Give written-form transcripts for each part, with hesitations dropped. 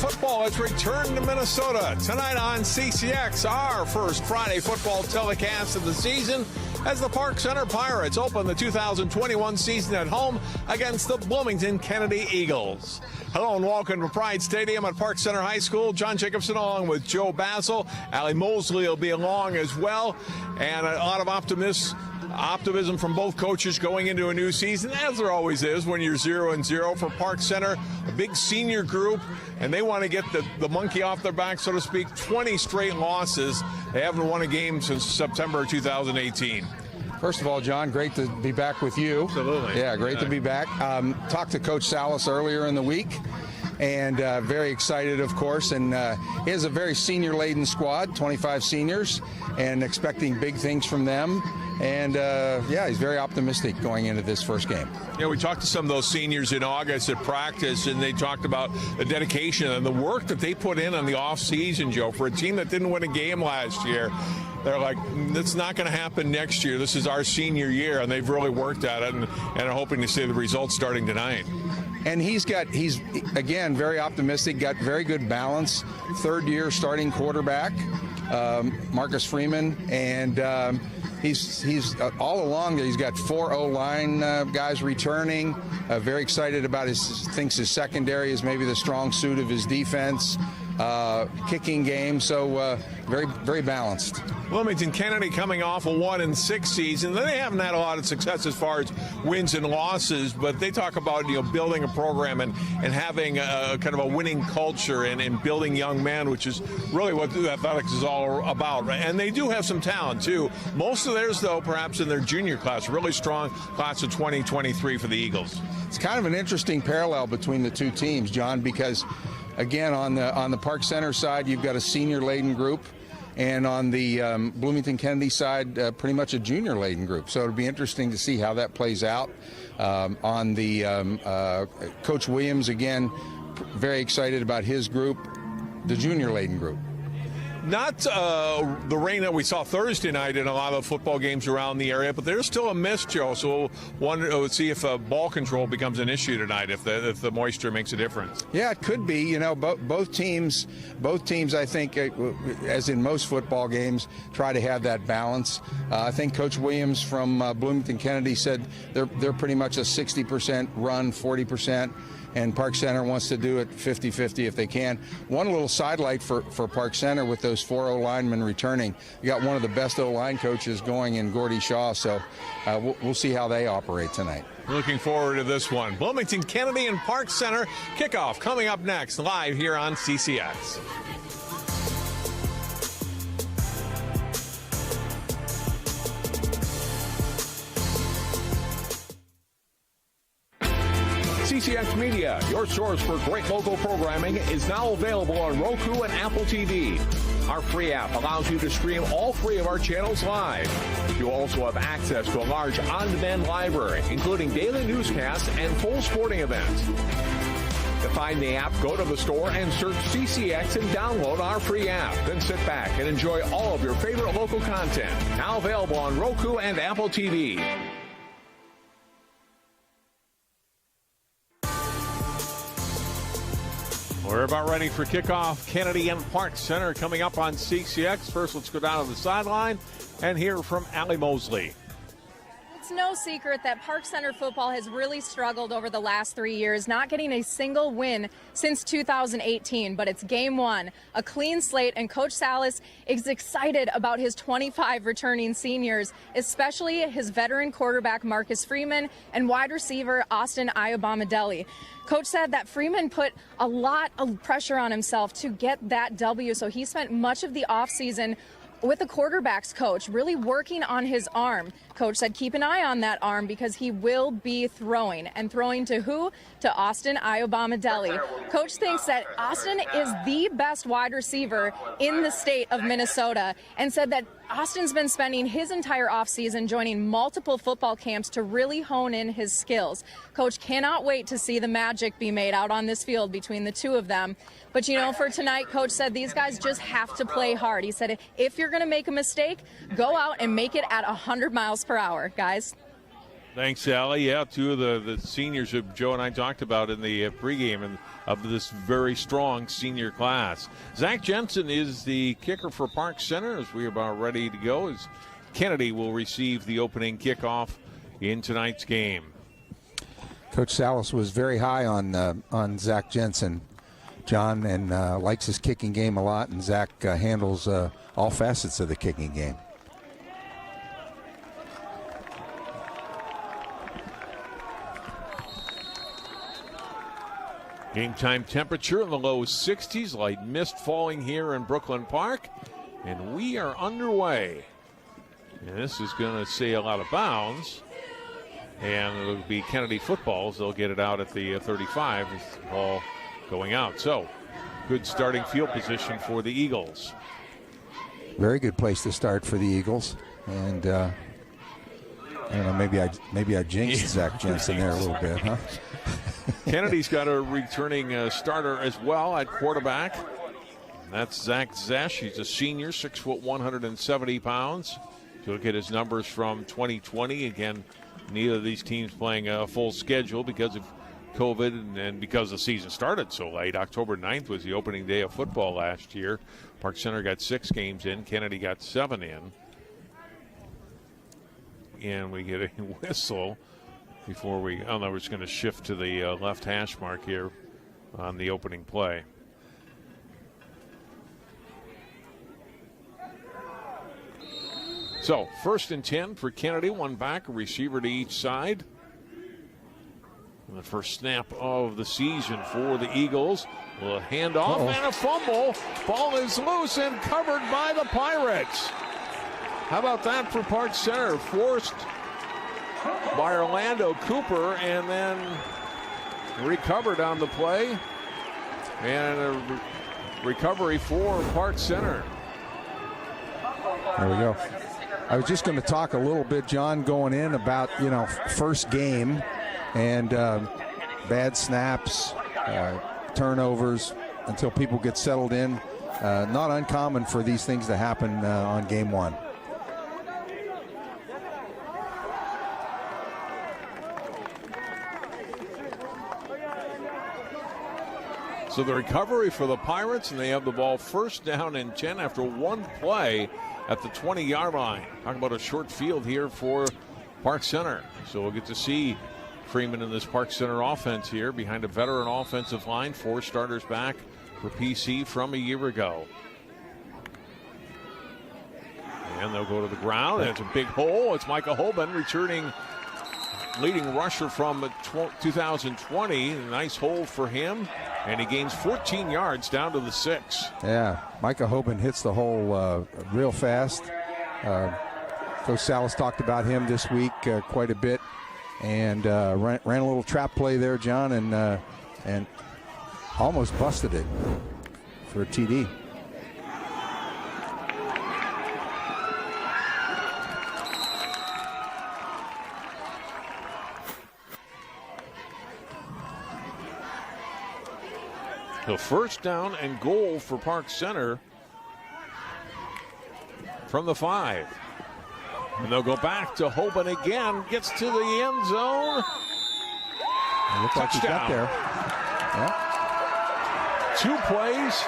football has returned to Minnesota. Tonight on CCX, our first Friday football telecast of the season as the Park Center Pirates open the 2021 season at home against the Bloomington Kennedy Eagles. Hello and welcome to Pride Stadium at Park Center High School. John Jacobson along with Joe Basil. Allie Mosley will be along as well. And a lot of optimism from both coaches going into a new season, as there always is when you're 0-0 for Park Center, a big senior group, and they want to get the monkey off their back, so to speak. 20 straight losses. They haven't won a game since September 2018. First of all, John, great to be back with you. Absolutely. Yeah, great to be back. Talked to Coach Salas earlier in the week, and very excited, of course. And he has a very senior-laden squad, 25 seniors, and expecting big things from them. And, yeah, he's very optimistic going into this first game. Yeah, we talked to some of those seniors in August at practice, and they talked about the dedication and the work that they put in on the offseason, Joe, for a team that didn't win a game last year. They're like, it's not going to happen next year. This is our senior year, and they've really worked at it and are hoping to see the results starting tonight. And he's again, very optimistic, got very good balance. Third-year starting quarterback, Marcus Freeman, and he's all along. He's got 4 O-line guys returning. Very excited about thinks his secondary is maybe the strong suit of his defense. Kicking game, so very, very balanced. Bloomington Kennedy coming off a 1-6 season. They haven't had a lot of success as far as wins and losses, but they talk about building a program and having a kind of a winning culture and building young men, which is really what athletics is all about. And they do have some talent too. Most of theirs, though, perhaps in their junior class, really strong class of 2023 for the Eagles. It's kind of an interesting parallel between the two teams, John, because again, on the Park Center side, you've got a senior-laden group, and on the Bloomington Kennedy side, pretty much a junior-laden group. So it'll be interesting to see how that plays out. On the Coach Williams, again, very excited about his group, the junior-laden group. Not the rain that we saw Thursday night in a lot of football games around the area, but there's still a mist, Joe. So we'll see if ball control becomes an issue tonight, if the moisture makes a difference. Yeah, it could be. Both teams, I think, as in most football games, try to have that balance. I think Coach Williams from Bloomington Kennedy said they're pretty much a 60% run, 40%. And Park Center wants to do it 50-50 if they can. One little sidelight for Park Center with those 4 O-linemen returning. You got one of the best O-line coaches going in Gordy Shaw, so we'll see how they operate tonight. Looking forward to this one. Bloomington Kennedy and Park Center kickoff coming up next, live here on CCX. CCX Media, your source for great local programming, is now available on Roku and Apple TV. Our free app allows you to stream all 3 of our channels live. You also have access to a large on-demand library, including daily newscasts and full sporting events. To find the app, go to the store and search CCX and download our free app. Then sit back and enjoy all of your favorite local content. Now available on Roku and Apple TV. We're about ready for kickoff. Kennedy and Park Center coming up on CCX. First, let's go down to the sideline and hear from Allie Mosley. It's no secret that Park Center football has really struggled over the last 3 years, not getting a single win since 2018. But it's game 1, a clean slate, and Coach Salas is excited about his 25 returning seniors, especially his veteran quarterback Marcus Freeman and wide receiver Austin Iobamadelli. Coach said that Freeman put a lot of pressure on himself to get that W, so he spent much of the offseason with the quarterback's coach, really working on his arm. Coach said keep an eye on that arm because he will be throwing. And throwing to who? To Austin Iobamadelli. Coach thinks that Austin is the best wide receiver in the state of Minnesota and said that Austin's been spending his entire offseason joining multiple football camps to really hone in his skills. Coach cannot wait to see the magic be made out on this field between the two of them. But, for tonight, Coach said these guys just have to play hard. He said if you're going to make a mistake, go out and make it at 100 miles per hour, guys. Thanks, Allie. Yeah, two of the seniors that Joe and I talked about in the pregame and of this very strong senior class. Zach Jensen is the kicker for Park Center as we are about ready to go, as Kennedy will receive the opening kickoff in tonight's game. Coach Salas was very high on Zach Jensen, John, and likes his kicking game a lot, and Zach handles all facets of the kicking game. Game time temperature in the low 60s, light mist falling here in Brooklyn Park, and we are underway. And this is going to sail out of bounds, and it'll be Kennedy footballs. They'll get it out at the 35 with the ball going out. So, good starting field position for the Eagles. Very good place to start for the Eagles, and I don't know, maybe I jinxed Zach Jensen there a little bit, huh? Kennedy's got a returning starter as well at quarterback. That's Zach Zesch. He's a senior, 6 foot, 170 pounds. So look at his numbers from 2020. Again, neither of these teams playing a full schedule because of COVID and because the season started so late. October 9th was the opening day of football last year. Park Center got 6 games in. Kennedy got 7 in. And we get a whistle before we're just going to shift to the left hash mark here on the opening play. So, 1st and 10 for Kennedy, one back, a receiver to each side. And the first snap of the season for the Eagles. A handoff and a fumble. Ball is loose and covered by the Pirates. How about that for Park Center? Forced by Orlando Cooper and then recovered on the play. And a recovery for Park Center. There we go. I was just going to talk a little bit, John, going in about, first game and bad snaps, turnovers until people get settled in. Not uncommon for these things to happen on game one. So the recovery for the Pirates, and they have the ball 1st down and 10 after one play at the 20-yard line. Talk about a short field here for Park Center. So we'll get to see Freeman in this Park Center offense here behind a veteran offensive line. 4 starters back for PC from a year ago. And they'll go to the ground, and it's a big hole. It's Micah Hoban returning, leading rusher from 2020. Nice hole for him. And he gains 14 yards down to the 6. Yeah, Micah Hoban hits the hole real fast. Coach Salas talked about him this week quite a bit, and ran a little trap play there, John, and almost busted it for a TD. The 1st down and goal for Park Center from the 5. And they'll go back to Hoban again. Gets to the end zone. It looks like he got there. Yeah. 2 plays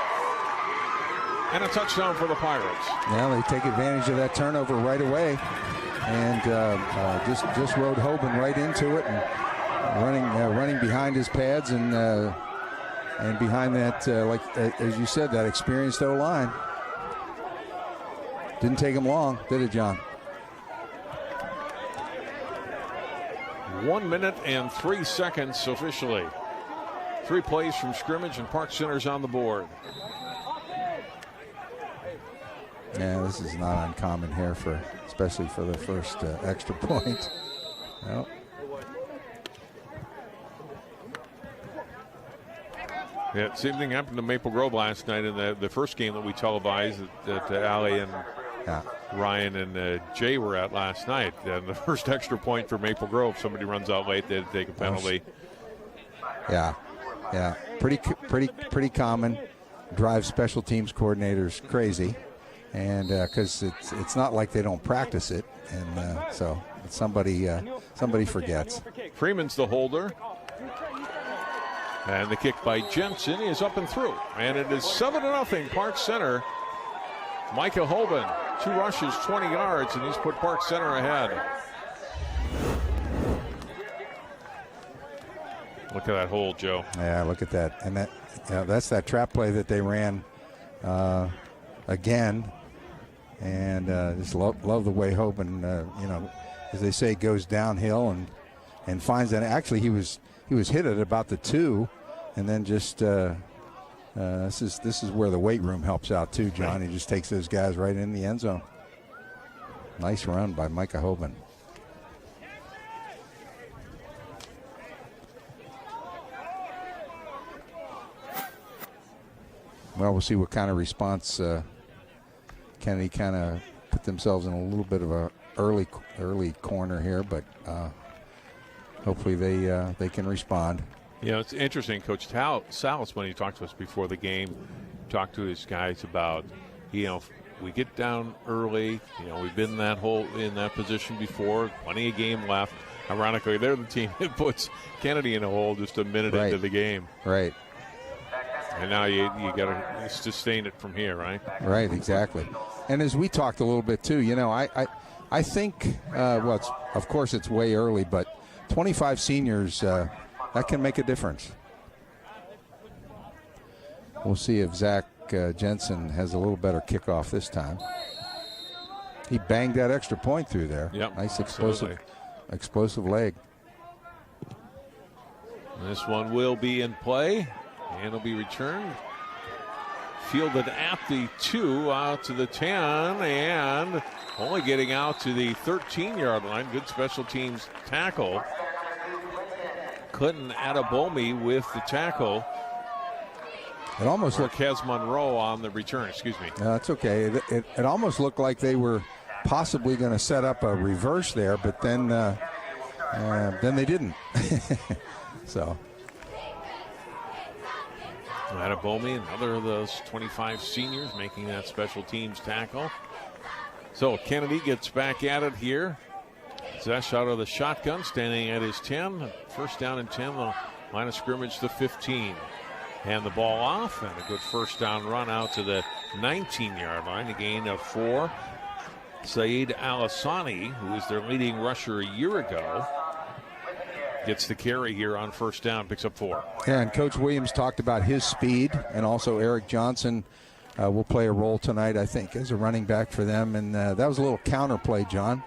and a touchdown for the Pirates. Yeah, they take advantage of that turnover right away, and just rode Hoban right into it, and running behind his pads and behind that, as you said, that experienced O-line. Didn't take him long, did it, John? 1 minute and 3 seconds officially. 3 plays from scrimmage, and Park Center's on the board. Yeah, this is not uncommon here, especially for the first extra point. Well. Yeah, same thing happened to Maple Grove last night in the first game that we televised that Allie and Ryan and Jay were at last night. And the first extra point for Maple Grove, somebody runs out late, they had to take a penalty. Yeah, pretty common. Drives special teams coordinators crazy, and because it's not like they don't practice it. and so somebody forgets. Freeman's the holder. And the kick by Jensen is up and through. And it is 7-0 Park Center. Micah Hoban, 2 rushes, 20 yards, and he's put Park Center ahead. Look at that hole, Joe. Yeah, look at that. And that's that trap play that they ran again. And just love the way Hoban, as they say, goes downhill and finds that. Actually, he was hit at about the 2, and then just this is where the weight room helps out too, John. He just takes those guys right in the end zone. Nice run by Micah Hoban. Well, we'll see what kind of response Kennedy kind of put themselves in a little bit of a early corner here, but hopefully they can respond. It's interesting. Coach Salas, when he talked to us before the game, talked to his guys about, if we get down early, we've been in that position before, plenty of game left. Ironically, they're the team that puts Kennedy in a hole just a minute into the game. Right. And now you got to sustain it from here, right? Right, exactly. And as we talked a little bit too, I think, of course it's way early, but 25 seniors, that can make a difference. We'll see if Zach Jensen has a little better kickoff this time. He banged that extra point through there. Yep, nice explosive leg. This one will be in play, and it'll be returned. Fielded at the 2, out to the 10, and only getting out to the 13-yard line. Good special teams tackle. Clinton Adebomi with the tackle. It almost looked Marquez Monroe on the return. Excuse me. That's okay. It almost looked like they were possibly going to set up a reverse there, but then they didn't. So. Adebomi, another of those 25 seniors making that special teams tackle. So Kennedy gets back at it here. Zesh out of the shotgun, standing at his 10. First down and 10, the line of scrimmage to 15. Hand the ball off, and a good first down run out to the 19-yard line. A gain of 4. Saeed Al-Hassani, who was their leading rusher a year ago, gets the carry here on first down, picks up 4. Yeah, and Coach Williams talked about his speed, and also Eric Johnson will play a role tonight, I think, as a running back for them. And that was a little counter play, John,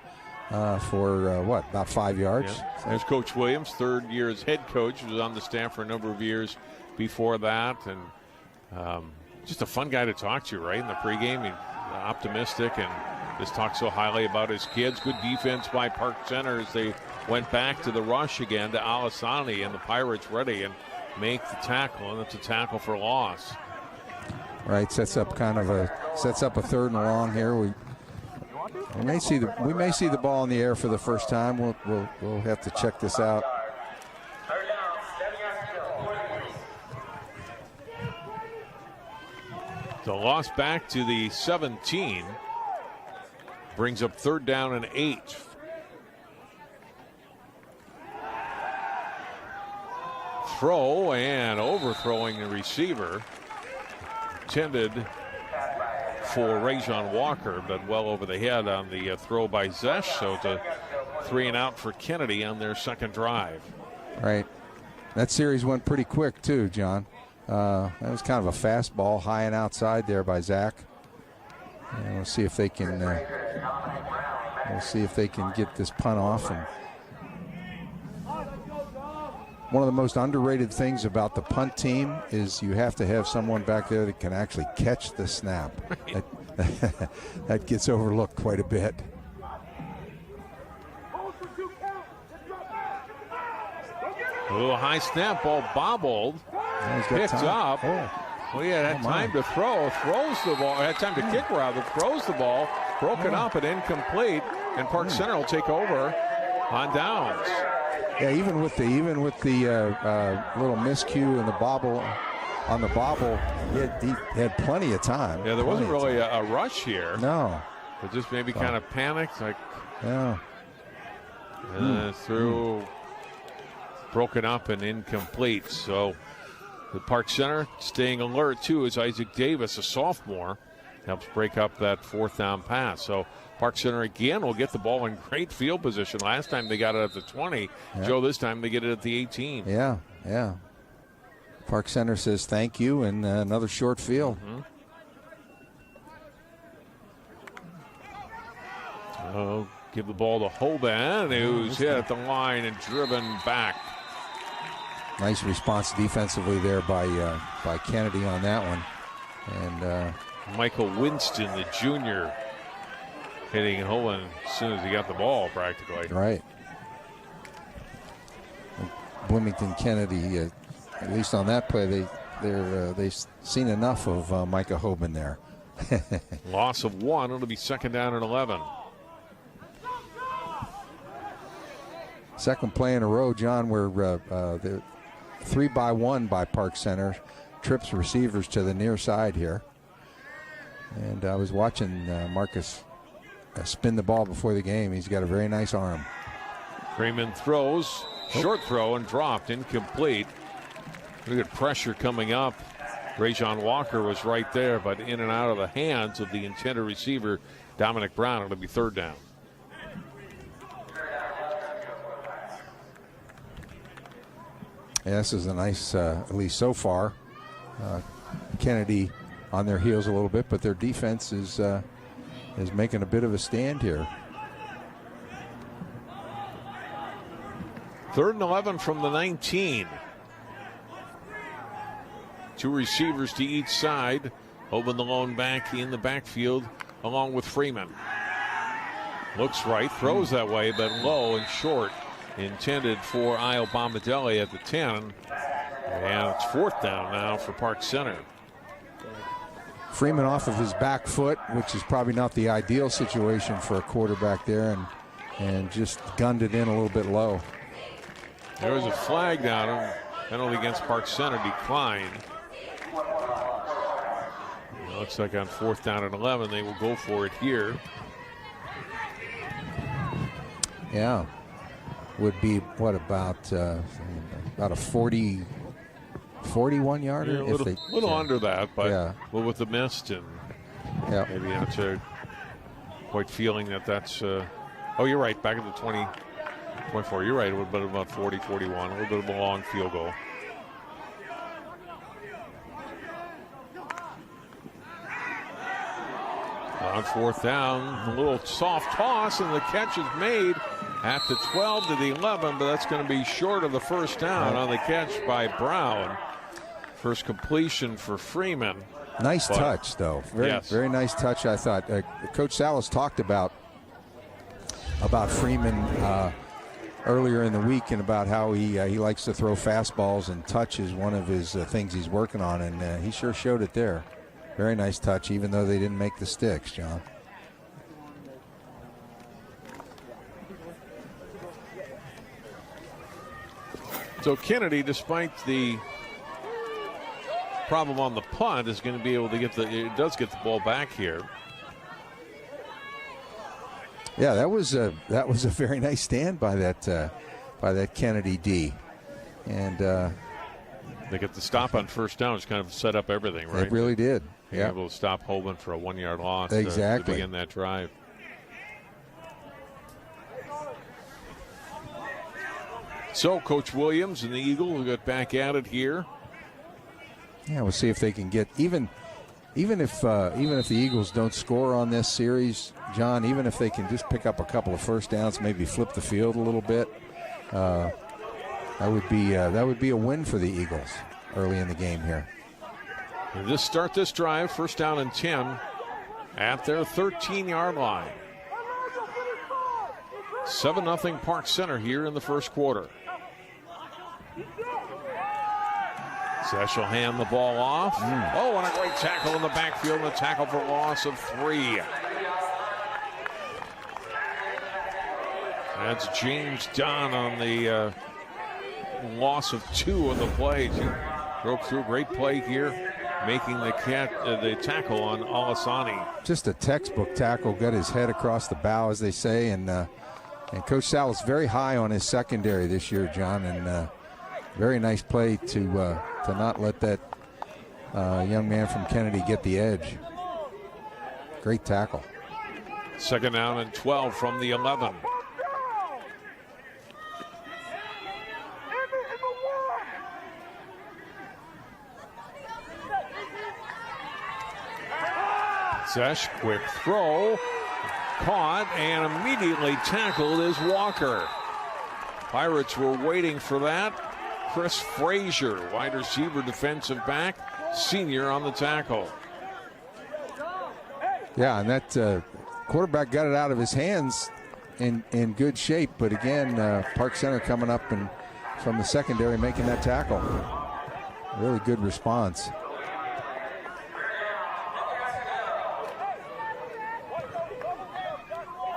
for about 5 yards. Yeah. There's Coach Williams, third year as head coach, was on the staff for a number of years before that, and just a fun guy to talk to, right? In the pregame, he's optimistic and just talks so highly about his kids. Good defense by Park Center as they went back to the rush again to Al-Hassani, and the Pirates ready and make the tackle, and it's a tackle for loss. Right, sets up a 3rd and long here. We may see the ball in the air for the first time. We'll have to check this out. The loss back to the 17 brings up 3rd down and 8. Throw and overthrowing the receiver. Intended for Rajon Walker, but well over the head on the throw by Zesh. So it's a 3 and out for Kennedy on their second drive. Right. That series went pretty quick too, John. That was kind of a fastball, high and outside there by Zach. And we'll see if they can. Get this punt off. And one of the most underrated things about the punt team is you have to have someone back there that can actually catch the snap. That gets overlooked quite a bit. A little high snap, ball bobbled. Picked up. Well, he had time to throw. Throws the ball. Had time to kick rather. Throws the ball. Broken up and incomplete. And Park Center will take over on downs. Yeah, even with the little miscue and the bobble on the bobble, he had plenty of time. Yeah, there wasn't really a rush here. No. But just maybe kind of panicked, like Yeah. Through, broken up and incomplete. So the Park Center staying alert too as Isaac Davis, a sophomore, helps break up that 4th down pass. So Park Center again will get the ball in great field position. Last time they got it at the 20. Yeah. Joe, this time they get it at the 18. Yeah. Park Center says thank you, and another short field. Oh, give the ball to Hoban, who's hit at the line and driven back. Nice response defensively there by Kennedy on that one. And Michael Winston, the junior, hitting Hoban as soon as he got the ball, practically. Right. Bloomington Kennedy, at least on that play, they've seen enough of Micah Hoban there. Loss of 1. It'll be 2nd down and 11. Second play in a row, John, where the 3-by-1 by Park Center trips receivers to the near side here. And I was watching Marcus spin the ball before the game. He's got a very nice arm. Freeman throws, short throw, and dropped, incomplete. Look at pressure coming up. Rajon Walker was right there, but in and out of the hands of the intended receiver, Dominic Brown. It'll be 3rd down. Yeah, this is a nice, at least so far. Kennedy on their heels a little bit, but their defense is making a bit of a stand here. 3rd and 11 from the 19. 2 receivers to each side. Hoban the lone back in the backfield along with Freeman. Looks right, throws that way, but low and short. Intended for Io Bombadilli at the 10. And it's 4th down now for Park Center. Freeman off of his back foot, which is probably not the ideal situation for a quarterback there, and just gunned it in a little bit low. There was a flag down. Penalty against Park Center declined. It looks like on 4th down and 11, they will go for it here. Yeah. Would be, what, about a 41 yarder? Yeah, a little under that, but yeah. Well, with the mist and maybe not quite feeling that's. Oh, you're right. Back at the 20.4. You're right. It would have been about 40, 41. A little bit of a long field goal. On 4th down, a little soft toss, and the catch is made at the 12 to the 11, but that's going to be short of the 1st down on the catch by Brown. First completion for Freeman. Nice touch, though. Very nice touch, I thought. Coach Salas talked about Freeman earlier in the week and about how he likes to throw fastballs, and touch is one of his things he's working on, and he sure showed it there. Very nice touch, even though they didn't make the sticks, John. So Kennedy, despite the problem on the punt, is going to be able to get the ball back here. Yeah, that was a very nice stand by that Kennedy D, and they get the stop on 1st down, which kind of set up everything, right? It really did. Yeah, able to stop Hoban for a 1-yard loss. Exactly. To begin that drive. So Coach Williams and the Eagles will get back at it here. Yeah, we'll see if they can get even if the Eagles don't score on this series, John. Even if they can just pick up a couple of 1st downs, maybe flip the field a little bit, that would be a win for the Eagles early in the game here. Just start this drive, 1st down and 10 at their 13-yard line. 7-0 Park Center here in the 1st quarter. Sesh will hand the ball off. Oh, and a great tackle in the backfield, and a tackle for loss of 3. That's James Dunn on the loss of 2 on the play. He broke through. Great play here making the tackle on Alasani. Just a textbook tackle, got his head across the bow, as they say, and Coach Salas very high on his secondary this year, John, and very nice play to not let that young man from Kennedy get the edge. Great tackle. 2nd down and 12 from the 11. Zesh, quick throw, caught and immediately tackled is Walker. Pirates were waiting for that. Chris Frazier, wide receiver, defensive back, senior on the tackle. Yeah, and that quarterback got it out of his hands in good shape, but again, Park Center coming up and from the secondary making that tackle. Really good response.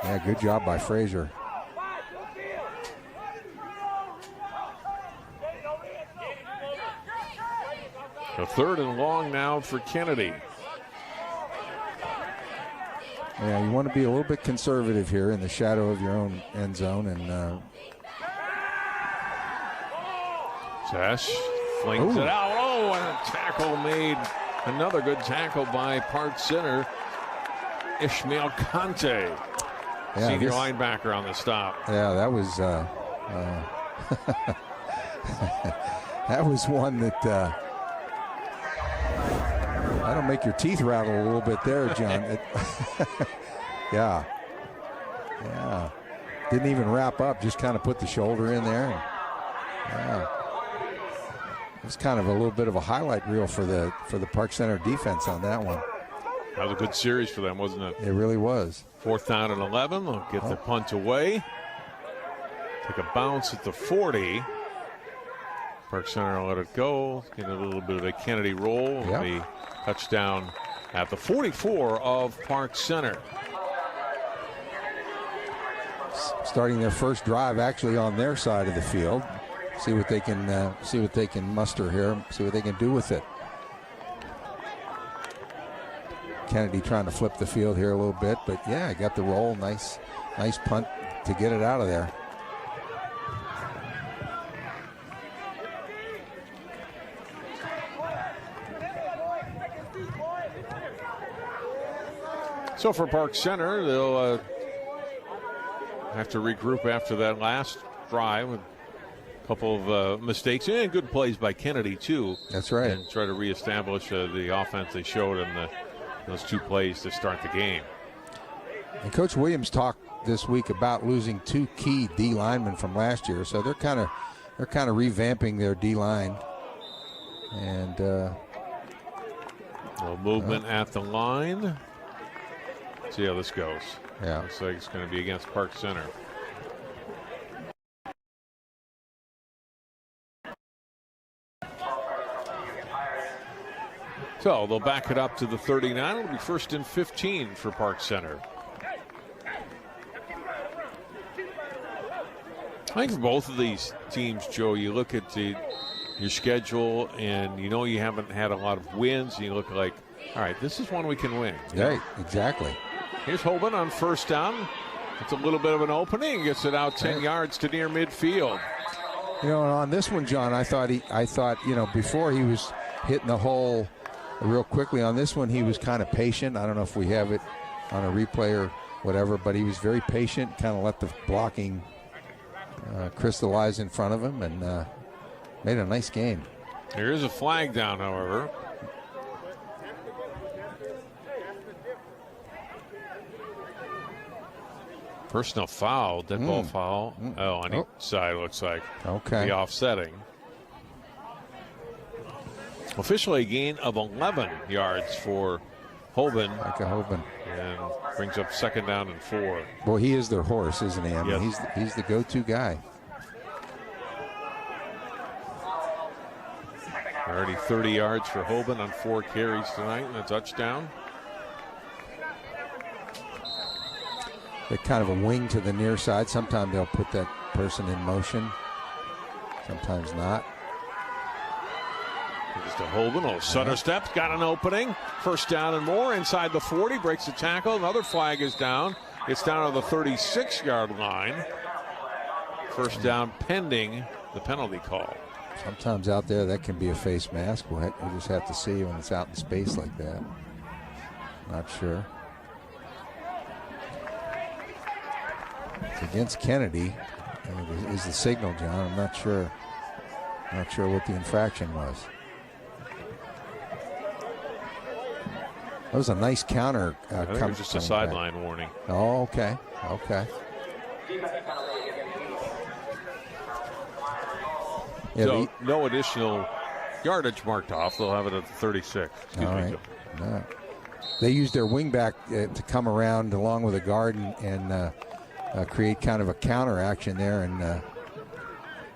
Yeah, good job by Frazier. A 3rd and long now for Kennedy. Yeah, you want to be a little bit conservative here in the shadow of your own end zone. And Zesh flings it out. Oh, and a tackle made. Another good tackle by Park Center. Ishmael Conte. Yeah, senior linebacker on the stop. Yeah, that was that was one that that'll make your teeth rattle a little bit there, John. Yeah. Didn't even wrap up, just kind of put the shoulder in there. Yeah. It was kind of a little bit of a highlight reel for the Park Center defense on that one. That was a good series for them, wasn't it? It really was. 4th down and 11. They'll get the punt away. Take a bounce at the 40. Park Center will let it go. Get a little bit of a Kennedy roll. Yep. The touchdown at the 44 of Park Center. Starting their first drive actually on their side of the field. See what they can muster here. See what they can do with it. Kennedy trying to flip the field here a little bit, but yeah, got the roll. Nice punt to get it out of there. So for Park Center, they'll have to regroup after that last drive with a couple of mistakes and good plays by Kennedy too. That's right. And try to reestablish the offense they showed in those 2 plays to start the game. And Coach Williams talked this week about losing 2 key D linemen from last year, so they're kind of revamping their D line. And a little movement at the line. See how this goes. Yeah, looks like it's going to be against Park Center. So they'll back it up to the 39. It'll be 1st and 15 for Park Center. I think for both of these teams, Joe, you look at your schedule and you know you haven't had a lot of wins. And you look like, all right, this is one we can win. Right, exactly. Here's Hoban on 1st down. It's a little bit of an opening. Gets it out 10 yards to near midfield. You know, on this one, John, I thought before he was hitting the hole real quickly. On this one, he was kind of patient. I don't know if we have it on a replay or whatever, but he was very patient, kind of let the blocking crystallize in front of him and made a nice gain. There is a flag down, however. Personal foul, dead ball foul. On each side, looks like. Okay. The offsetting. Officially a gain of 11 yards for Hoban. Micah Hoban. And brings up 2nd down and 4. Well, he is their horse, isn't he? I mean, yes. he's the go-to guy. Already 30 yards for Hoban on 4 carries tonight and a touchdown. They're kind of a wing to the near side. Sometimes they'll put that person in motion. Sometimes not. Just a Hoban, a center steps, got an opening. First down and more inside the 40, breaks the tackle. Another flag is down. It's down to the 36-yard line. First down pending the penalty call. Sometimes out there that can be a face mask. We'll just have to see when it's out in space like that. Not sure. It's against Kennedy. Is the signal, John? I'm not sure. Not sure what the infraction was. That was a nice counter. I think it was just a sideline warning. Oh, okay. Okay. Yeah, so no additional yardage marked off. They'll have it at the 36. All right. No. They used their wingback to come around along with a guard and create kind of a counter action there. And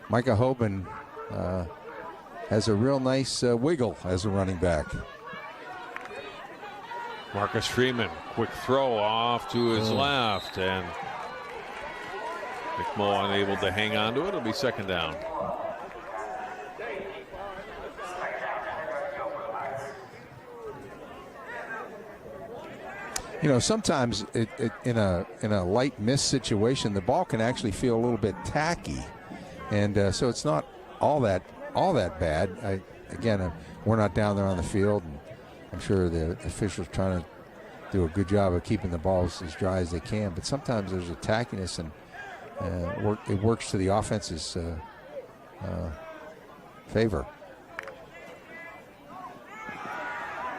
Micah Hoban has a real nice wiggle as a running back. Marcus Freeman, quick throw off to his left, and McMullen unable to hang on to it. It'll be second down. You know, sometimes in a light miss situation, the ball can actually feel a little bit tacky, and so it's not all that bad. We're not down there on the field, and I'm sure the officials trying to do a good job of keeping the balls as dry as they can. But sometimes there's a tackiness, and it works to the offense's favor.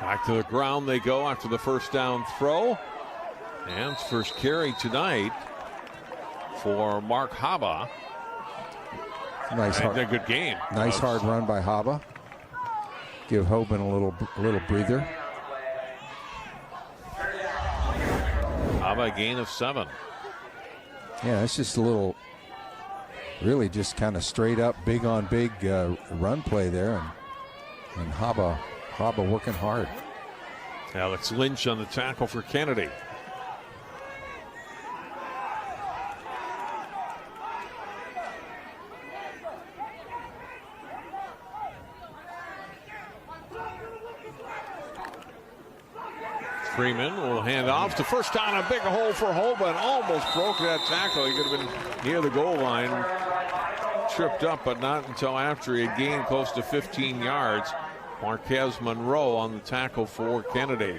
Back to the ground they go after the first down throw. And it's first carry tonight for Mark Haba. Nice, a good game. Nice hard run by Haba. Give Hoban a little breather. Haba a gain of 7. Yeah, it's just a little, really just kind of straight up, big on big run play there, and Haba working hard. Alex Lynch on the tackle for Kennedy. Freeman will hand off to first down, a big hole for Hoban. Almost broke that tackle. He could have been near the goal line. Tripped up, but not until after he had gained close to 15 yards. Marquez Monroe on the tackle for Kennedy.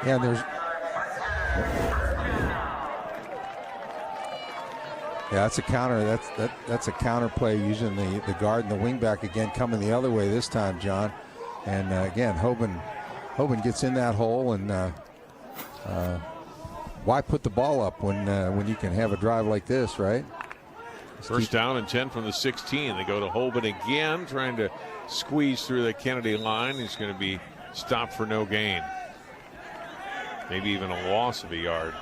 Yeah, that's a counter. That's a counter play using the guard and the wingback again coming the other way this time, John. And again, Hoban gets in that hole, and why put the ball up when you can have a drive like this, right? First down and 10 from the 16. They go to Hoban again, trying to squeeze through the Kennedy line. He's going to be stopped for no gain. Maybe even a loss of a yard.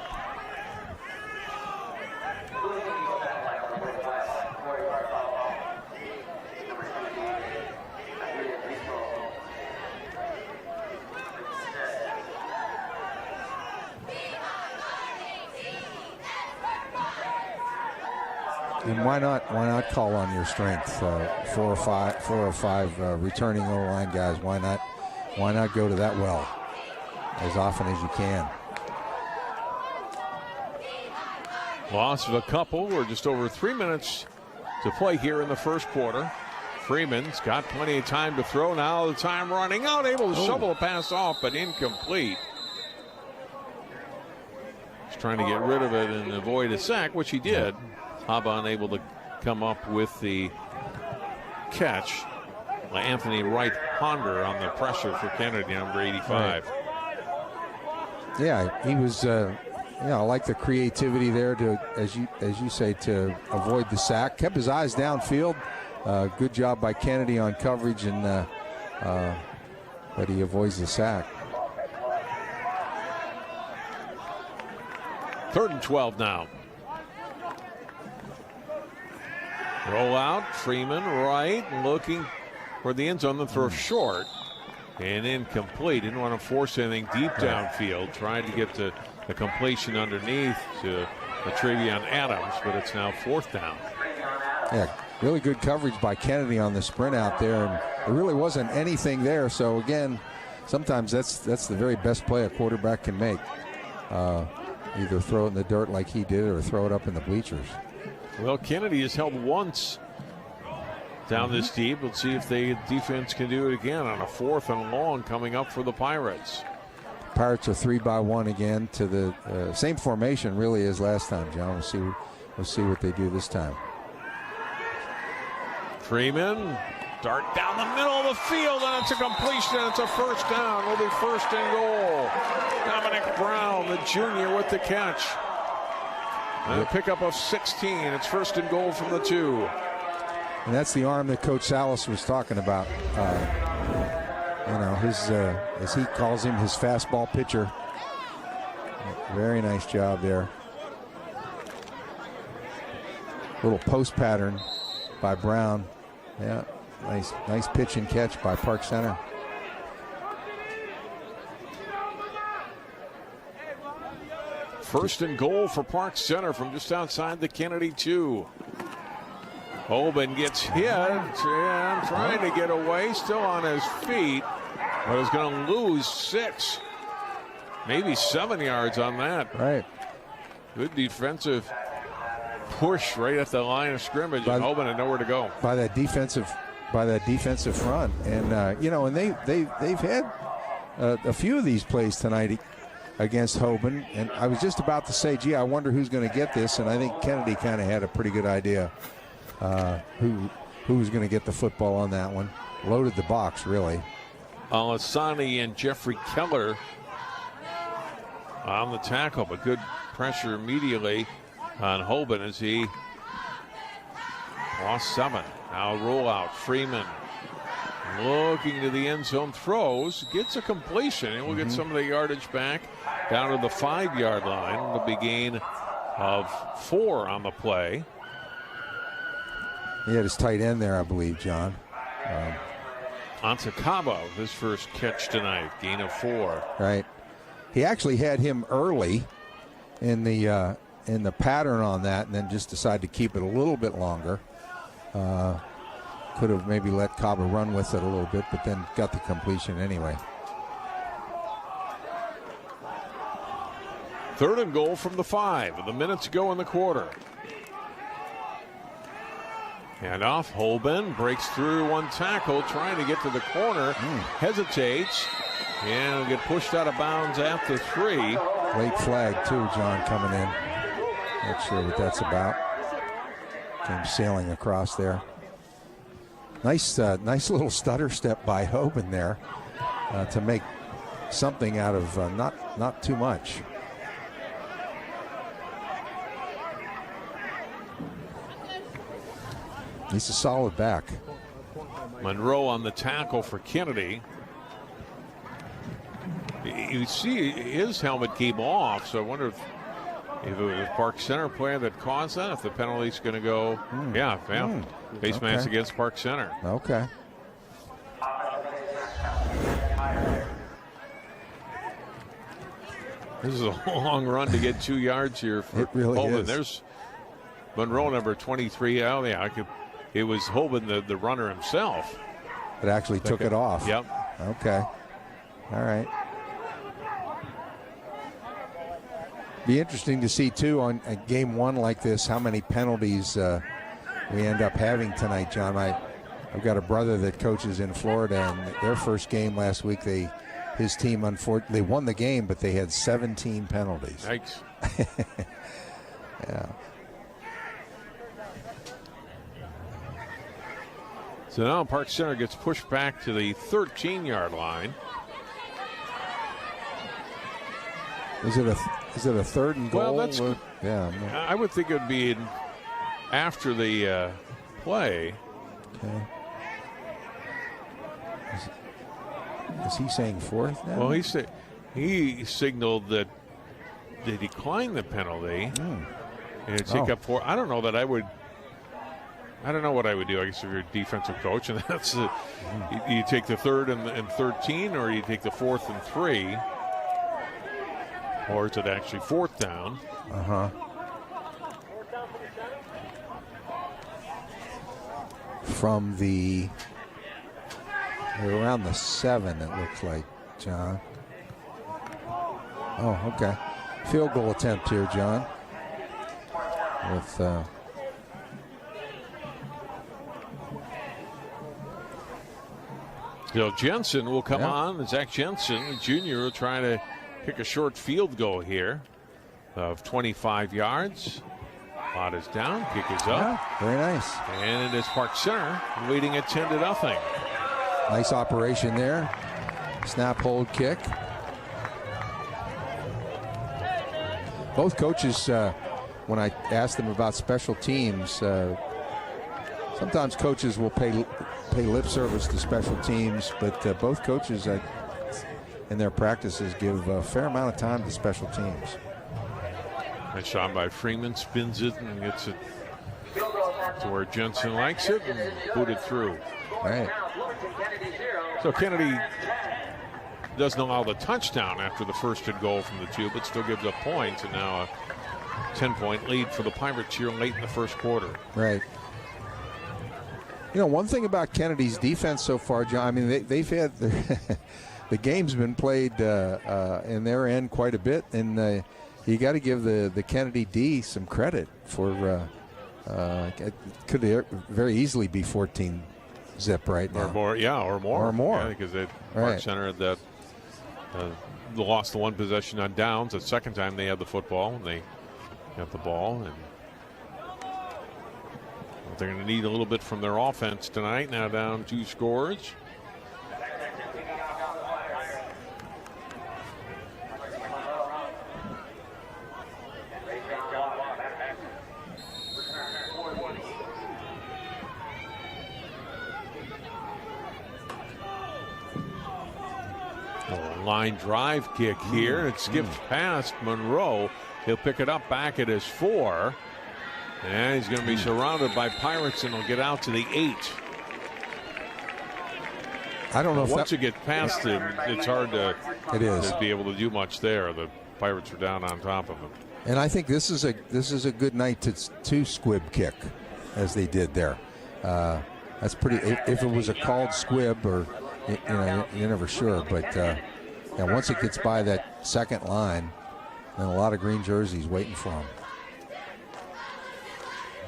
And why not call on your strength? 4 or 5 returning O-line guys. Why not go to that well as often as you can? Loss of a couple. We're just over 3 minutes to play here in the first quarter. Freeman's got plenty of time to throw. Now the time running out, able to shovel the pass off, but incomplete. He's trying to get rid of it and avoid a sack, which he did. Haba unable to come up with the catch. Anthony Wright Ponder on the pressure for Kennedy, number 85. Right. Yeah, he was. I like the creativity there to, as you say, to avoid the sack. Kept his eyes downfield. Good job by Kennedy on coverage, and but he avoids the sack. 3rd and 12 now. Roll out, Freeman right, looking for the end zone. The throw short and incomplete. Didn't want to force anything deep downfield. Tried to get the completion underneath to Travion Adams, but it's now 4th down. Yeah, really good coverage by Kennedy on the sprint out there, and there really wasn't anything there. So again, sometimes that's the very best play a quarterback can make. Either throw it in the dirt like he did or throw it up in the bleachers. Well, Kennedy has held once down this deep. Let's see if the defense can do it again on a 4th and long coming up for the Pirates. Pirates are 3-by-1 again to the same formation really as last time, John. We'll see what they do this time. Freeman, dart down the middle of the field, and it's a completion, and it's a first down. Will be first and goal. Dominic Brown, the junior, with the catch. And a pickup of 16. It's first and goal from the 2. And that's the arm that Coach Salas was talking about. His, as he calls him, his fastball pitcher. Very nice job there. Little post pattern by Brown. Yeah, nice pitch and catch by Park Center. First and goal for Park Center from just outside the Kennedy 2. Hoban gets hit and trying to get away, still on his feet, but is going to lose 6, maybe 7 yards on that. Right. Good defensive push right at the line of scrimmage, and Hoban had nowhere to go. By that defensive front, and and they've had a few of these plays tonight against Hoban, and I was just about to say, gee, I wonder who's going to get this, and I think Kennedy kind of had a pretty good idea who was going to get the football on that one. Loaded the box, really. Alasani and Jeffrey Keller on the tackle, but good pressure immediately on Hoban as he lost 7. Now rollout. Freeman looking to the end zone, throws, gets a completion, and we'll get some of the yardage back down to the 5-yard line. It'll be gain of 4 on the play. He had his tight end there, I believe, John. Antacaba, his first catch tonight, gain of 4. Right. He actually had him early in the pattern on that, and then just decided to keep it a little bit longer. Could have maybe let Caba run with it a little bit, but then got the completion anyway. 3rd and goal from the 5 with a minute to go in the quarter. And off, Hoban breaks through one tackle, trying to get to the corner, hesitates, and will get pushed out of bounds at the 3. Late flag too, John, coming in. Not sure what that's about. Came sailing across there. Nice little stutter step by Hoban there to make something out of not too much. He's a solid back. Monroe on the tackle for Kennedy. You see his helmet came off, so I wonder if it was a Park Center player that caused that, if the penalty's going to go. Face mask against Park Center. Okay. This is a long run to get 2 yards here for it really Hoban. Is. There's Monroe, number 23. Oh, yeah, it was Hoban, the runner himself. It actually took it off. Yep. Okay. All right. Be interesting to see, too, on a game 1 like this, how many penalties we end up having tonight, John. I've got a brother that coaches in Florida, and their first game last week, his team, unfortunately, they won the game, but they had 17 penalties. Yikes. Yeah. So now Park Center gets pushed back to the 13-yard line. Is it a 3rd and goal? Well, that's yeah. I would think it would be after the play. Okay. Is he saying 4th now? Well, he signaled that they declined the penalty and take up 4. I don't know that I would. I don't know what I would do. I guess if you're a defensive coach, and that's you take the 3rd and 13, or you take the 4th and 3, or is it actually 4th down? from around the 7, it looks like, John. Oh, okay. Field goal attempt here, John. With So Jensen will come on. Zach Jensen, Jr., will try to kick a short field goal here of 25 yards. Pot is down, kick is up. Yeah, very nice. And it is Park Center leading at 10-0. Nice operation there. Snap, hold, kick. Both coaches, when I asked them about special teams, sometimes coaches will pay lip service to special teams, but both coaches in their practices give a fair amount of time to special teams. Nice shot by Freeman, spins it and gets it to where Jensen likes it and booted through. All right. So Kennedy doesn't allow the touchdown after the first and goal from the 2, but still gives up points, and now a 10-point lead for the Pirates here late in the first quarter. Right. You know, one thing about Kennedy's defense so far, John, I mean, they've had the game's been played in their end quite a bit, and you got to give the Kennedy D some credit for it could very easily be 14-zip right now. Or more, yeah, or more. Or more. Yeah, because they Park Center had that lost the one possession on downs. The second time they had the football, and they got the ball. And they're going to need a little bit from their offense tonight. Now down 2 scores. Line drive kick here. It skips past Monroe. He'll pick it up back at his 4. And he's going to be surrounded by Pirates, and he'll get out to the 8. I don't know if once you get past him, it's hard to be able to do much there. The Pirates are down on top of him. And I think this is a good night to squib kick, as they did there. That's pretty. If it was a called squib, or you're never sure, but. And once it gets by that second line, then a lot of green jerseys waiting for him.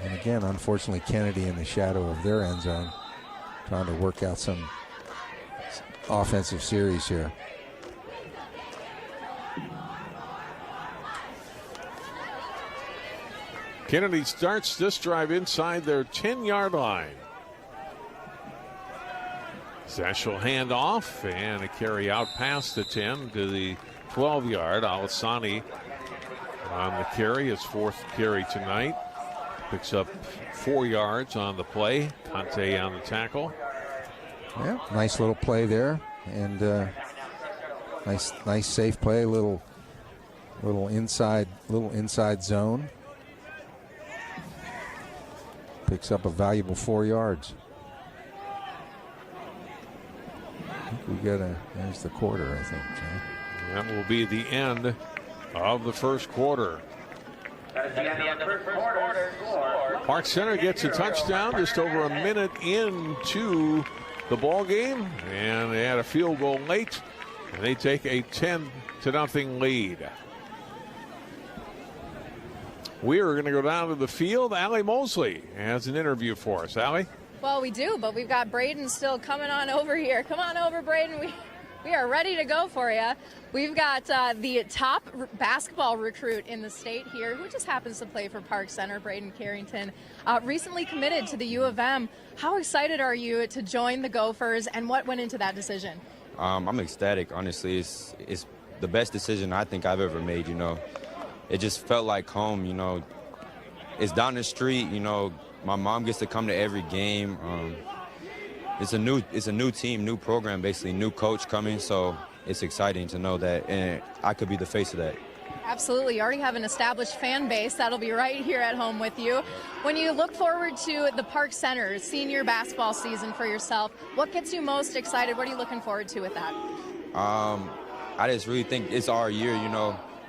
And again, unfortunately, Kennedy in the shadow of their end zone, trying to work out some offensive series here. Kennedy starts this drive inside their 10-yard line. Zesh will hand off, and a carry out past the 10 to the 12-yard. Alisani on the carry, his 4th carry tonight. Picks up 4 yards on the play. Conte on the tackle. Yeah, nice little play there, and nice safe play. Little inside zone. Picks up a valuable 4 yards. There's the quarter, I think, John. That will be the end of the first quarter. Park Center gets a touchdown just over a minute into the ball game, and they had a field goal late, and they take a 10-0 lead. We are going to go down to the field. Allie Mosley has an interview for us. Allie? Well, we do, but we've got Braden still coming on over here. Come on over, Braden. We are ready to go for you. We've got the top basketball recruit in the state here, who just happens to play for Park Center, Braden Carrington, recently committed to the U of M. How excited are you to join the Gophers, and what went into that decision? I'm ecstatic, honestly. It's the best decision I think I've ever made, It just felt like home, It's down the street, My mom gets to come to every game. It's a new team, new program, basically, new coach coming. So it's exciting to know that, and I could be the face of that. Absolutely. You already have an established fan base that'll be right here at home with you. When you look forward to the Park Center senior basketball season for yourself, what gets you most excited? What are you looking forward to with that? I just really think it's our year.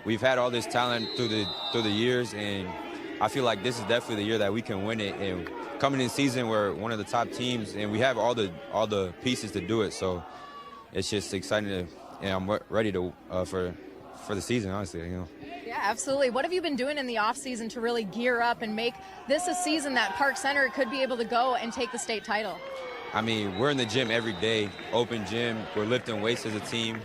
We've had all this talent through the years, and I feel like this is definitely the year that we can win it, and coming in season, we're one of the top teams, and we have all the pieces to do it. So it's just exciting to, and I'm ready to for the season, honestly. Yeah, absolutely. What have you been doing in the off season to really gear up and make this a season that Park Center could be able to go and take the state title? I mean, we're in the gym every day, open gym. We're lifting weights as a team,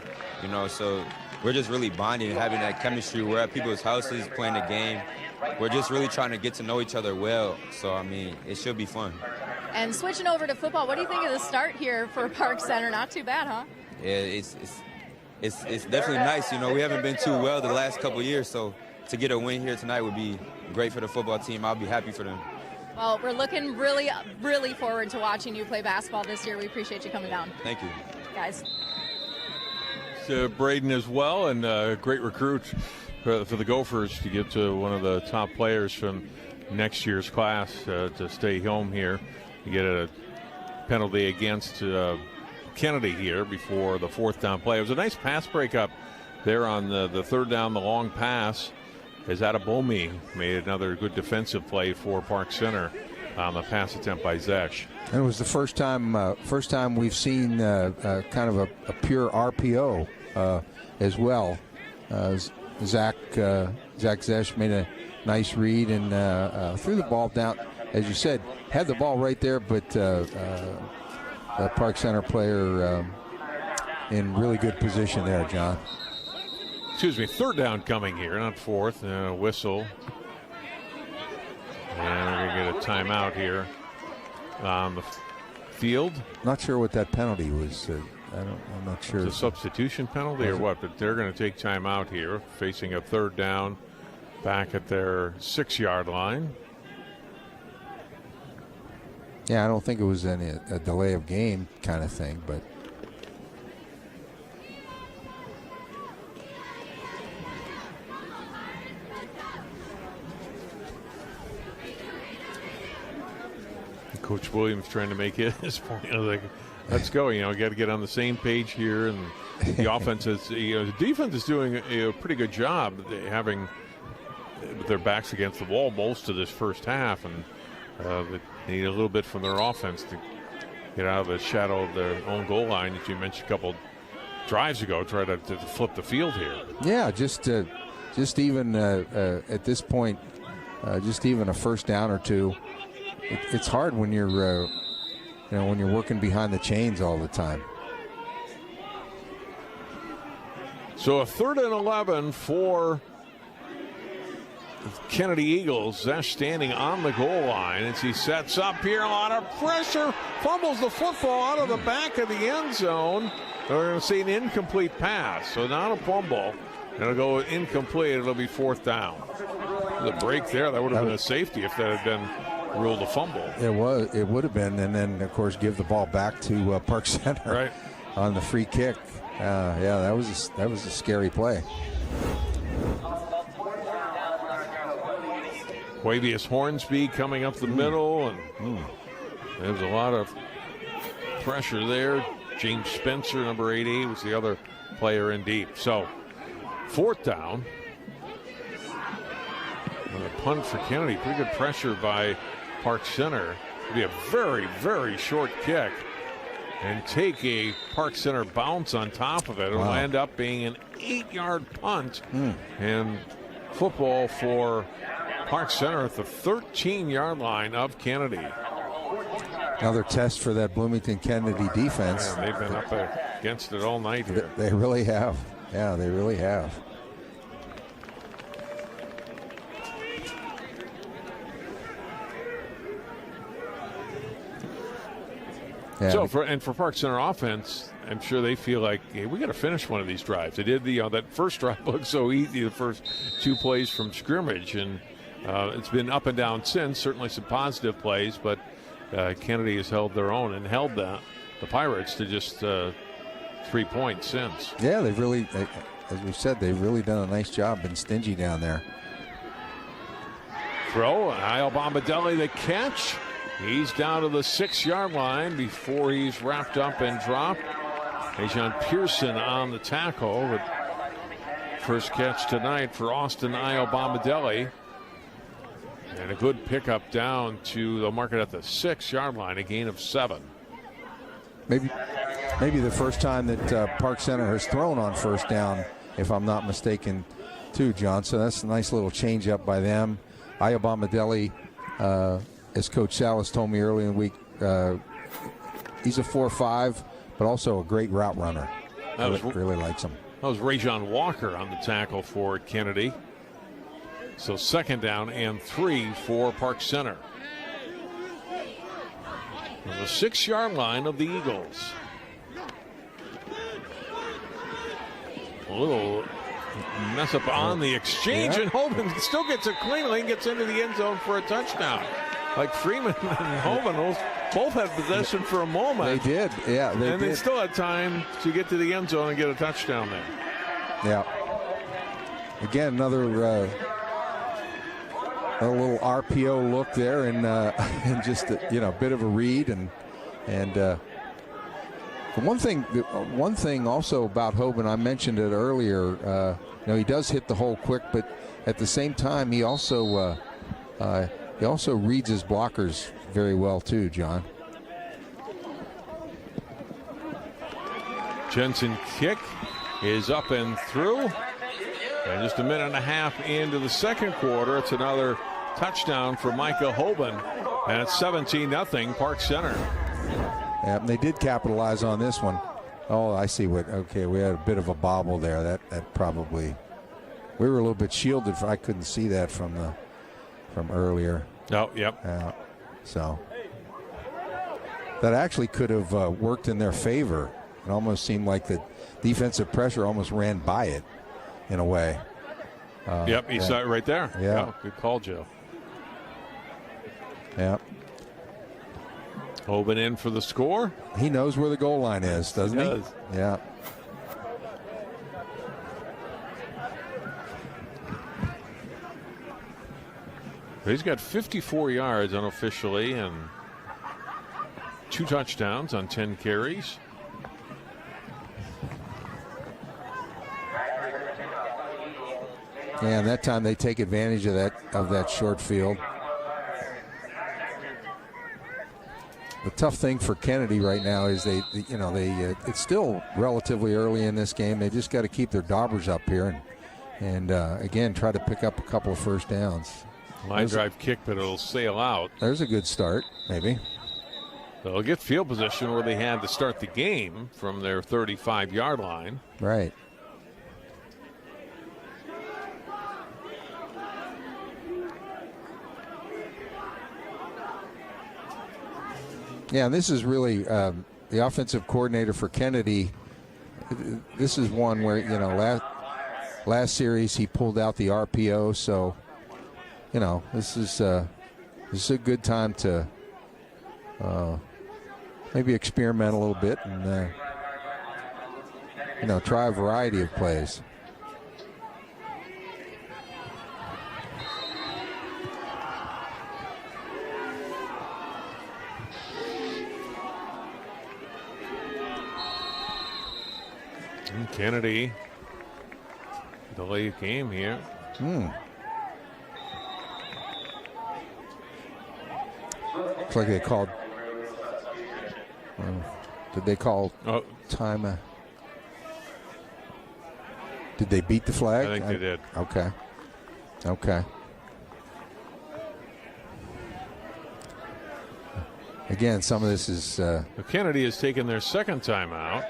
so we're just really bonding and having that chemistry. We're at people's houses playing the game. We're just really trying to get to know each other well. So, I mean, it should be fun. And switching over to football, what do you think of the start here for Park Center? Not too bad, huh? Yeah, it's definitely nice. We haven't been too well the last couple of years, so to get a win here tonight would be great for the football team. I'll be happy for them. Well, we're looking really, really forward to watching you play basketball this year. We appreciate you coming down. Thank you. Guys. Braden as well, and a great recruit for the Gophers to get to one of the top players from next year's class to stay home here. You get a penalty against Kennedy here before the fourth down play. It was a nice pass breakup there on the third down, the long pass, as Adabomi made another good defensive play for Park Center on the pass attempt by Zesh. And it was the first time we've seen kind of a pure RPO as well. Zach Zesh made a nice read and threw the ball down. As you said, had the ball right there, but a Park Center player in really good position there, John. Excuse me, third down coming here, not fourth. Whistle. And we're going to get a timeout here on the field. Not sure what that penalty was. I'm not sure. It's a substitution penalty or what, but they're going to take timeout here, facing a third down back at their 6-yard line. Yeah, I don't think it was a delay of game kind of thing, but. Coach Williams trying to make his point. I was like, let's go. Got to get on the same page here. And the offense is, the defense is doing a pretty good job having their backs against the wall most of this first half. And they need a little bit from their offense to get out of the shadow of their own goal line, as you mentioned a couple drives ago, try to flip the field here. Yeah, just even at this point, just even a first down or two. It's hard when you're, when you're working behind the chains all the time. So a 3rd and 11 for Kennedy Eagles. Zesh standing on the goal line as he sets up here. A lot of pressure. Fumbles the football out of the back of the end zone. We're going to see an incomplete pass. So not a fumble. It'll go incomplete. It'll be 4th down. The break there. That would have been a safety if that had been ruled a fumble. It would have been, and then of course give the ball back to Park Center right on the free kick. Yeah, that was a scary play. Quavius Hornsby coming up the middle, and there's a lot of pressure there. James Spencer, number 88, was the other player in deep. So 4th down. And a punt for Kennedy. Pretty good pressure by Park Center. It'll be a very, very short kick and take a Park Center bounce on top of it. It'll end up being an 8-yard punt and football for Park Center at the 13-yard line of Kennedy. Another test for that Bloomington Kennedy defense. Yeah, they've been up against it all night here. They really have. Yeah, they really have. Yeah. So for Park Center offense, I'm sure they feel like, hey, we got to finish one of these drives. They did that first drive looked so easy, the first 2 plays from scrimmage, and it's been up and down since. Certainly some positive plays, but Kennedy has held their own and held the Pirates to just 3 points since. Yeah, they've really, as we said, they've really done a nice job, been stingy down there. Throw, and Isle Bombadilli the catch. He's down to the 6-yard line before he's wrapped up and dropped. Dejon Pearson on the tackle. But first catch tonight for Austin Isle Bombadilli. And a good pickup down to the market at the 6-yard line, a gain of 7. Maybe the first time that Park Center has thrown on first down, if I'm not mistaken, too, John. So that's a nice little change up by them. Ayabamadeli, as Coach Salas told me early in the week, he's a 4.5, but also a great route runner. Really likes him. That was Rajon Walker on the tackle for Kennedy. So 2nd down and 3 for Park Center. On the 6-yard line of the Eagles. A little mess up on the exchange, and Hoban still gets it cleanly and gets into the end zone for a touchdown. Like Freeman and Hoban both had possession for a moment. They did, yeah. They still had time to get to the end zone and get a touchdown there. Yeah. Again, another a little RPO look there, and just a bit of a read, and one thing also about Hoban, I mentioned it earlier. He does hit the hole quick, but at the same time, he also reads his blockers very well too, John. Jensen kick is up and through. And just a minute and a half into the second quarter, it's another touchdown for Micah Hoban. And it's 17-0 Park Center. Yeah, and they did capitalize on this one. Oh, I see okay, we had a bit of a bobble there. That probably, we were a little bit shielded. I couldn't see that from earlier. Oh, yep. So that actually could have worked in their favor. It almost seemed like the defensive pressure almost ran by it in a way. Yep, you saw it right there. Yeah. Oh, good call, Joe. Yeah. Hoban in for the score. He knows where the goal line is, doesn't he? He does. Yeah. He's got 54 yards unofficially and 2 touchdowns on 10 carries. Yeah, and that time they take advantage of that short field. The tough thing for Kennedy right now is it's still relatively early in this game. They just got to keep their daubers up here and again try to pick up a couple of first downs. Line drive kick, but it'll sail out. There's a good start, maybe. They'll get field position where they had to start the game from their 35-yard line. Right. Yeah, and this is really the offensive coordinator for Kennedy. This is one where, last series he pulled out the RPO, so this is a good time to maybe experiment a little bit and try a variety of plays. And Kennedy delay game here. Looks like they called. Did they call time? Did they beat the flag? I think they did. Okay. Again, some of this is. Kennedy has taken their second timeout.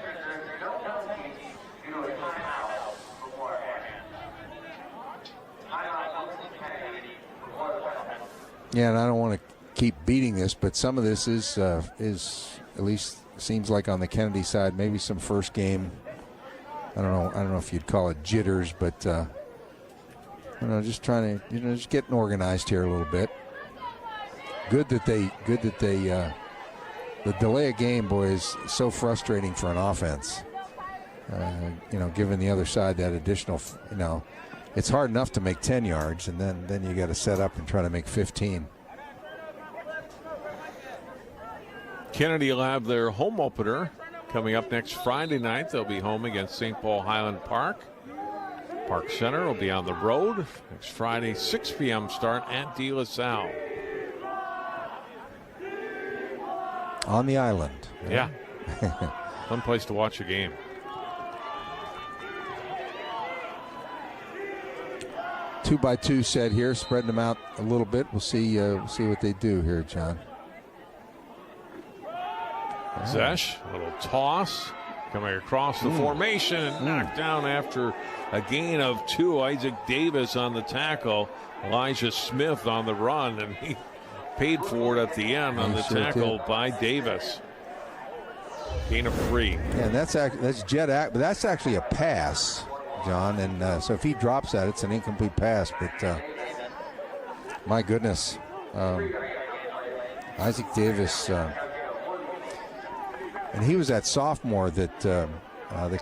Yeah, and I don't want to keep beating this, but some of this is at least seems like on the Kennedy side, maybe some first game. I don't know if you'd call it jitters, but just trying to just getting organized here a little bit. Good that they the delay of game, boy, is so frustrating for an offense. Giving the other side that additional, it's hard enough to make 10 yards, and then you got to set up and try to make 15. Kennedy will have their home opener coming up next Friday night. They'll be home against St. Paul Highland Park. Park Center will be on the road next Friday, 6 p.m. start at De La Salle. On the island. Yeah. Fun place to watch a game. Two by two set here, spreading them out a little bit. We'll see what they do here, John. Zesh, a little toss, coming across the formation and knocked down after a gain of 2. Isaac Davis on the tackle. Elijah Smith on the run, and he paid for it at the end on the tackle by Davis. Gain of 3. Yeah, and that's jet act, but that's actually a pass, John. And so if he drops that, it's an incomplete pass. But my goodness, Isaac Davis, and he was that sophomore that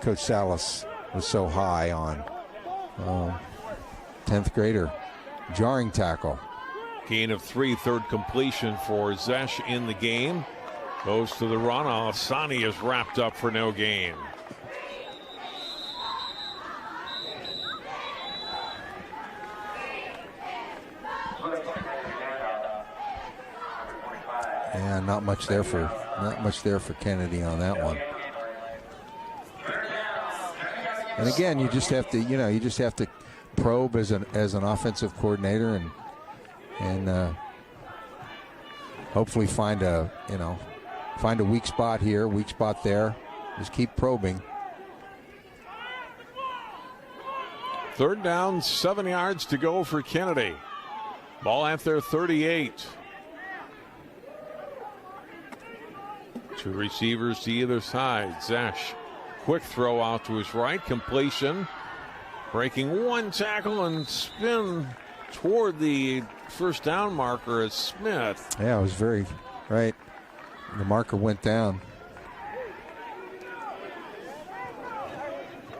Coach Salas was so high on. 10th grader, jarring tackle. Gain of 3, third completion for Zesh in the game. Goes to the run. Al-Hassani is wrapped up for no gain. And not much there for Kennedy on that one. And again, you just have to probe as an offensive coordinator and hopefully find a weak spot here, weak spot there. Just keep probing. 3rd down, 7 yards to go for Kennedy. Ball at their 38. 2 receivers to either side. Zesh, quick throw out to his right, completion. Breaking 1 tackle and spin toward the first down marker is Smith. Yeah, it was very right. The marker went down.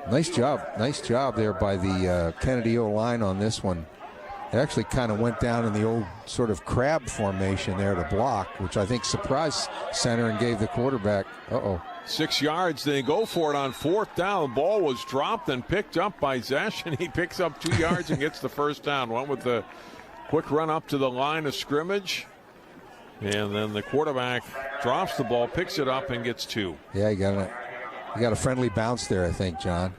Nice job there by the Kennedy O-line on this one. It actually kind of went down in the old sort of crab formation there to block, which I think surprised center and gave the quarterback. 6 yards. They go for it on 4th down. The ball was dropped and picked up by Zesh, and he picks up 2 yards and gets the first down. Went with the quick run up to the line of scrimmage, and then the quarterback drops the ball, picks it up, and gets 2. Yeah, you got a friendly bounce there, I think, John.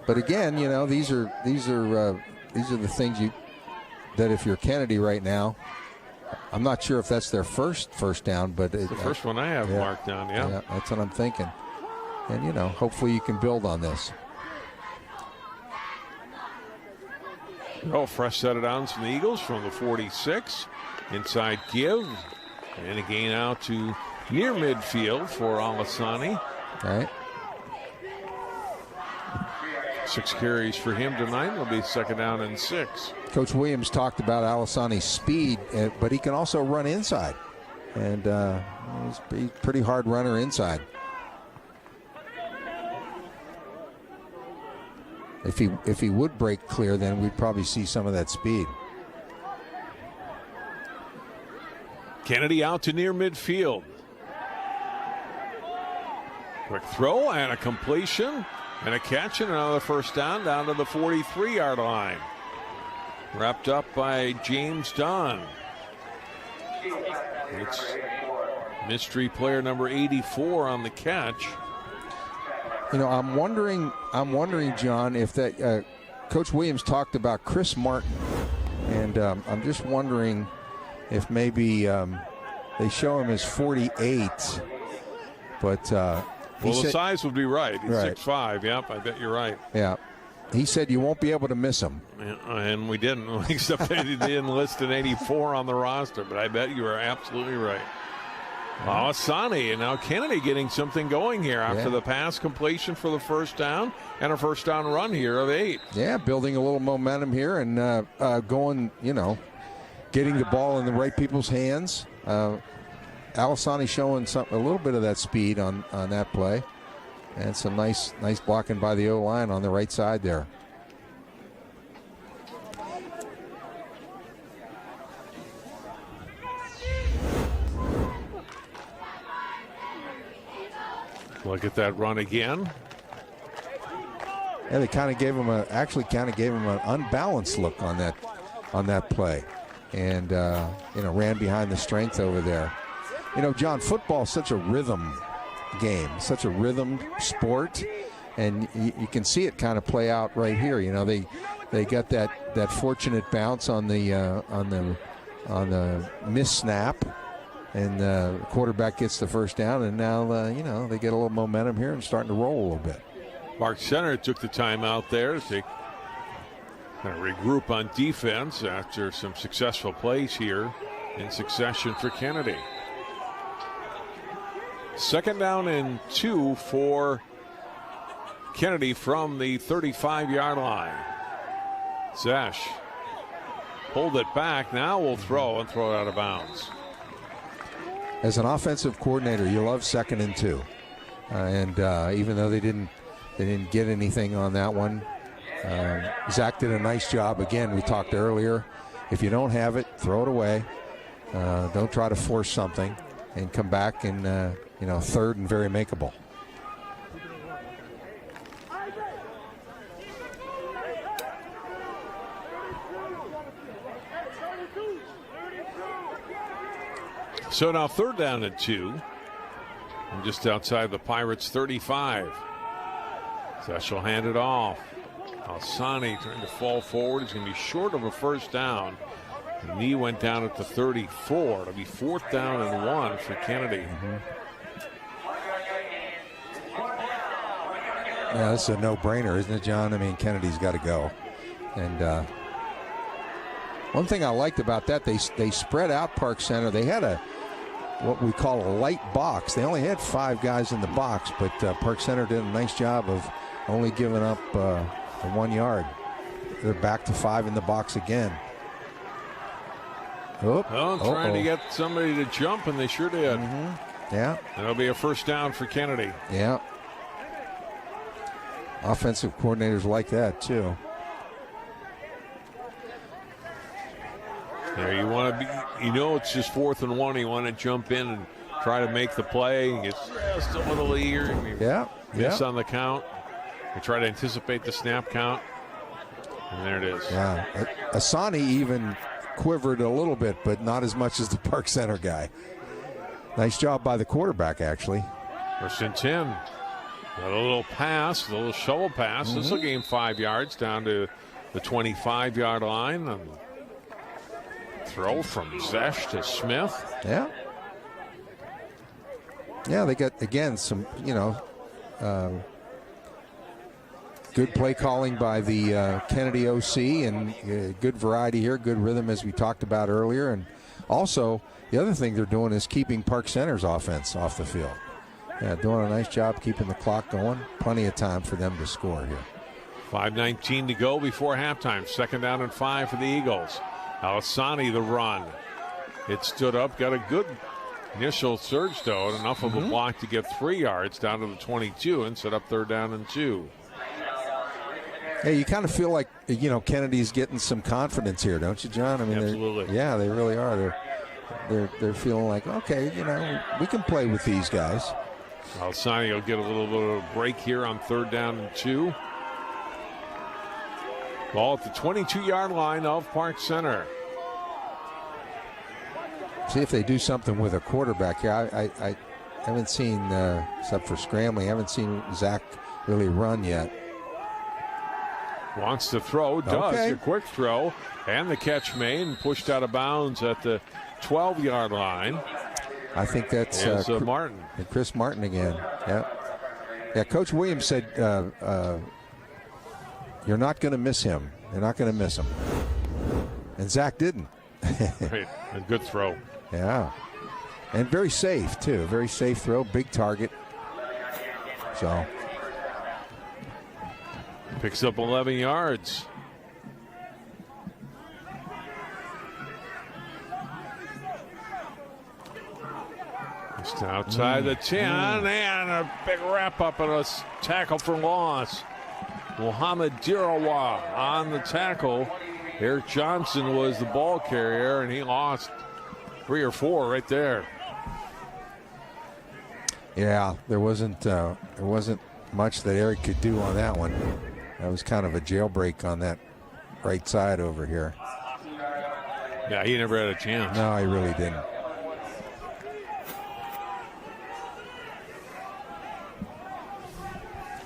But again, these are the things that if you're Kennedy right now, I'm not sure if that's their first down, but it's the first one I have marked down. Yeah, that's what I'm thinking. And hopefully you can build on this. Fresh set of downs from the Eagles from the 46. Inside give, and a gain out to near midfield for Al-Hassani. All right. 6 carries for him tonight. It'll be 2nd down and 6. Coach Williams talked about Al-Hassani's speed, but he can also run inside. And he's a pretty hard runner inside. If he would break clear, then we'd probably see some of that speed. Kennedy out to near midfield. Quick throw and a completion. And a catch and another first down to the 43-yard line. Wrapped up by James Dunn. It's mystery player number 84 on the catch. I'm wondering, John, if that Coach Williams talked about Chris Martin, and I'm just wondering if maybe they show him as 48, but. The size would be right. He's right. 6'5". Yep, I bet you're right. Yeah. He said you won't be able to miss him. Yeah, and we didn't, except they didn't list an 84 on the roster, but I bet you are absolutely right. Al-Hassani, and now Kennedy getting something going here after the pass completion for the first down and a first down run here of 8. Yeah, building a little momentum here and going, getting the ball in the right people's hands. Al-Hassani showing a little bit of that speed on that play, and some nice blocking by the O-line on the right side there. Look at that run again. they kind of gave him an unbalanced look on that play, and ran behind the strength over there. John, football is such a rhythm game, such a rhythm sport, and you can see it kind of play out right here. They got that fortunate bounce on the missed snap, and the quarterback gets the first down, and now they get a little momentum here and starting to roll a little bit. Park Center took the timeout there as they kind of regroup on defense after some successful plays here in succession for Kennedy. 2nd down and 2 for Kennedy from the 35-yard line. Zesh pulled it back. Now will throw it out of bounds. As an offensive coordinator, you love 2nd and 2, and even though they didn't get anything on that one, Zach did a nice job. Again, we talked earlier. If you don't have it, throw it away. Don't try to force something, and come back and 3rd and very makeable. So now 3rd down and 2. And just outside the Pirates' 35. Zesh will hand it off. Alsani trying to fall forward. He's going to be short of a first down. The knee went down at the 34. It'll be 4th down and 1 for Kennedy. Yeah, this is a no-brainer, isn't it, John? I mean, Kennedy's got to go. And one thing I liked about that, they spread out Park Center. They had what we call a light box. They only had 5 guys in the box, but Park Center did a nice job of only giving up the 1 yard. They're back to 5 in the box again. Trying to get somebody to jump, and they sure did. Yeah. And it'll be a first down for Kennedy. Yeah. Offensive coordinators like that, too. There you want to be, it's just 4th and 1. You want to jump in and try to make the play. Get just a little eager. Miss on the count. You try to anticipate the snap count. And there it is. Yeah. Asani even quivered a little bit, but not as much as the Park Center guy. Nice job by the quarterback, actually. 1st and 10. A little pass, a little shovel pass. This will gain 5 yards down to the 25-yard line. Throw from Zesh to Smith. Yeah. Yeah, they got, again, some, good play calling by the Kennedy OC, and good variety here, good rhythm as we talked about earlier. And also, the other thing they're doing is keeping Park Center's offense off the field. Yeah, doing a nice job keeping the clock going. Plenty of time for them to score here. 5:19 to go before halftime. 2nd down and 5 for the Eagles. Alsani the run. It stood up, got a good initial surge though, and enough of a block to get 3 yards down to the 22 and set up 3rd down and 2. Hey, you kind of feel like, Kennedy's getting some confidence here, don't you, John? I mean, absolutely. Yeah, they really are. They're feeling like, okay, we can play with these guys. Alsani will get a little bit of a break here on 3rd down and 2. Ball at the 22-yard line of Park Center. See if they do something with a quarterback here. I haven't seen, except for scrambling, I haven't seen Zach really run yet. Wants to throw, does. Okay. A quick throw, and the catch made and pushed out of bounds at the 12-yard line. I think that's Martin. Chris Martin again. Yeah. Coach Williams said, you're not going to miss him. You're not going to miss him. And Zach didn't. Right. A good throw. Yeah. And very safe, too. Very safe throw. Big target. So. Picks up 11 yards. Just outside the 10, and a big wrap-up and a tackle for loss. Mohamed Dirawa on the tackle. Eric Johnson was the ball carrier, and he lost 3 or 4 right there. Yeah, there wasn't much that Eric could do on that one. That was kind of a jailbreak on that right side over here. Yeah, he never had a chance. No, he really didn't.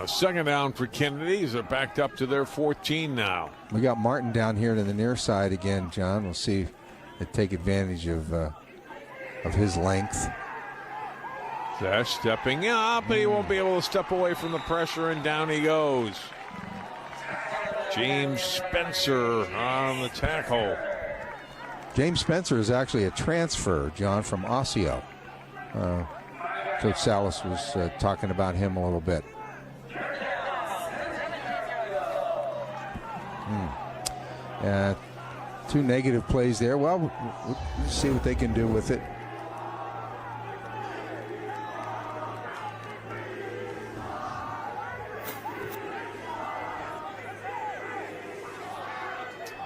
A second down for Kennedy's. They're backed up to their 14 now. We got Martin down here to the near side again, John. We'll see if they take advantage of his length. Zash stepping up, but he won't be able to step away from the pressure, and down he goes. James Spencer on the tackle. James Spencer is actually a transfer, John, from Osseo. Coach Salas was talking about him a little bit. Two negative plays there. Well, we'll see what they can do with it.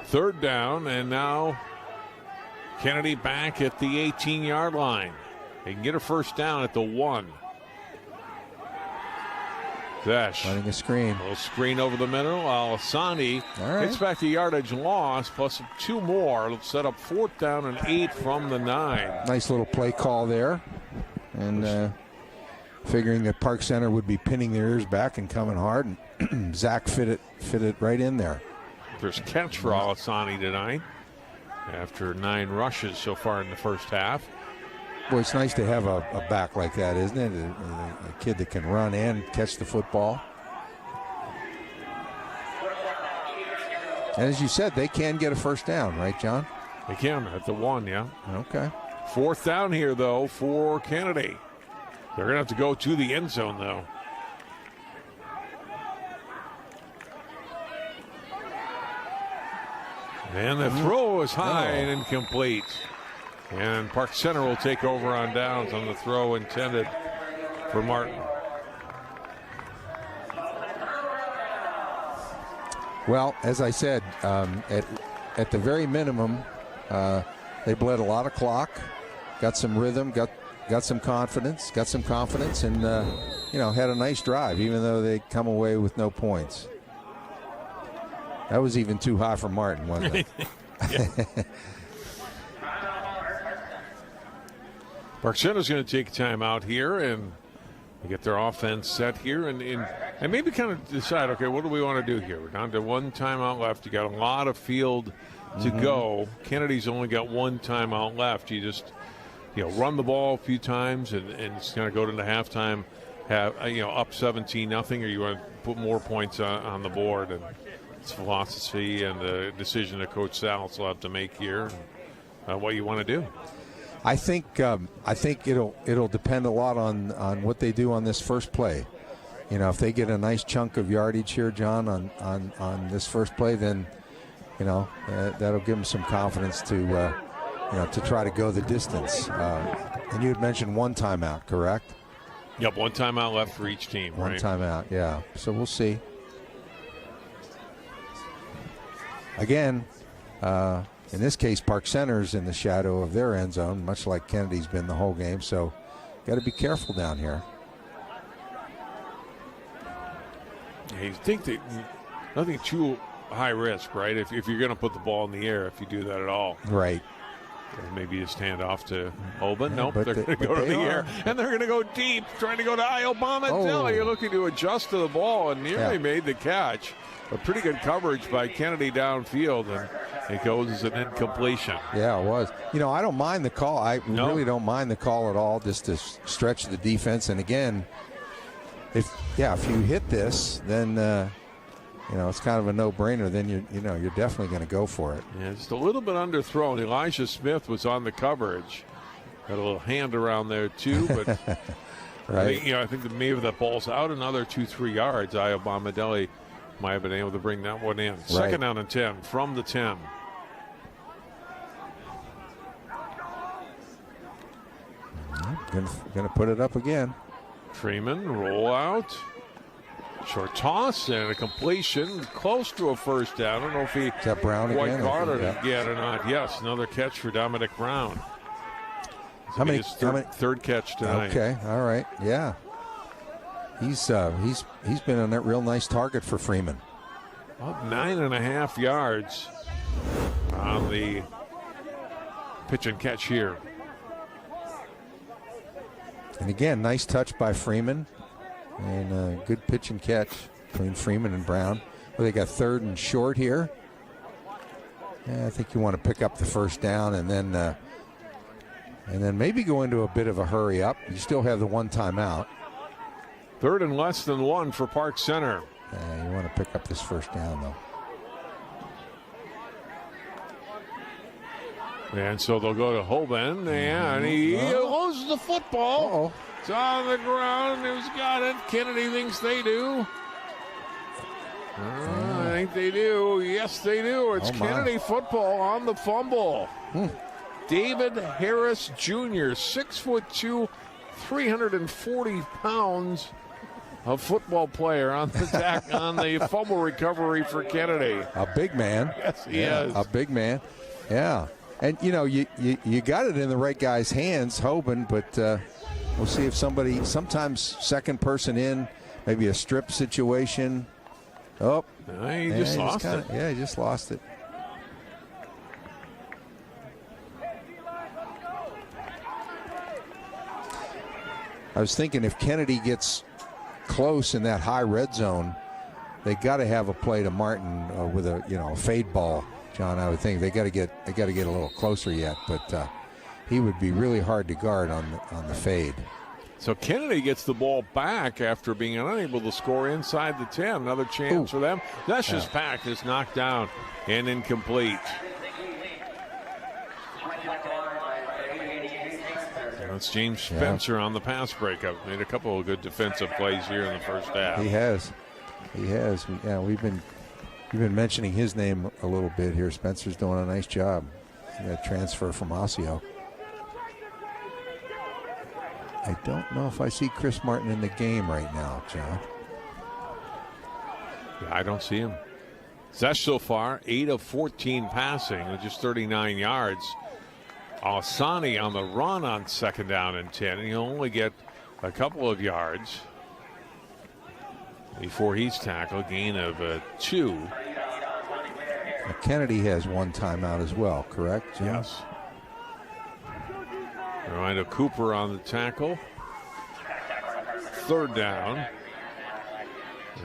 Third down, and now Kennedy back at the 18-yard line. They can get a first down at the 1. Zash Running a screen. A little screen over the middle. Alessani gets back the yardage loss, plus 2 more. It'll set up 4th down and 8 from the 9. Nice little play call there. And figuring that Park Center would be pinning their ears back and coming hard. And Zach fit it right in there. First catch for Alessani tonight after 9 rushes so far in the first half. Boy, it's nice to have a back like that, isn't it? A kid that can run and catch the football. And as you said, they can get a first down, right, John? They can at the 1, yeah. Okay. 4th down here, though, for Kennedy. They're going to have to go to the end zone, though. And the throw is high and incomplete. And Park Center will take over on downs on the throw intended for Martin. Well, as I said, at the very minimum, they bled a lot of clock, got some rhythm, got some confidence, and had a nice drive, even though they come away with no points. That was even too high for Martin, wasn't it? Park Center's going to take time out here and get their offense set here and maybe kind of decide, okay, what do we want to do here? We're down to 1 timeout left. You got a lot of field to go. Kennedy's only got 1 timeout left. You just run the ball a few times and just kind of go into halftime, have up 17-0, or you want to put more points on the board. And it's philosophy and the decision that Coach Salas will have to make here, what you want to do. I think it'll depend a lot on what they do on this first play. If they get a nice chunk of yardage here, John, on this first play, then that'll give them some confidence to try to go the distance. And you had mentioned 1 timeout, correct? Yep, 1 timeout left for each team. One right? timeout, yeah. So we'll see. Again, in this case, Park Center's in the shadow of their end zone, much like Kennedy's been the whole game. So got to be careful down here. You think that nothing too high risk, right? If you're going to put the ball in the air, if you do that at all. Right. Maybe just hand off to Oban. Yeah, nope, they're going to go to the air. And they're going to go deep, trying to go to Obama. Oh. You're looking to adjust to the ball and nearly made the catch. A pretty good coverage by Kennedy downfield, and it goes as an incompletion. Yeah, it was. I don't mind the call. I really don't mind the call at all, just to stretch the defense. And again, if you hit this, then it's kind of a no-brainer. Then you're definitely going to go for it. Yeah, just a little bit underthrown. Elijah Smith was on the coverage. Got a little hand around there too, but right. I think that maybe that ball's out another 2-3 yards. Obama might have been able to bring that one in. Right. Second down and 10 from the 10. Gonna put it up again. Freeman roll out. Short toss and a completion, close to a first down. I don't know if he Brown quite again, caught it again or not. Yes, another catch for Dominic Brown. How many? Third catch tonight. Okay, all right, yeah. He's been a real nice target for Freeman. About 9.5 yards on the pitch and catch here. And again, nice touch by Freeman. And a good pitch and catch between Freeman and Brown. Well, they got 3rd and short here. Yeah, I think you want to pick up the first down and then maybe go into a bit of a hurry up. You still have the 1 timeout. 3rd and less than 1 for Park Center. You want to pick up this first down, though. And so they'll go to Hoban, and he loses the football. It's on the ground. Who's got it? Kennedy thinks they do. I think they do. Yes, they do. It's Kennedy football on the fumble. David Harris Jr., 6'2", 340 pounds of football player on the on the fumble recovery for Kennedy. A big man. Yes, he is. A big man. Yeah. And, you know, you got it in the right guy's hands, Hoban, but we'll see if sometimes second person in, maybe a strip situation. Oh. He just lost it. Yeah, he just lost it. I was thinking if Kennedy gets close in that high red zone, they got to have a play to Martin with a fade ball. John, I would think they got to get a little closer yet, but he would be really hard to guard on the fade. So Kennedy gets the ball back after being unable to score inside the 10. Another chance for them. That's just packed. It's knocked down and incomplete. That's James Spencer on the pass breakup. Made a couple of good defensive plays here in the first half. He has. Yeah, we've been mentioning his name a little bit here. Spencer's doing a nice job. That transfer from Osseo. I don't know if I see Chris Martin in the game right now, John. Yeah, I don't see him. Zesh so far, 8 of 14 passing, just 39 yards. Alsani on the run on 2nd down and 10. And he'll only get a couple of yards before he's tackled. Gain of 2. Now, Kennedy has 1 timeout as well, correct, John? Yes. Ryan Cooper on the tackle. 3rd down.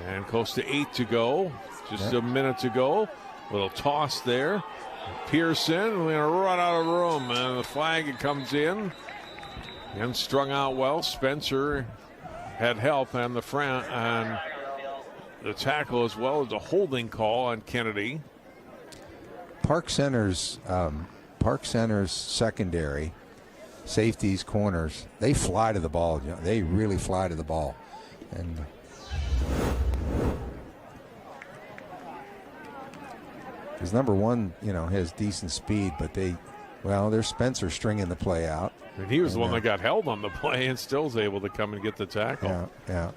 And close to 8 to go. Just a minute to go. Little toss there. Pearson, we're going to run out of room. And the flag comes in. And strung out well. Spencer had help on the front and the tackle as well as a holding call on Kennedy. Park Center's secondary, safeties, corners, they fly to the ball. They really fly to the ball. And because number 1, has decent speed, but there's Spencer stringing the play out. And he was the one that got held on the play and still was able to come and get the tackle. Yeah.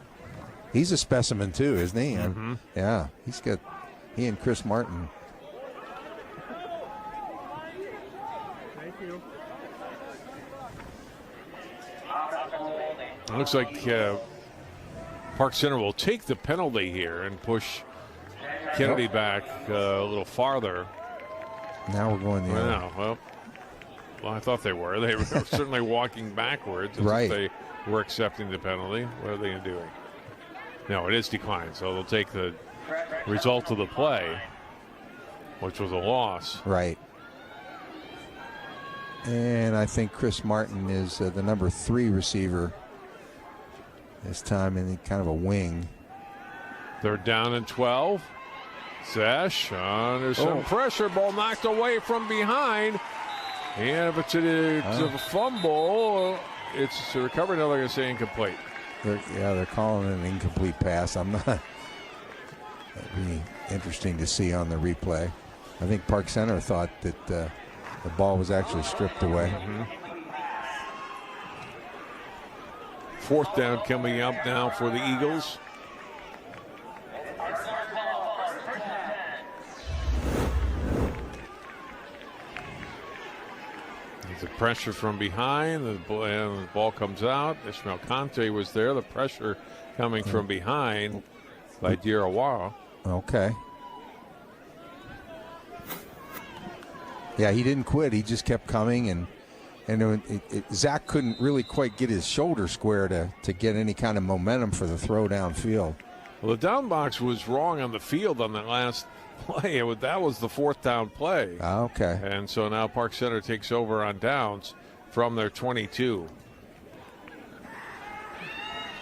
He's a specimen too, isn't he? Mm-hmm. Yeah, he and Chris Martin. It looks like Park Center will take the penalty here and push Kennedy back a little farther. Now we're going the other. Well, I thought they were. They were certainly walking backwards. Right. They were accepting the penalty. What are they doing? No, it is declined. So they'll take the result of the play, which was a loss. Right. And I think Chris Martin is the number 3 receiver this time in kind of a wing. 3rd down and 12. Zesh under some pressure. Ball knocked away from behind. And if it's a fumble, it's recovered. Now they're going to say incomplete. They're calling it an incomplete pass. I'm not. That'd be interesting to see on the replay. I think Park Center thought that the ball was actually stripped away. Mm-hmm. 4th down coming up now for the Eagles. The pressure from behind, and the ball comes out. Ishmael Conte was there. The pressure coming from behind by Dirawara. Okay. Yeah, he didn't quit. He just kept coming, and Zach couldn't really quite get his shoulder square to get any kind of momentum for the throw downfield. Well, the down box was wrong on the field on that last play. That was the 4th down play. Okay. And so now Park Center takes over on downs from their 22.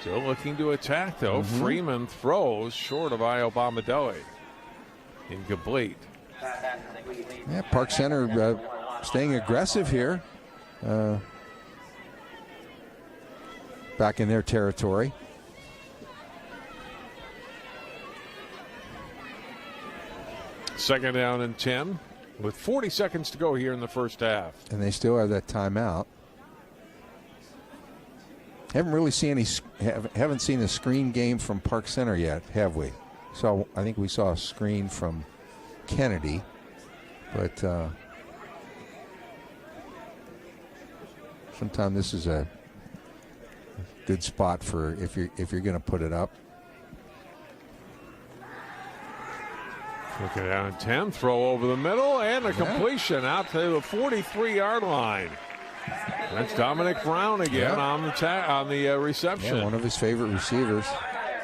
Still looking to attack, though. Freeman throws short of Bomadelli. Incomplete. Yeah, Park Center staying aggressive here. Back in their territory. Second down and 10 with 40 seconds to go here in the first half. And they still have that timeout. Haven't seen a screen game from Park Center yet, have we? So I think we saw a screen from Kennedy, but sometimes this is a good spot for if you're going to put it up. Looking down 10, throw over the middle, and a completion out to the 43-yard line. That's Dominic Brown again on the reception. Yeah, one of his favorite receivers,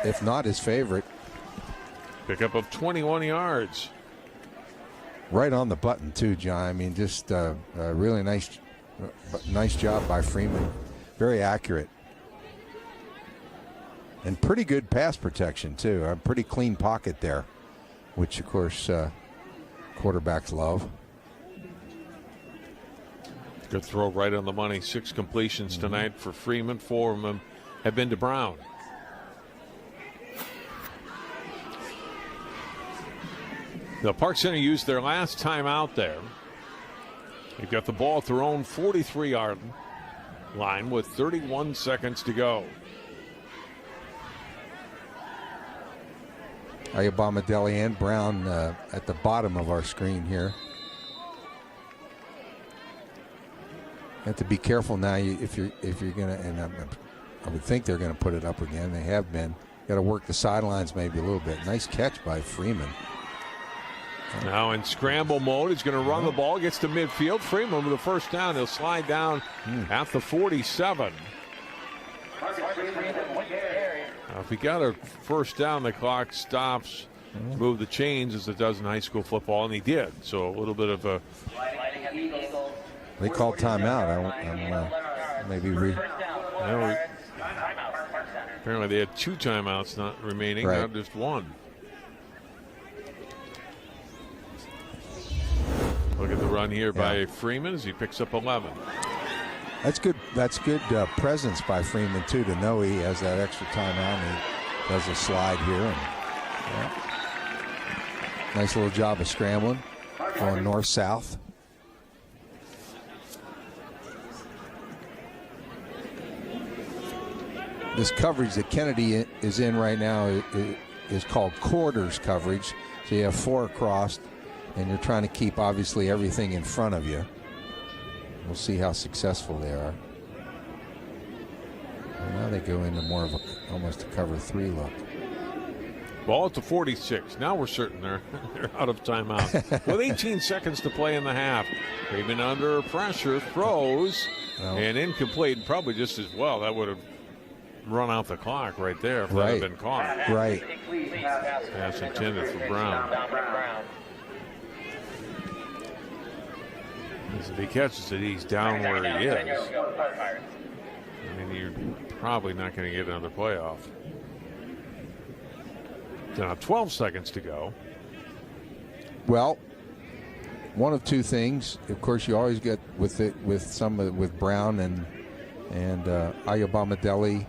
if not his favorite. Pickup of 21 yards. Right on the button too, John. I mean, just a really nice job by Freeman. Very accurate. And pretty good pass protection too. A pretty clean pocket there, which of course quarterbacks love. Good throw right on the money. 6 completions tonight for Freeman. 4 of them have been to Brown. The Park Center used their last time out there. They've got the ball at their own 43-yard line with 31 seconds to go. Bomadelli and Brown at the bottom of our screen here. Have to be careful now if you're gonna, and I would think they're gonna put it up again. They have been. Got to work the sidelines maybe a little bit. Nice catch by Freeman. Now in scramble mode, he's going to run the ball, gets to midfield. Freeman with the first down. He'll slide down at the 47. Now if he got a first down, the clock stops to move the chains as it does in high school football, and he did. So a little bit of a... They called timeout. Apparently they had 2 timeouts not remaining, not just 1. Look at the run here by Freeman as he picks up 11. That's good. That's good presence by Freeman too, to know he has that extra timeout and he does a slide here. And, nice little job of scrambling, going north-south. This coverage that Kennedy is in right now is called quarters coverage. So you have 4 across, and you're trying to keep, obviously, everything in front of you. We'll see how successful they are. Well, now they go into more of almost a cover 3 look. Ball at the 46. Now we're certain they're out of timeout. With 18 seconds to play in the half. Freeman under pressure, throws, and incomplete. Probably just as well. That would have run out the clock right there if that had been caught. Right. Pass intended for Brown. As if he catches it, he's down where he is. I mean, you're probably not going to get another playoff. Now 12 seconds to go. Well, one of 2 things. Of course, you always get with Brown and Bomadelli.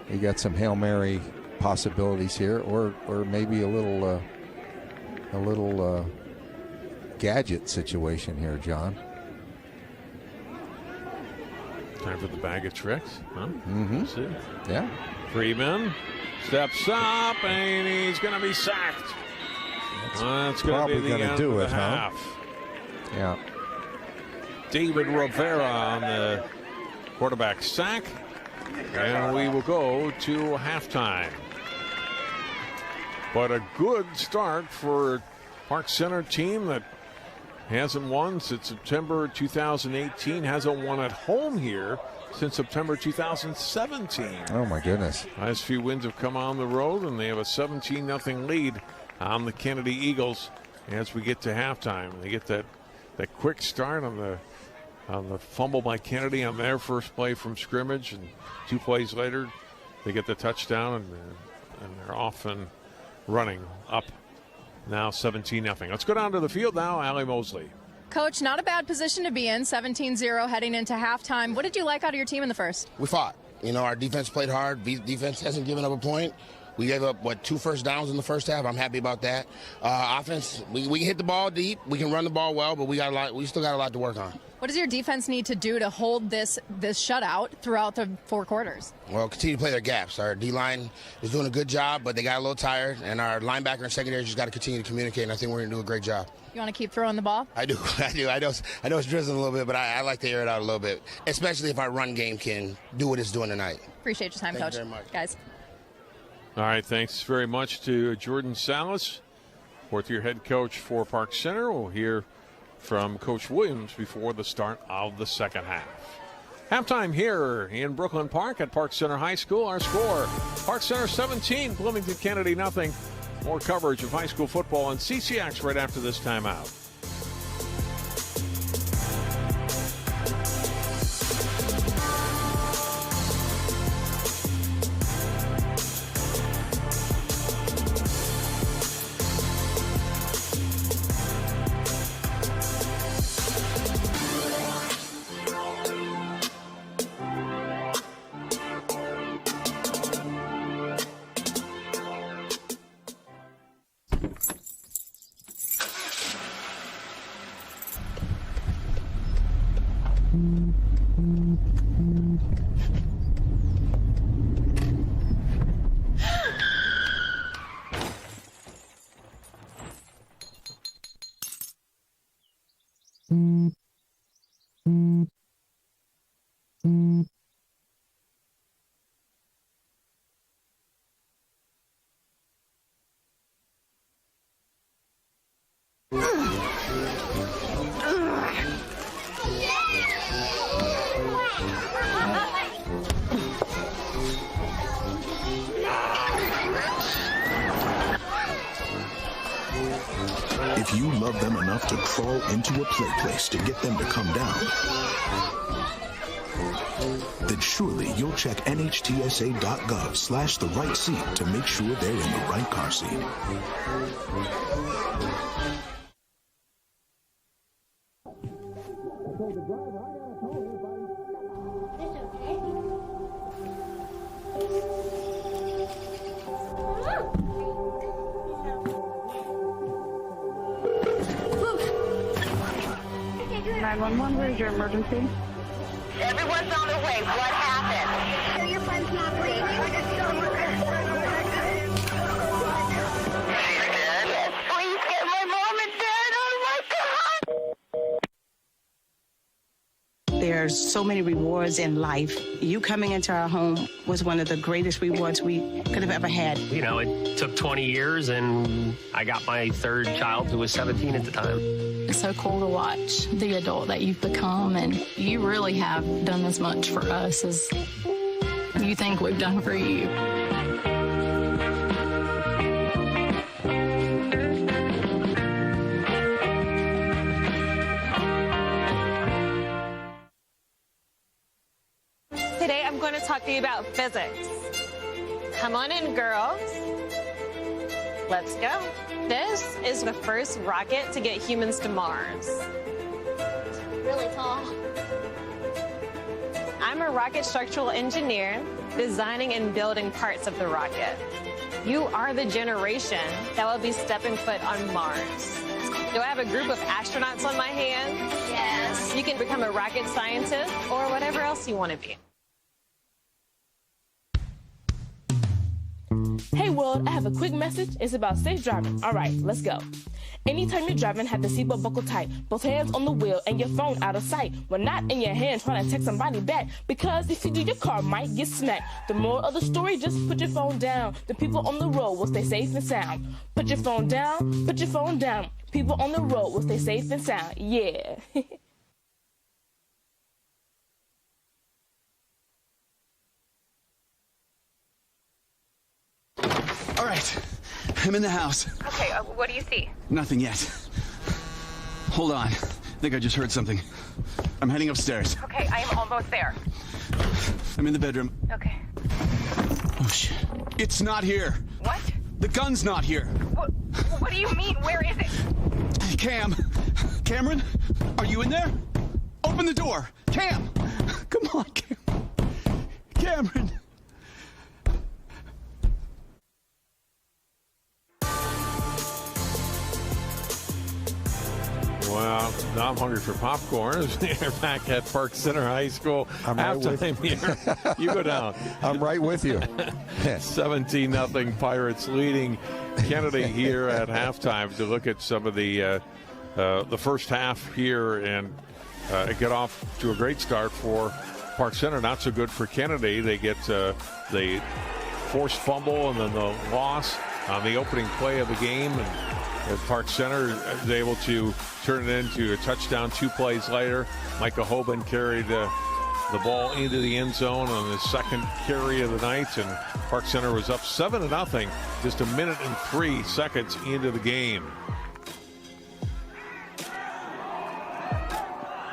You got some Hail Mary possibilities here, or maybe a little gadget situation here, John. Time for the bag of tricks, huh? Mm-hmm. Let's see. Yeah. Freeman steps up, and he's going to be sacked. That's going to be the end of the half. Yeah. David Rivera on the quarterback sack. And we will go to halftime. But a good start for Park Center team that hasn't won since September 2018, hasn't won at home here since September 2017. Oh, my goodness. Last few wins have come on the road, and they have a 17-0 lead on the Kennedy Eagles as we get to halftime. They get that quick start on the fumble by Kennedy on their first play from scrimmage, and 2 plays later, they get the touchdown, and they're off and running up. Now 17-0. Let's go down to the field now. Allie Mosley. Coach, not a bad position to be in, 17-0 heading into halftime. What did you like out of your team in the first? We fought. Our defense played hard. Defense hasn't given up a point. We gave up, 2 first downs in the first half. I'm happy about that. Offense, we can hit the ball deep. We can run the ball well, but we still got a lot to work on. What does your defense need to do to hold this shutout throughout the 4 quarters? Well, continue to play their gaps. Our D-line is doing a good job, but they got a little tired, and our linebacker and secondary just got to continue to communicate, and I think we're going to do a great job. You want to keep throwing the ball? I do. I know it's drizzling a little bit, but I like to air it out a little bit, especially if our run game can do what it's doing tonight. Appreciate your time, Thank Coach. you very much. Guys. All right, thanks very much to Jordan Salas, fourth-year head coach for Park Center. We'll hear from Coach Williams before the start of the second half. Halftime here in Brooklyn Park at Park Center High School. Our score, Park Center 17, Bloomington Kennedy nothing. More coverage of high school football on CCX right after this timeout. If you love them enough to crawl into a play place to get them to come down, then surely you'll check nhtsa.gov/the right seat to make sure they're in the right car seat. Where's your emergency? Everyone's on their way. What happened? Your friend's not breathing. Please get my mom and dad. Oh my God! There's so many rewards in life. You coming into our home was one of the greatest rewards we could have ever had. It took 20 years, and I got my third child, who was 17 at the time. It's so cool to watch the adult that you've become, and you really have done as much for us as you think we've done for you. Today I'm going to talk to you about physics. Come on in, girls. Let's go. This is the first rocket to get humans to Mars. Really tall. I'm a rocket structural engineer, designing and building parts of the rocket. You are the generation that will be stepping foot on Mars. Do I have a group of astronauts on my hands? Yes. You can become a rocket scientist or whatever else you want to be. Hey world, I have a quick message. It's about safe driving. All right, let's go. Anytime you're driving, have the seatbelt buckled tight. Both hands on the wheel and your phone out of sight. When not in your hand, trying to text somebody back. Because if you do, your car might get smacked. The moral of the story, just put your phone down. The people on the road will stay safe and sound. Put your phone down, put your phone down. People on the road will stay safe and sound. Yeah. All right, I'm in the house. Okay, what do you see? Nothing yet. Hold on. I think I just heard something. I'm heading upstairs. Okay, I am almost there. I'm in the bedroom. Okay. Oh, shit. It's not here. What? The gun's not here. What do you mean? Where is it? Cameron, are you in there? Open the door. Cam! Come on, Cameron. Well, now I'm hungry for popcorn. They're back at Park Center High School. I'm right with halftime here. You go down. I'm right with you. 17-0 Pirates leading Kennedy here at halftime. To look at some of the first half here and get off to a great start for Park Center. Not so good for Kennedy. They get the forced fumble and then the loss on the opening play of the game. And Park Center is able to turn it into a touchdown 2 plays later. Micah Hoban carried the ball into the end zone on his second carry of the night, and Park Center was up 7-0 just a minute and 3 seconds into the game.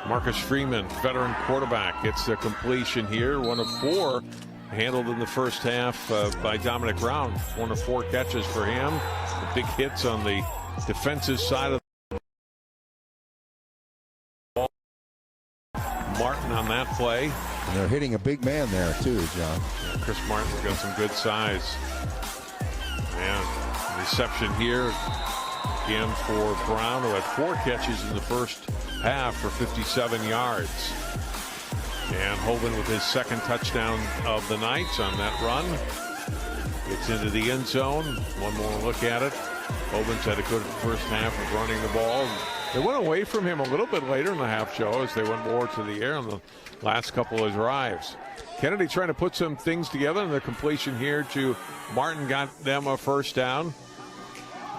Marcus Freeman, veteran quarterback, gets the completion here. 1 of 4 handled in the first half by Dominic Brown. 1 of 4 catches for him. The big hits on the defensive side of the ball. Martin on that play. And they're hitting a big man there too, John. Yeah, Chris Martin's got some good size. And reception here again for Brown, who had 4 catches in the first half for 57 yards. And Hoban with his second touchdown of the night on that run. Gets into the end zone. One more look at it. Hoban's had a good first half of running the ball. They went away from him a little bit later in the half, Joe, as they went more to the air on the last couple of drives. Kennedy trying to put some things together, and the completion here to Martin got them a first down.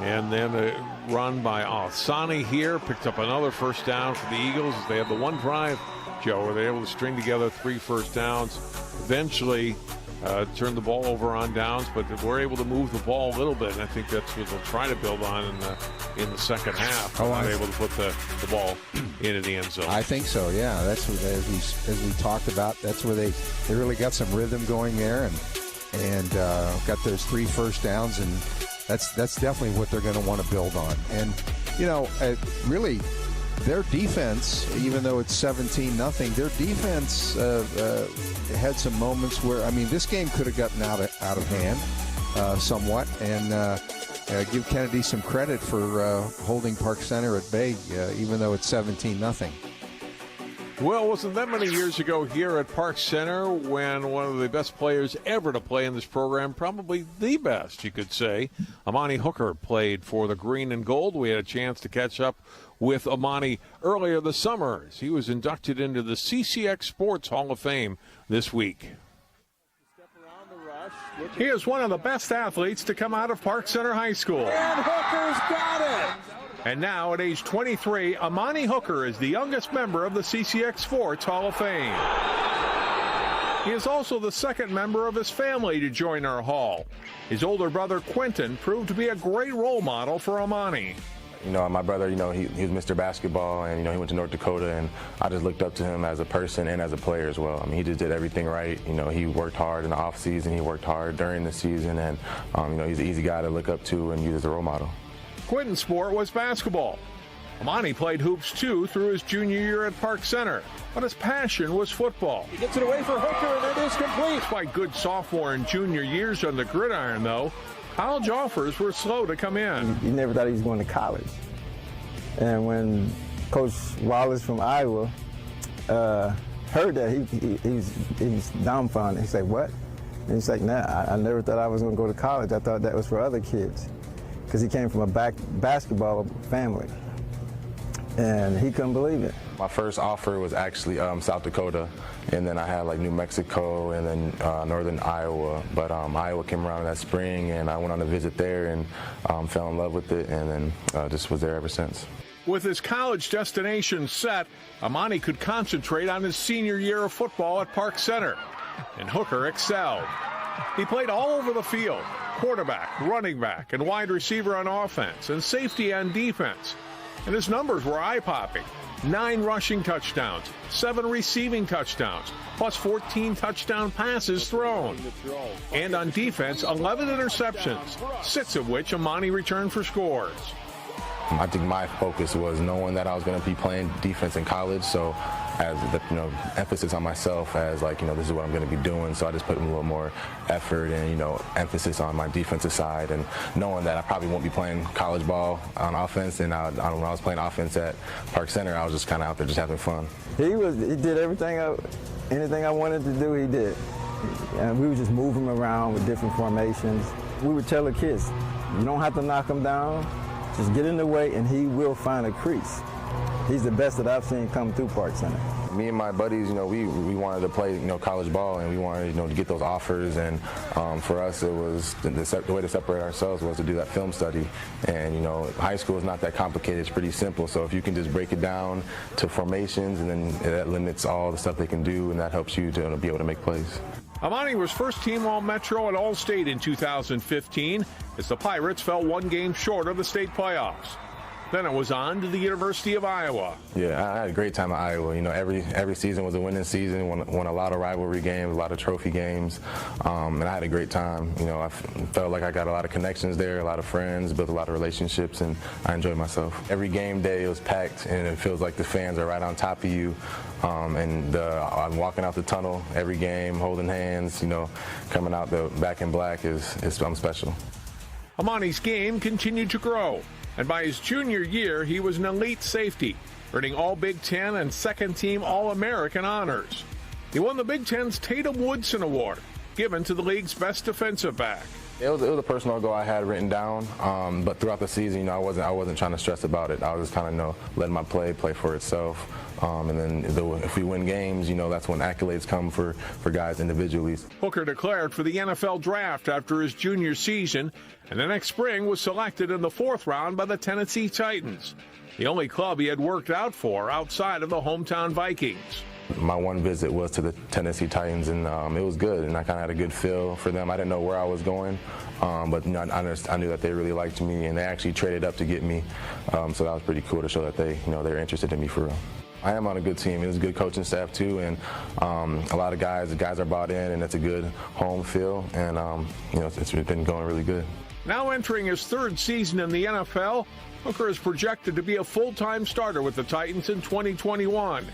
And then a run by Alsani here, picked up another first down for the Eagles. They had the one drive, Joe, where they're able to string together 3 first downs. Eventually turn the ball over on downs, but we're able to move the ball a little bit, and I think that's what they'll try to build on in the second half. They're not able to put the ball into the end zone. I think so, yeah. That's what as we talked about, that's where they really got some rhythm going there, and got those 3 first downs, and that's definitely what they're going to want to build on. And really, their defense, even though it's 17-0, their defense had some moments where, I mean, this game could have gotten out of hand somewhat, and give Kennedy some credit for holding Park Center at bay, even though it's 17-0. Well, it wasn't that many years ago here at Park Center when one of the best players ever to play in this program, probably the best, you could say, Amani Hooker played for the Green and Gold. We had a chance to catch up with Amani earlier this summer. He was inducted into the CCX Sports Hall of Fame this week. He is one of the best athletes to come out of Park Center High School. And Hooker's got it! And now, at age 23, Amani Hooker is the youngest member of the CCX Sports Hall of Fame. He is also the second member of his family to join our hall. His older brother, Quentin, proved to be a great role model for Amani. You know, my brother, he was Mr. Basketball, and, he went to North Dakota, and I just looked up to him as a person and as a player as well. I mean, he just did everything right. He worked hard in the off season, he worked hard during the season, and, he's an easy guy to look up to and use as a role model. Quentin's sport was basketball. Amani played hoops, too, through his junior year at Park Center, but his passion was football. He gets it away for Hooker, and it is complete. Despite good sophomore and junior years on the gridiron, though, college offers were slow to come in. You never thought he was going to college. And when Coach Wallace from Iowa heard that, he's dumbfounded. He said, "What? And he's like, nah, I never thought I was going to go to college. I thought that was for other kids. Because he came from a basketball family. And he couldn't believe it. My first offer was actually South Dakota, and then I had like New Mexico and then northern Iowa. But Iowa came around that spring, and I went on a visit there and fell in love with it, and then just was there ever since. With his college destination set, Amani could concentrate on his senior year of football at Park Center. And Hooker excelled. He played all over the field, quarterback, running back, and wide receiver on offense, and safety on defense. And his numbers were eye-popping. 9 rushing touchdowns, 7 receiving touchdowns, plus 14 touchdown passes thrown. And on defense, 11 interceptions, 6 of which Amani returned for scores. I think my focus was knowing that I was going to be playing defense in college, so as the emphasis on myself as like, this is what I'm going to be doing, so I just put a little more effort and, emphasis on my defensive side, and knowing that I probably won't be playing college ball on offense, and when I was playing offense at Park Center, I was just kind of out there just having fun. He did everything, anything I wanted to do, he did. And we would just move him around with different formations. We would tell the kids, you don't have to knock him down. Just get in the way, and he will find a crease. He's the best that I've seen come through Park Center. Me and my buddies, we wanted to play, college ball, and we wanted, to get those offers. And for us, it was the way to separate ourselves was to do that film study. And high school is not that complicated; it's pretty simple. So if you can just break it down to formations, and then that limits all the stuff they can do, and that helps you to be able to make plays. Amani was first team All-Metro and All-State in 2015 as the Pirates fell 1 game short of the state playoffs. Then it was on to the University of Iowa. Yeah, I had a great time at Iowa. Every season was a winning season, won a lot of rivalry games, a lot of trophy games, and I had a great time. I felt like I got a lot of connections there, a lot of friends, built a lot of relationships, and I enjoyed myself. Every game day it was packed, and it feels like the fans are right on top of you. I'm walking out the tunnel every game, holding hands, coming out the back in black I'm special. Amani's game continued to grow, and by his junior year, he was an elite safety, earning all Big Ten and second-team All-American honors. He won the Big Ten's Tatum Woodson Award, given to the league's best defensive back. It was a personal goal I had written down, but throughout the season, I wasn't trying to stress about it. I was just kind of letting my play for itself. And then if we win games, that's when accolades come for guys individually. Hooker declared for the NFL draft after his junior season, and the next spring was selected in the 4th round by the Tennessee Titans, the only club he had worked out for outside of the hometown Vikings. My one visit was to the Tennessee Titans, and it was good, and I kind of had a good feel for them. I didn't know where I was going, but I knew that they really liked me, and they actually traded up to get me, so that was pretty cool to show that they're interested in me for real. I am on a good team. It was a good coaching staff too, and a lot of guys are bought in, and it's a good home feel, and it's been going really good. Now entering his 3rd season in the NFL, Hooker is projected to be a full-time starter with the Titans in 2021.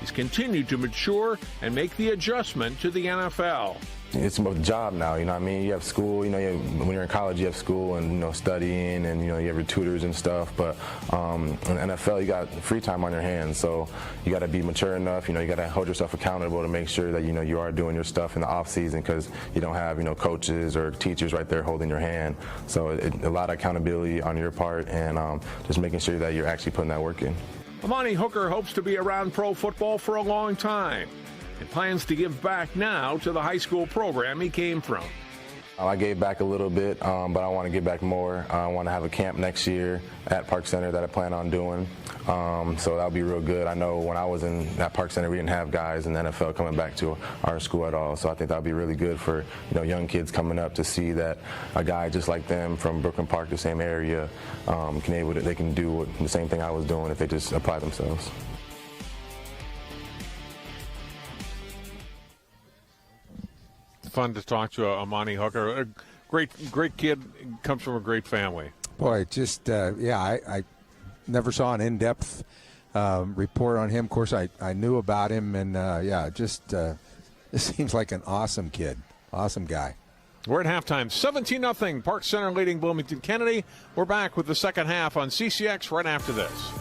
He's continued to mature and make the adjustment to the NFL. It's a job now, you have school, when you're in college you have school and, studying and, you have your tutors and stuff, but in the NFL you got free time on your hands, so you got to be mature enough, you got to hold yourself accountable to make sure that, you are doing your stuff in the off season because you don't have, coaches or teachers right there holding your hand, so a lot of accountability on your part and just making sure that you're actually putting that work in. Amani Hooker hopes to be around pro football for a long time and plans to give back now to the high school program he came from. I gave back a little bit, but I want to give back more. I want to have a camp next year at Park Center that I plan on doing, so that'll be real good. I know when I was in that Park Center, we didn't have guys in the NFL coming back to our school at all, so I think that'll be really good for young kids coming up to see that a guy just like them from Brooklyn Park, the same area, they can do the same thing I was doing if they just apply themselves. Fun to talk to Amani Hooker. A great kid, comes from a great family. Boy, just I never saw an in-depth report on him. Of course, I knew about him, and this seems like an awesome kid, awesome guy. We're at halftime, 17-0. Park Center leading Bloomington Kennedy. We're back with the second half on CCX right after this.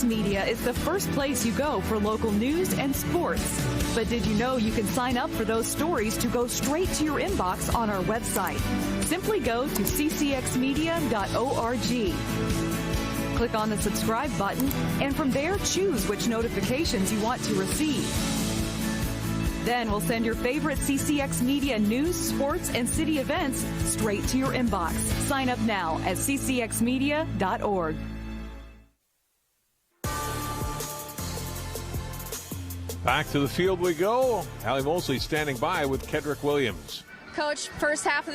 Media is the first place you go for local news and sports. But did you know you can sign up for those stories to go straight to your inbox on our website? Simply go to ccxmedia.org. Click on the subscribe button, and from there, choose which notifications you want to receive. Then we'll send your favorite CCX Media news, sports, and city events straight to your inbox. Sign up now at ccxmedia.org. Back to the field we go. Allie Mosley standing by with Kedrick Williams. Coach, her first half of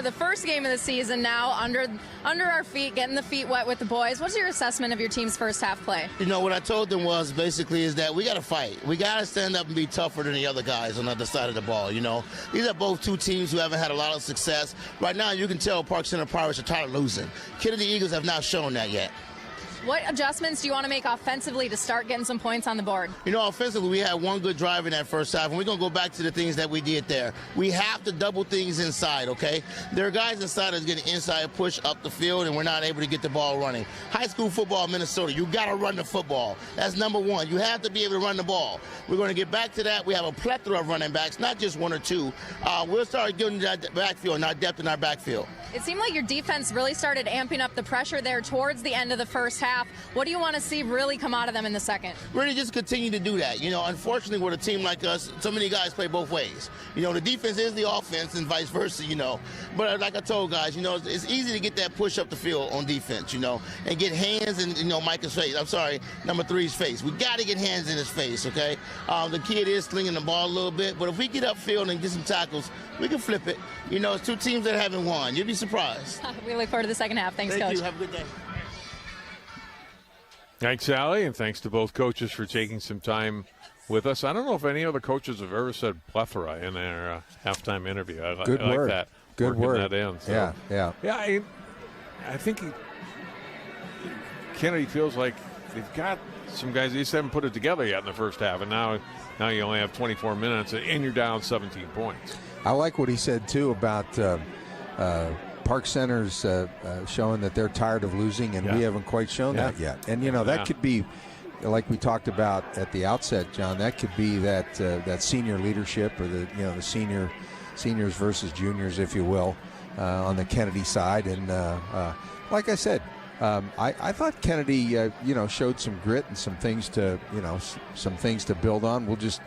the first game of the season now under our feet, getting the feet wet with the boys. What's your assessment of your team's first half play? You know, what I told them was basically is that we got to fight. We got to stand up and be tougher than the other guys on the other side of the ball, you know. These are both two teams who haven't had a lot of success. Right now, you can tell Park Center Pirates are tired of losing. Kennedy Eagles have not shown that yet. What adjustments do you want to make offensively to start getting some points on the board? You know, offensively, we had one good drive in that first half, and we're going to go back to the things that we did there. We have to double things inside, okay? There are guys inside that's getting inside push up the field, and we're not able to get the ball running. High school football in Minnesota, you got to run the football. That's number one. You have to be able to run the ball. We're going to get back to that. We have a plethora of running backs, not just one or two. We'll start getting that backfield, not depth in our backfield. It seemed like your defense really started amping up the pressure there towards the end of the first half. What do you want to see really come out of them in the second? Really just continue to do that. You know, unfortunately, with a team like us, so many guys play both ways. You know, the defense is the offense and vice versa, you know. But like I told guys, you know, it's easy to get that push up the field on defense, you know, and get hands in, you know, Micah's face. I'm sorry, number 3's face. We got to get hands in his face, okay? The kid is slinging the ball a little bit, but if we get upfield and get some tackles, we can flip it. You know, it's two teams that haven't won. You'll be surprised. We look forward to the second half. Thanks, Coach. Thank you. Have a good day. Thanks, Allie, and thanks to both coaches for taking some time with us. I don't know if any other coaches have ever said plethora in their halftime interview. Good I word. Like that. Good Working word. That in, so. Yeah. I think Kennedy feels like they've got some guys. They just haven't put it together yet in the first half, and now you only have 24 minutes, and you're down 17 points. I like what he said too about Park Center's showing that they're tired of losing, and we haven't quite shown that yet. And you know that could be, like we talked about at the outset, John. That could be that senior leadership, or the seniors versus juniors, if you will, on the Kennedy side. And like I said, I thought Kennedy showed some grit and some things to build on. We'll just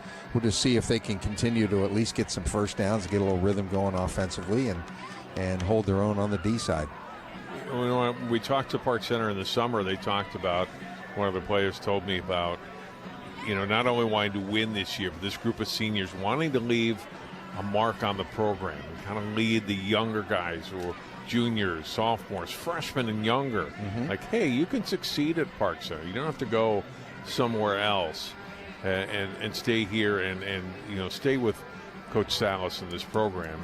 see if they can continue to at least get some first downs, get a little rhythm going offensively, and hold their own on the D side. When we talked to Park Center in the summer, they talked about, one of the players told me about, not only wanting to win this year, but this group of seniors wanting to leave a mark on the program and kind of lead the younger guys, or juniors, sophomores, freshmen and younger. Mm-hmm. Like, hey, you can succeed at Park Center. You don't have to go somewhere else and stay here and stay with Coach Salas in this program,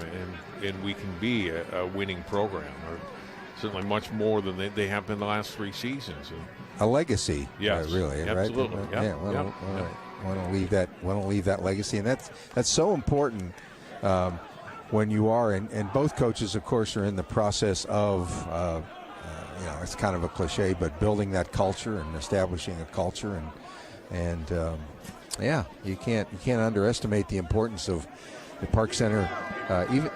and we can be a winning program, or certainly much more than they have been the last 3 seasons. A legacy, yes, really, absolutely. Right? Yeah, want to leave that legacy, and that's so important when you are, and both coaches, of course, are in the process of, it's kind of a cliche, but building that culture and establishing a culture, and you can't underestimate the importance of the Park Center.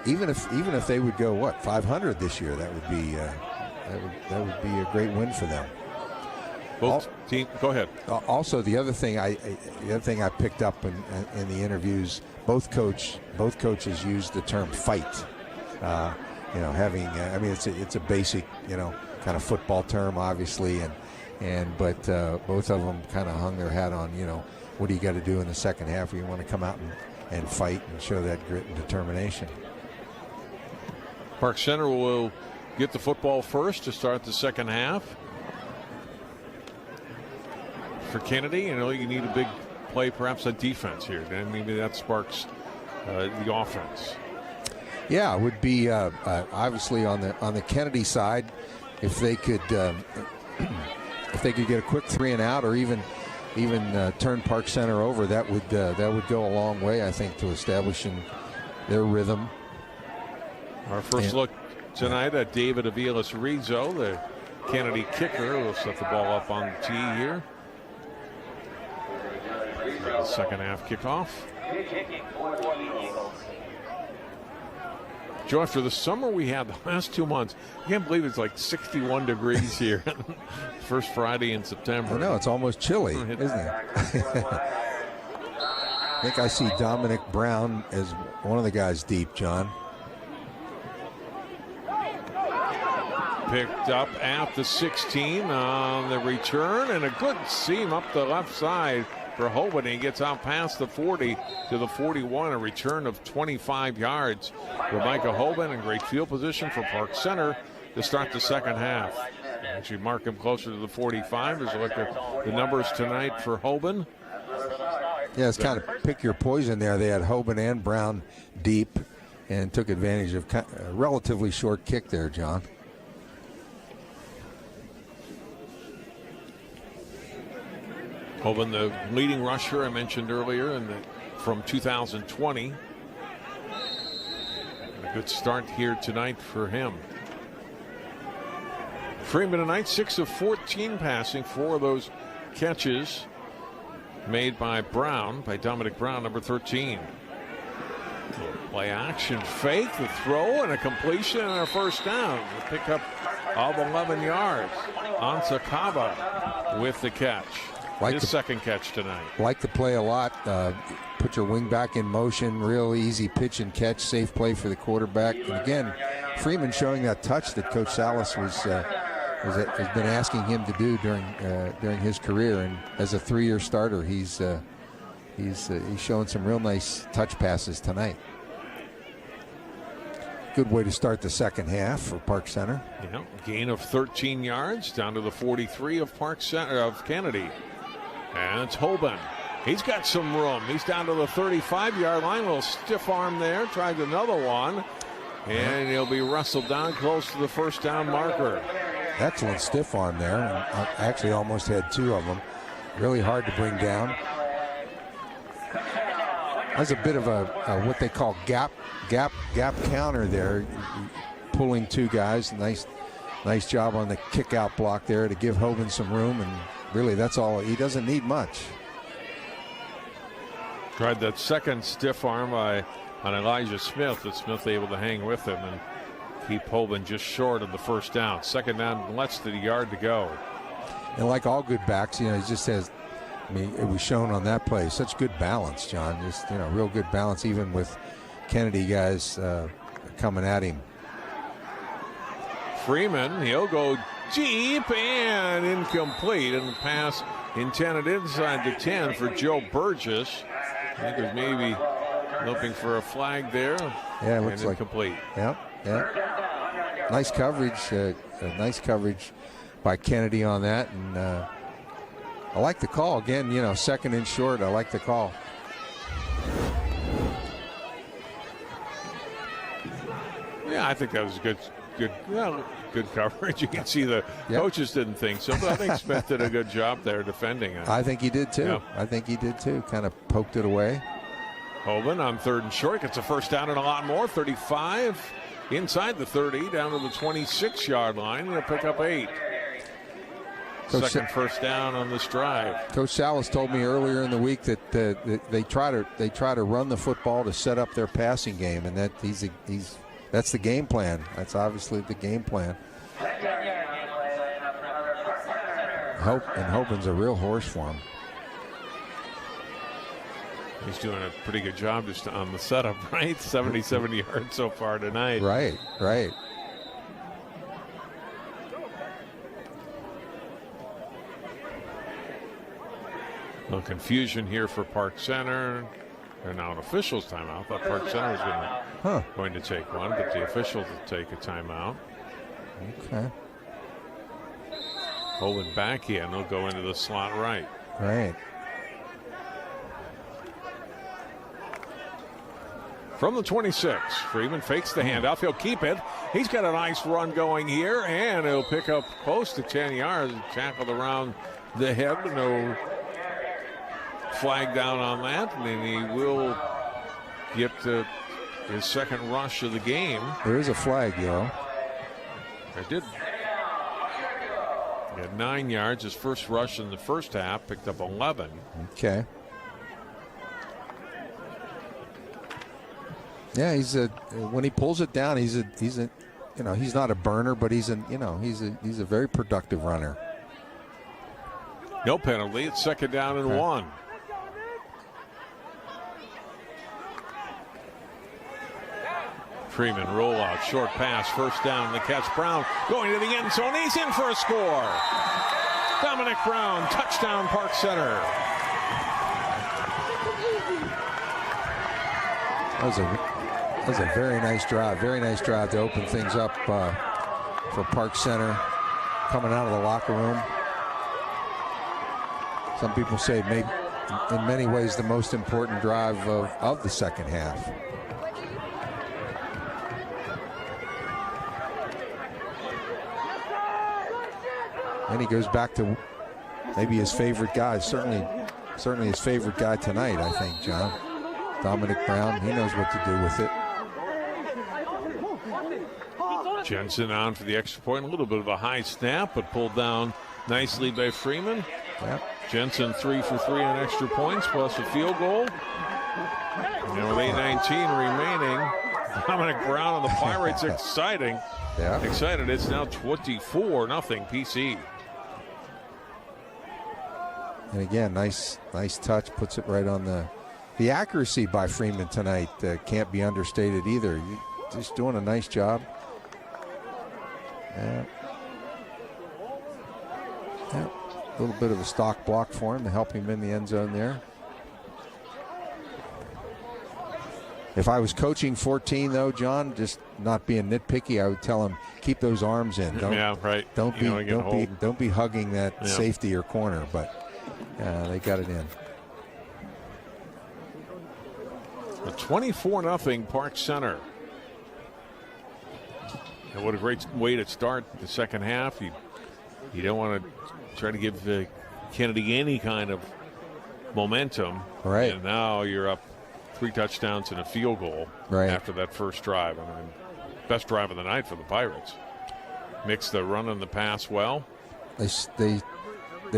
Even if they would go 500 this year, that would be a great win for them. Both team, go ahead. Also, the other thing I picked up in the interviews, both coaches used the term fight. Having it's a basic kind of football term, obviously, but both of them kind of hung their hat on what do you got to do in the second half? You want to come out and fight and show that grit and determination. Park Center will get the football first to start the second half. For Kennedy, you need a big play, perhaps a defense here. And maybe that sparks the offense. Yeah, it would be obviously on the Kennedy side, if they could get a quick 3 and out, or even turn Park Center over, that would go a long way, I think, to establishing their rhythm. Our first look tonight at David Aviles-Rizzo, the Kennedy kicker will set the ball up on the tee here. The second half kickoff. Joe, after the summer we had the last 2 months, I can't believe it's like 61 degrees here. First Friday in September. I know, it's almost chilly, isn't it? I think I see Dominic Brown as one of the guys deep, John. Picked up at the 16 on the return, and a good seam up the left side for Hoban. He gets out past the 40 to the 41, a return of 25 yards for Micah Hoban, in great field position for Park Center to start the second half. Actually mark him closer to the 45 as we look at the numbers tonight for Hoban. Yeah, it's kind of pick your poison there. They had Hoban and Brown deep and took advantage of a relatively short kick there, John. Hoban, the leading rusher I mentioned earlier, from 2020. A good start here tonight for him. Freeman tonight, 6 of 14 passing, 4 of those catches made by Dominic Brown, number 13. Play action fake, the throw, and a completion and a first down. The pickup of 11 yards. Ansakaba with the catch. His second catch tonight. Like the play a lot. Put your wing back in motion, real easy pitch and catch, safe play for the quarterback. And again, Freeman showing that touch that Coach Salas has been asking him to do during his career. And as a 3-year starter, he's showing some real nice touch passes tonight. Good way to start the second half for Park Center. Yeah, gain of 13 yards down to the 43 of Park Center of Kennedy. And it's Hoban. He's got some room. He's down to the 35-yard line. A little stiff arm there. Tried another one. And he'll be wrestled down close to the first down marker. Excellent stiff arm there. And actually almost had 2 of them. Really hard to bring down. That's a bit of a what they call gap counter there. Pulling 2 guys. Nice job on the kick out block there to give Hoban some room, and really that's all. He doesn't need much. Tried that second stiff arm on Elijah Smith, but Smith able to hang with him and keep Hoban just short of the first down. Second down, less than a yard to go. And like all good backs, he just has, it was shown on that play, such good balance, John. Just, real good balance, even with Kennedy guys coming at him. Freeman, he'll go deep and incomplete, and the pass intended inside the 10 for Joe Burgess. I think it was maybe looking for a flag there. Yeah, it looks like incomplete. Yeah. Nice coverage. Nice coverage by Kennedy on that, and I like the call again. Second and short. I like the call. Yeah, I think that was good coverage. You can see the coaches didn't think so, but I think Smith did a good job there defending it. I think he did too. Yeah. I think he did too. Kind of poked it away. Hoban on 3rd and short gets a first down and a lot more. 35 inside the 30 down to the 26-yard line. He'll pick up 8. Second first down on this drive. Coach Salas told me earlier in the week that they try to run the football to set up their passing game, and that that's the game plan. That's obviously the game plan. Hoban's a real horse for him. He's doing a pretty good job just on the setup, right? 77 yards so far tonight. Right. No confusion here for Park Center. And now an official's timeout. I thought Park Center was going to take one, but the officials will take a timeout. Okay. Hoban back in. He'll go into the slot right. Right. From the 26, Freeman fakes the handoff. He'll keep it. He's got a nice run going here, and he'll pick up close to 10 yards. Tackled around the head. No flag down on that, and then he will get to his second rush of the game. There is a flag, yo. I did. He had 9 yards. His first rush in the first half, picked up 11. Okay. Yeah, when he pulls it down, he's not a burner, but he's a very productive runner. No penalty. It's second down and 1. Freeman rollout, short pass, first down. The catch. Brown going to the end zone. He's in for a score. Dominic Brown, touchdown, Park Center. That was a very nice drive. Very nice drive to open things up for Park Center. Coming out of the locker room. Some people say maybe in many ways the most important drive of the second half. And he goes back to maybe his favorite guy, certainly his favorite guy tonight, I think, John. Dominic Brown, he knows what to do with it. Jensen on for the extra point. A little bit of a high snap, but pulled down nicely by Freeman. Yep. Jensen 3 for 3 on extra points, plus a field goal. And with 8:19 remaining, Dominic Brown and the Pirates exciting. Yeah. Excited. It's now 24-0 PC. And again, nice touch, puts it right on the accuracy by Freeman tonight can't be understated either. Just doing a nice job. Yeah. A little bit of a stock block for him to help him in the end zone there. If I was coaching 14, though, John, just not being nitpicky, I would tell him keep those arms in. Don't be hugging that safety or corner. But they got it in. A 24-0 Park Center. And what a great way to start the second half. You don't want to try to give Kennedy any kind of momentum. Right. And now you're up 3 touchdowns and a field goal after that first drive. I mean, best drive of the night for the Pirates. Mixed the run and the pass well. They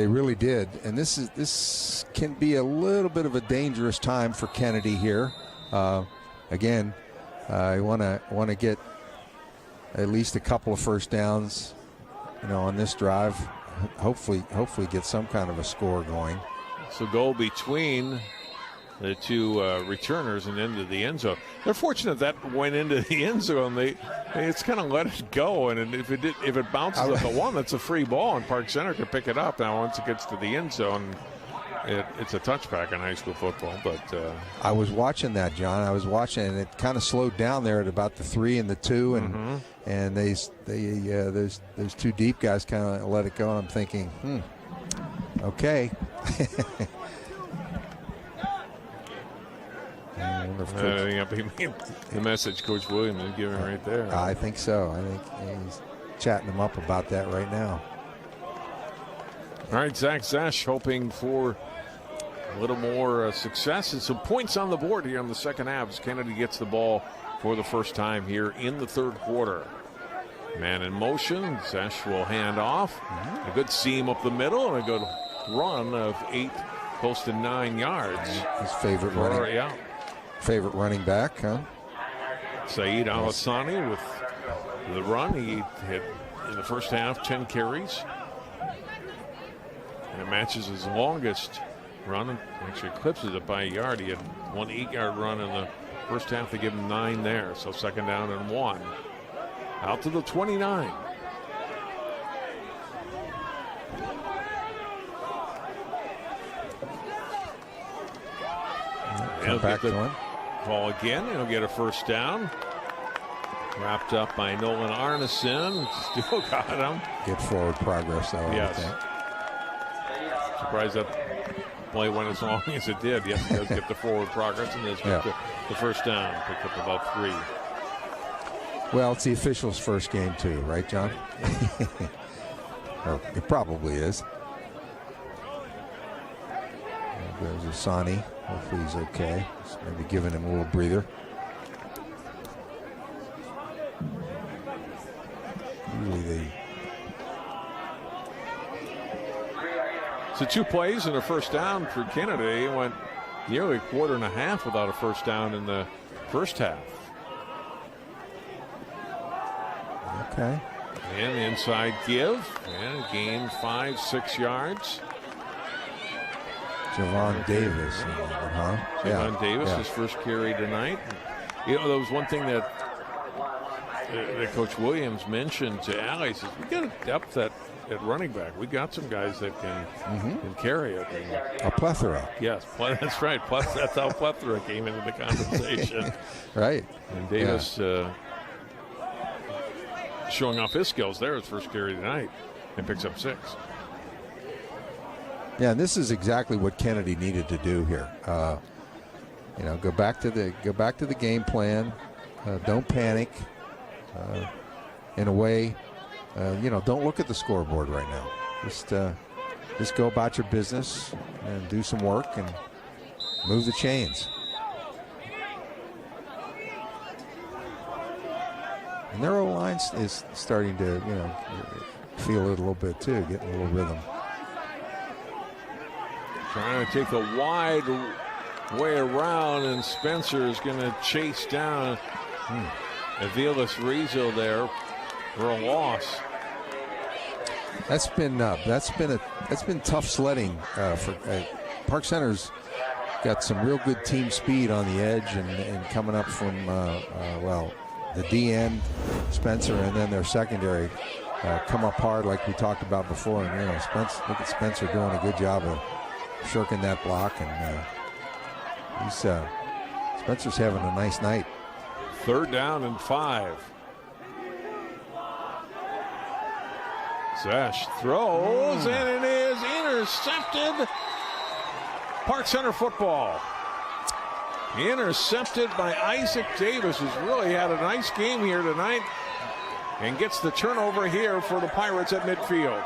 really did. And this can be a little bit of a dangerous time for Kennedy here. Again, I want to get at least a couple of first downs, on this drive. Hopefully get some kind of a score going. So goal between the two returners and into the end zone. They're fortunate that went into the end zone. It's kind of let it go, and if it bounces at the one, that's a free ball, and Park Center can pick it up. Now once it gets to the end zone, it's a touchback in high school football. But I was watching that, John. I was watching, and it kind of slowed down there at about the 3 and the 2, and those two deep guys kind of let it go. And I'm thinking, okay. I think the message Coach Williams is giving right there. I think so. I think he's chatting them up about that right now. All right, Zach Zesch hoping for a little more success and some points on the board here in the second half as Kennedy gets the ball for the first time here in the third quarter. Man in motion. Zesch will hand off. A good seam up the middle and a good run of 8, close to 9 yards. His favorite running back, huh? Saeed Al-Hassani with the run. He hit in the first half 10 carries. And it matches his longest run. And actually eclipses it by a yard. He had one 8-yard run in the first half. They give him 9 there. So second down and 1. Out to the 29. He'll get the call again. He'll get a first down. Wrapped up by Nolan Arneson. Still got him. Good forward progress, though. Yes. Surprised that play went as long as it did. Yes, he does get the forward progress and does get the first down. Picked up about 3. Well, it's the official's first game, too, right, John? Well, it probably is. There goes Asani. Hopefully he's okay. Just maybe giving him a little breather. Usually So 2 plays and a first down for Kennedy. Went nearly a quarter and a half without a first down in the first half. Okay. And inside give. And gain 5-6 yards. Javon Davis. Huh? Javon Davis, his first carry tonight. You know, there was one thing that Coach Williams mentioned to Allie. Says, we got a depth at running back. We got some guys that can carry it. A plethora. Yes, that's right. That's how plethora came into the conversation. Right. And Davis showing off his skills there, his first carry tonight, and picks up 6. Yeah, and this is exactly what Kennedy needed to do here. You know, go back to the game plan. Don't panic. In a way, you know, don't look at the scoreboard right now. Just go about your business and do some work and move the chains. And their O-line is starting to, you know, feel it a little bit too, getting a little rhythm. Trying to take the wide way around, and Spencer is going to chase down Avilas Rizzo there for a loss. That's been tough sledding for Park Center's got some real good team speed on the edge and coming up from the D end, Spencer, and then their secondary come up hard like we talked about before. And you know, look at Spencer doing a good job of shirking that block, and Spencer's having a nice night. 3rd down and 5. Zesh throws, and it is intercepted. Park Center football. Intercepted by Isaac Davis, who's really had a nice game here tonight, and gets the turnover here for the Pirates at midfield.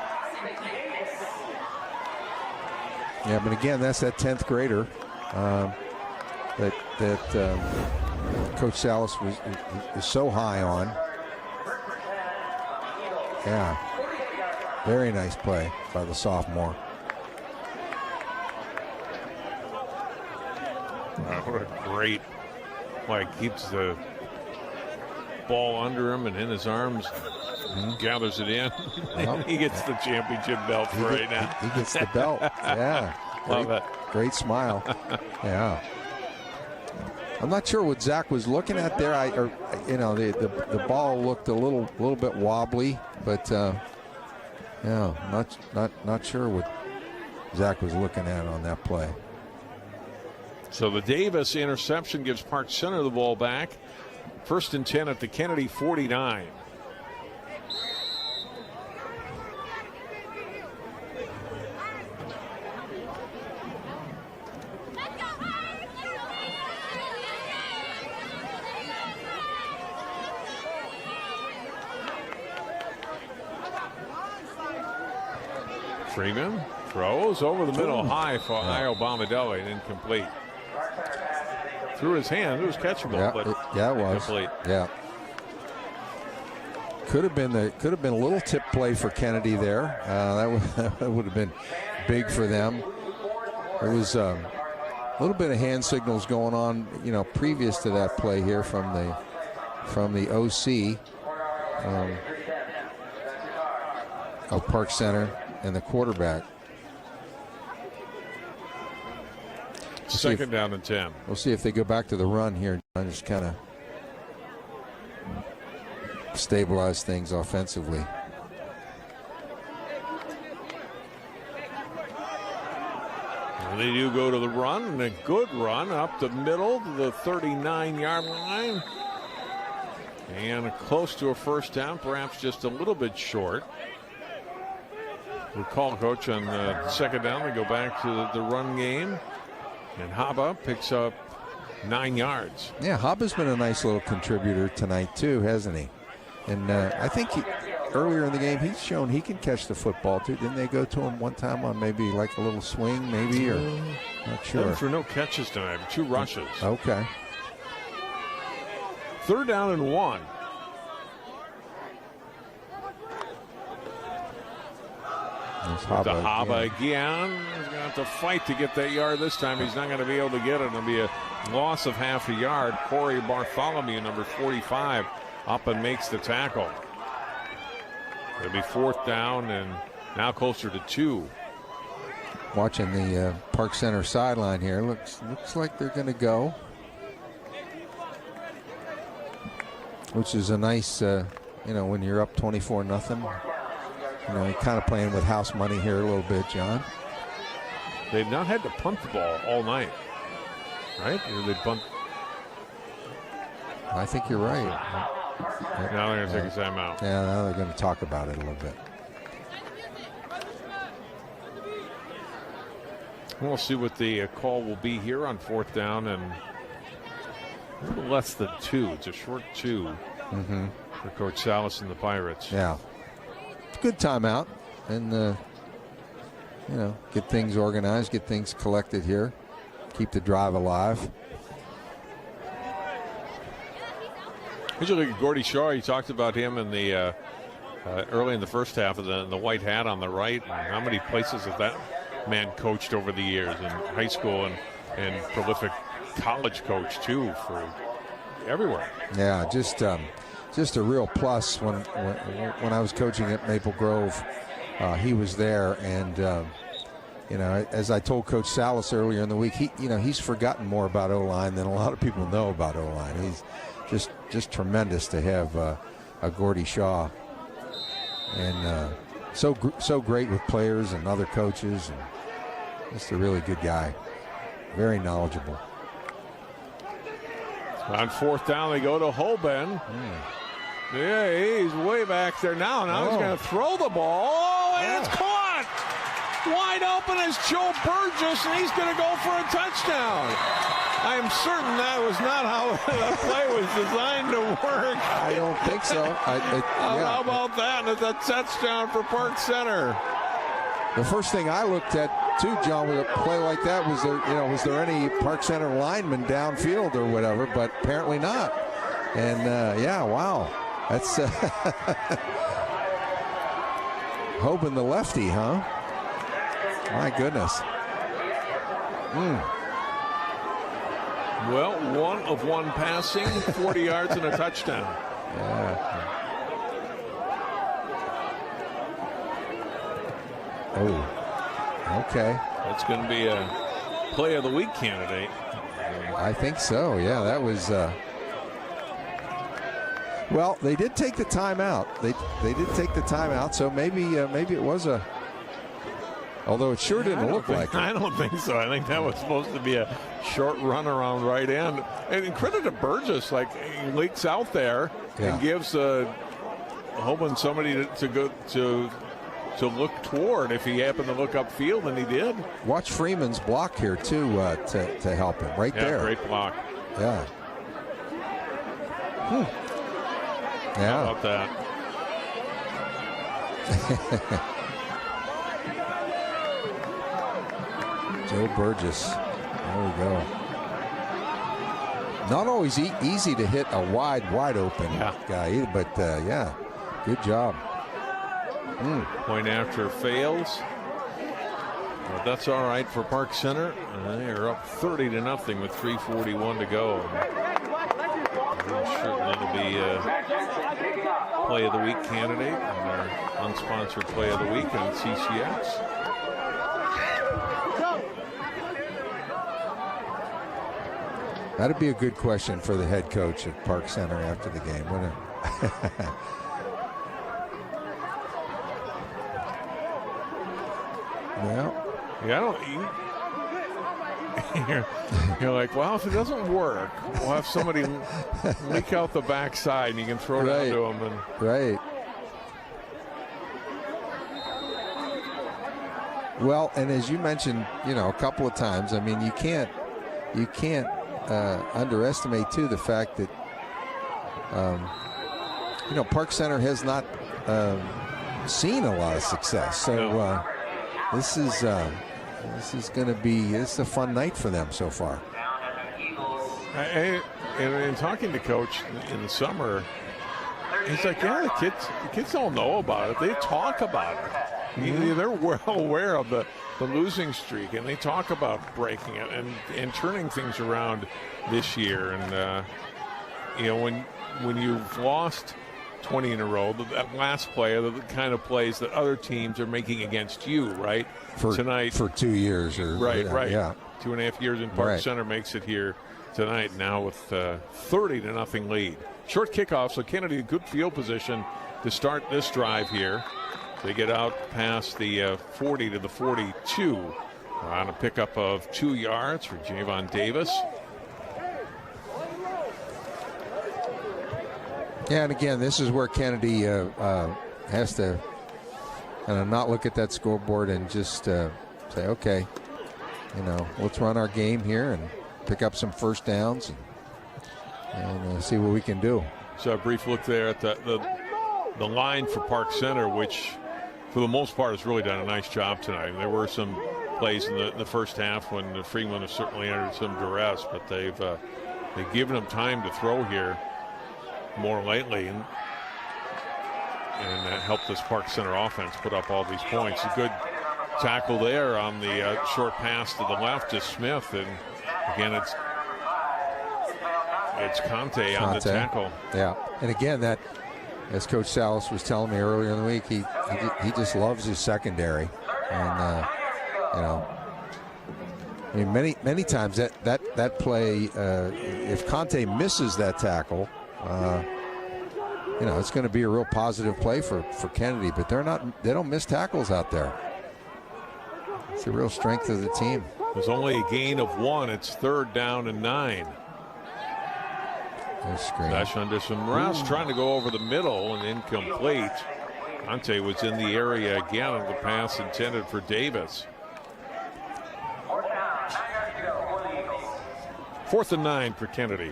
Yeah, but again, that's that 10th grader that Coach Salas is so high on. Yeah, very nice play by the sophomore. What a great play. Keeps the ball under him and in his arms, gathers it in. He gets the championship belt for right now. He gets the belt. Yeah. Love it. Great smile. Yeah. I'm not sure what Zach was looking at there. The ball looked a little bit wobbly, but not sure what Zach was looking at on that play. So the Davis interception gives Park Center the ball back. 1st and 10 at the Kennedy 49. Freeman throws over the middle high for Iobamadeli and incomplete. Through his hand, it was catchable, but it was. incomplete. Yeah. Could have been a little tip play for Kennedy there. That would have been big for them. There was a little bit of hand signals going on, you know, previous to that play here from the OC of Park Center and the quarterback. 2nd down and 10. We'll see if they go back to the run here and just kind of stabilize things offensively. And they do go to the run, and a good run up the middle to the 39-yard line. And close to a first down, perhaps just a little bit short. We call Coach on the 2nd down. They go back to the run game. And Haba picks up 9 yards. Yeah, Haba's been a nice little contributor tonight too, hasn't he? And I think earlier in the game he's shown he can catch the football too. Didn't they go to him one time on maybe like a little swing, maybe, or not sure? For no catches tonight, 2 rushes. Okay. 3rd down and 1. Haba again. He's going to have to fight to get that yard this time. He's not going to be able to get it. It'll be a loss of half a yard. Corey Bartholomew, number 45, up and makes the tackle. It'll be 4th down and now closer to 2. Watching the Park Center sideline here. Looks like they're going to go. Which is a nice, when you're up 24-0. You're kind of playing with house money here a little bit, John. They've not had to punt the ball all night, right? Or they punt. I think you're right. Now they're going to take a timeout. Yeah, now they're going to talk about it a little bit. We'll see what the call will be here on 4th down and a little less than 2. It's a short 2 for Coach Salas and the Pirates. Yeah. Good timeout, and get things organized, get things collected here, keep the drive alive. Here's a look at Gordy Shaw. You talked about him in the early in the first half of the white hat on the right. And how many places has that man coached over the years in high school and prolific college coach too for everywhere. Yeah, just a real plus. When I was coaching at Maple Grove, he was there, and as I told Coach Salas earlier in the week, he's forgotten more about O-line than a lot of people know about O-line. He's just tremendous to have a Gordy Shaw, and so great with players and other coaches, and just a really good guy, very knowledgeable. On 4th down, they go to Hoban. Yeah, he's way back there now. Now he's going to throw the ball. Oh, and it's caught! Wide open is Joe Burgess, and he's going to go for a touchdown. I am certain that was not how the play was designed to work. I don't think so. How about that? And it's a touchdown for Park Center. The first thing I looked at, too, John, with a play like that, was there any Park Center linemen downfield or whatever? But apparently not. And wow, that's Hoban the lefty, huh? My goodness. Well, 1 of 1 passing, 40 yards and a touchdown. Yeah. Oh, okay. That's going to be a play of the week candidate. I think so. Yeah, that was. Well, they did take the timeout. They did take the timeout, so maybe it was a. Although it sure didn't look like it. I don't think so. I think that was supposed to be a short run around right end. And credit to Burgess, like he leaks out there and gives Hoban somebody to go to look toward if he happened to look upfield, and he did. Watch Freeman's block here too to help him right there. Great block. Yeah. Yeah. How about that? Joe Burgess. There we go. Not always easy to hit a wide open guy either, but good job. Point after fails. But that's all right for Park Center. They are up 30-0 with 3:41 to go. Certainly to be a play of the week candidate and our unsponsored play of the week on CCX. That'd be a good question for the head coach at Park Center after the game, wouldn't it? You're like, well, if it doesn't work, we'll have somebody leak out the backside and you can throw it down to him. Right. Well, and as you mentioned, a couple of times, I mean, you can't underestimate too the fact that Park Center has not seen a lot of success. So this is going to be a fun night for them so far. And in talking to Coach in the summer, he's like, the kids don't know about it. They talk about it. They're well aware of the losing streak, and they talk about breaking it and turning things around this year. And when you've lost 20 in a row, that last play are the kind of plays that other teams are making against you, right? Tonight for 2 years, right. Yeah, 2.5 years in Park Center makes it here tonight. Now with 30-0 lead. Short kickoff, so Kennedy a good field position to start this drive here. They get out past the 40 to the 42 on a pickup of 2 yards for Javon Davis. Yeah, and again, this is where Kennedy has to kind of not look at that scoreboard and just say, okay, let's run our game here and pick up some first downs and see what we can do. So a brief look there at the line for Park Center, which for the most part has really done a nice job tonight. There were some plays in the first half when Freeman has certainly entered some duress, but they've given him time to throw here more lately, and that helped this Park Center offense put up all these points. A good tackle there on the short pass to the left to Smith, and again it's Conte on the tackle. Yeah, and again, that, as Coach Salas was telling me earlier in the week, he just loves his secondary, and I mean, many times that play, if Conte misses that tackle, it's going to be a real positive play for Kennedy, but they don't miss tackles out there. It's a real strength of the team. There's only a gain of 1. It's 3rd down and 9. Dash under some rest, trying to go over the middle and incomplete. Conte was in the area again of the pass intended for Davis. 4th and 9 for Kennedy.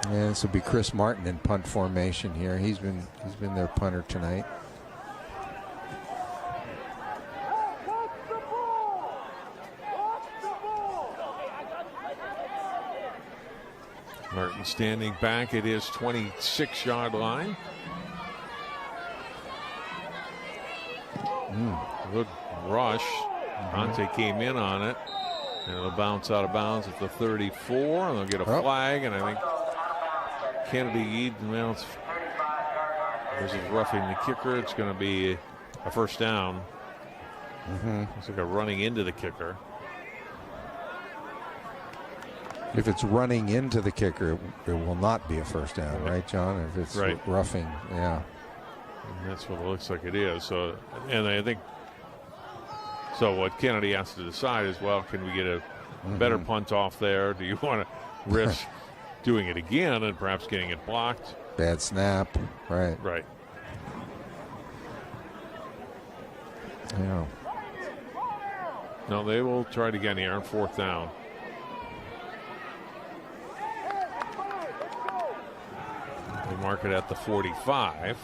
And this will be Chris Martin in punt formation here. He's been their punter tonight. Martin standing back at his 26-yard line. Good rush. Conte came in on it. And it'll bounce out of bounds at the 34. And they'll get a flag. And I think Kennedy, this is roughing the kicker. It's going to be a first down. It's like a running into the kicker. If it's running into the kicker, it will not be a first down, right, John? If it's roughing, yeah. And that's what it looks like it is. So, and I think, so what Kennedy has to decide is, well, can we get a better punt off there? Do you want to risk doing it again and perhaps getting it blocked? Bad snap, right. Right. Yeah. No, they will try it again here on 4th down. They mark it at the 45.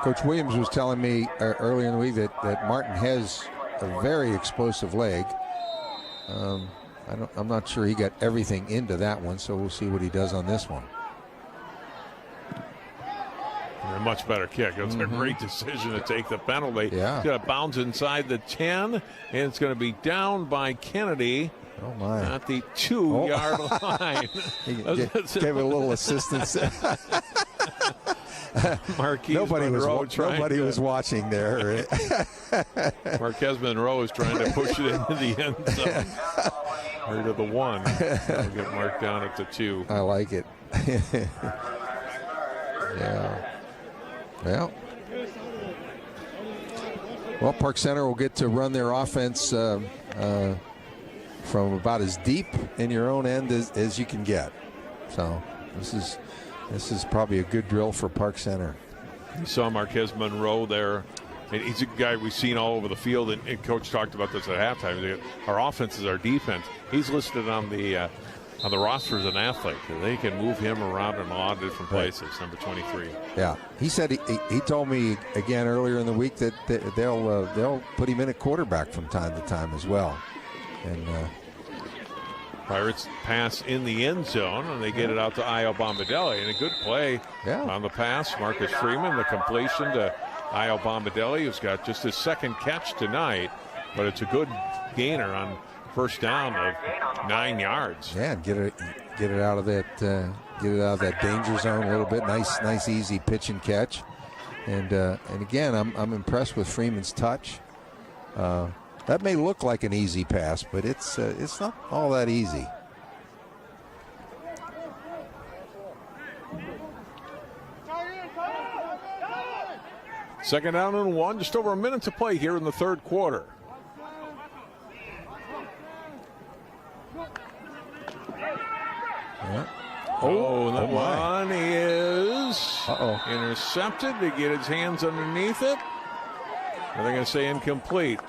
Coach Williams was telling me earlier in the week that Martin has a very explosive leg. I'm not sure he got everything into that one, so we'll see what he does on this one. A much better kick. It was a great decision to take the penalty. Yeah. It's going to bounce inside the 10, and it's going to be down by Kennedy. Oh, my. At the 2-yard line. Gave a little assistance. Nobody was watching there. Marquez Monroe is trying to push it into the end zone. Or to the 1. It'll get marked down at the 2. I like it. Yeah. Well, Park Center will get to run their offense from about as deep in your own end as you can get. So this is probably a good drill for Park Center. You saw Marquez Monroe there. And he's a guy we've seen all over the field, and Coach talked about this at halftime. Our offense is our defense. He's listed on the roster as an athlete. They can move him around in a lot of different places. Number 23. Yeah, he said he told me again earlier in the week that they'll put him in at quarterback from time to time as well. And Pirates pass in the end zone, and they get it out to Io Bombadelli. And a good play on the pass. Marcus Freeman, the completion to Io Bombadelli, who's got just his second catch tonight. But it's a good gainer on first down of 9 yards. Yeah, and get it out of that danger zone a little bit. Nice easy pitch and catch. And again, I'm impressed with Freeman's touch. That may look like an easy pass, but it's not all that easy. Second down and 1, just over a minute to play here in the third quarter. Yeah. That one is intercepted to get his hands underneath it. Are they going to say incomplete?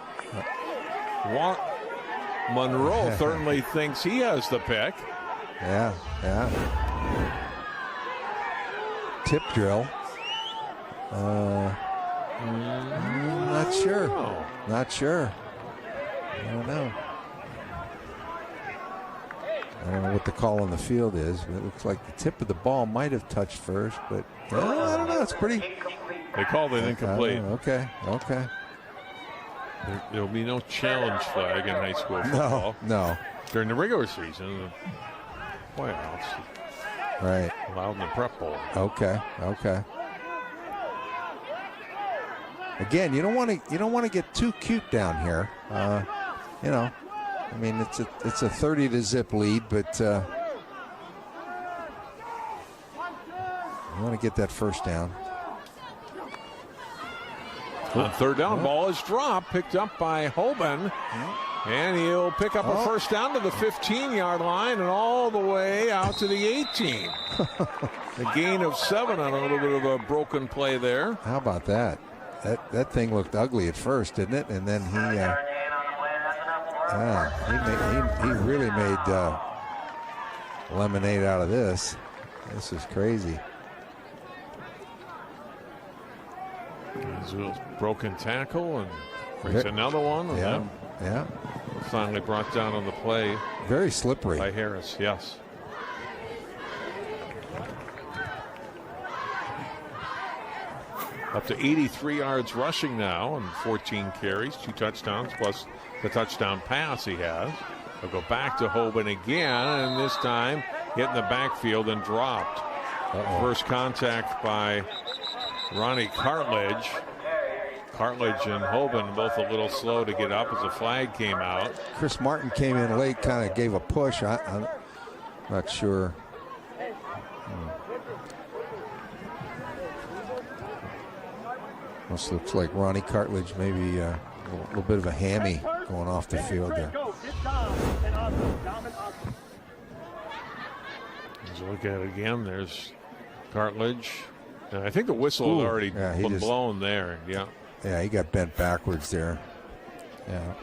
Monroe certainly thinks he has the pick. Yeah. Tip drill. Not sure. Not sure. I don't know. I don't know what the call on the field is, but it looks like the tip of the ball might have touched first, but I don't know. It's pretty. They called it incomplete. Okay. There'll be no challenge flag in high school football. No. During the regular season, the playoffs. Right. Allowed in the prep bowl. Okay. Again, you don't want to get too cute down here. I mean, it's a 30-0 lead, but you want to get that first down. On third down, ball is dropped, picked up by Hoban, and he'll pick up a first down to the 15-yard line and all the way out to the 18. A gain of 7 on a little bit of a broken play there. How about that? That thing looked ugly at first, didn't it? And then he really made lemonade out of this. This is crazy. There's a broken tackle and brings another one. Yeah. Finally brought down on the play. Very slippery. By Harris, yes. Up to 83 yards rushing now and 14 carries, 2 touchdowns plus the touchdown pass he has. They'll go back to Hoban again, and this time hit in the backfield and dropped. First contact by Ronnie Cartledge. Cartledge and Hoban both a little slow to get up as the flag came out. Chris Martin came in late, kind of gave a push. I'm not sure. This looks like Ronnie Cartledge, maybe a little bit of a hammy going off the field there. Let's look at it again. There's Cartledge. And I think the whistle had already been blown there. Yeah. Yeah, he got bent backwards there. Yeah.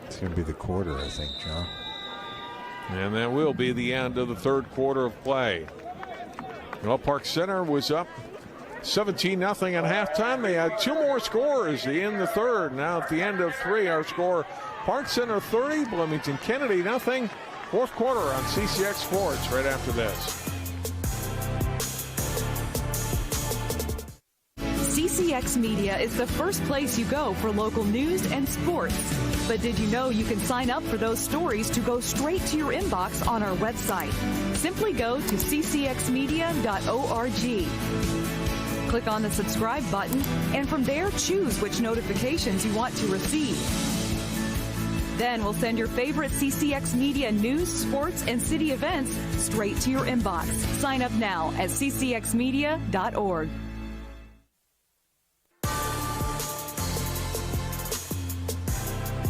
It's going to be the quarter, I think, John. And that will be the end of the third quarter of play. Well, Park Center was up 17-0 at halftime. They had 2 more scores in the third. Now at the end of 3, our score, Park Center 30, Bloomington Kennedy 0. Fourth quarter on CCX Sports right after this. CCX Media is the first place you go for local news and sports. But did you know you can sign up for those stories to go straight to your inbox on our website? Simply go to ccxmedia.org. Click on the subscribe button, and from there, choose which notifications you want to receive. Then we'll send your favorite CCX Media news, sports, and city events straight to your inbox. Sign up now at ccxmedia.org.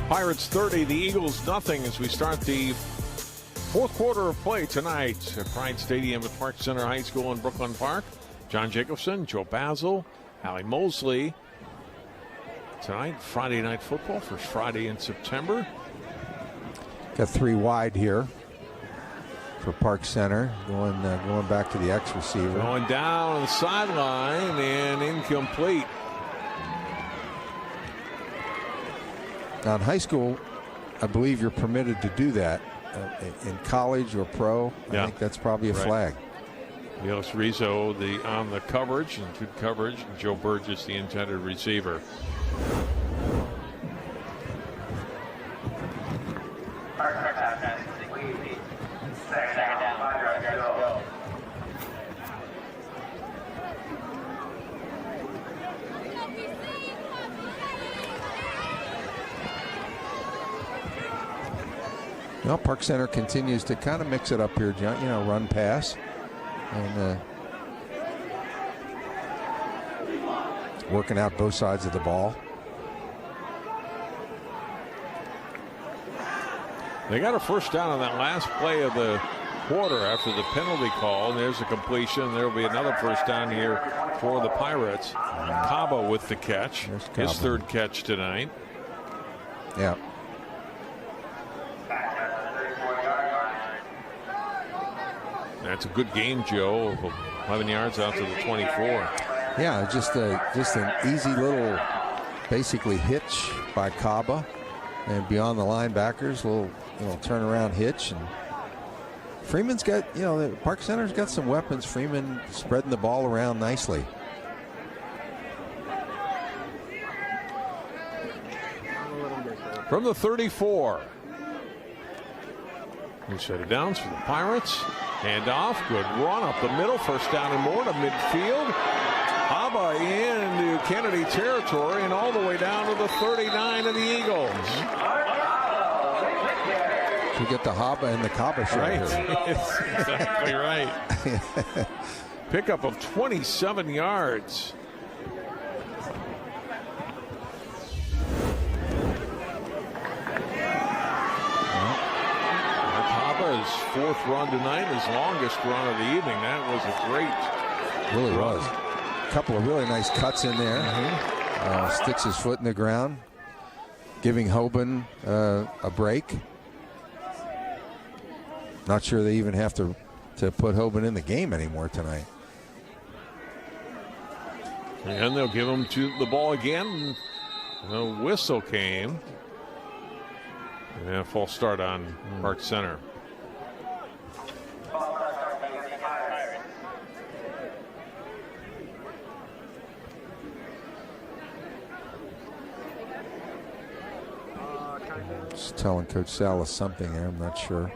Pirates 30, the Eagles nothing as we start the fourth quarter of play tonight at Pride Stadium at Park Center High School in Brooklyn Park. John Jacobson, Joe Basil, Allie Mosley. Tonight, Friday Night Football, first Friday in September. Got 3 wide here. for Park Center, going back to the X receiver. Going down on the sideline and incomplete. Now in high school, I believe you're permitted to do that. In college or pro, I think that's probably a flag. Milos Rizzo on the coverage, and good coverage. And Joe Burgess, the intended receiver. Well, Park Center continues to kind of mix it up here, John. You know, run pass. And working out both sides of the ball. They got a first down on that last play of the quarter after the penalty call. And there's a completion. There will be another first down here for the Pirates. Cabo with the catch. His third catch tonight. Yeah. That's a good game, Joe. 11 yards out to the 24. Yeah, just an easy little, basically hitch by Kaba, and beyond the linebackers, little turnaround hitch. And Freeman's got, the Park Center's got some weapons. Freeman spreading the ball around nicely. From the 34. We set it down for the Pirates. Hand off, good run up the middle, first down and more to midfield. Haba into Kennedy territory and all the way down to the 39 of the Eagles. We get the Haba and the Kaba show right. here. Exactly right. Pickup of 27 yards. His fourth run tonight, his longest run of the evening. That was a great really run. Was. A couple of really nice cuts in there. Sticks his foot in the ground, giving Hoban a break. Not sure they even have to put Hoban in the game anymore tonight. And they'll give him the ball again. The whistle came. And a false start on Park Center. Just telling Coach Salas something there, I'm not sure.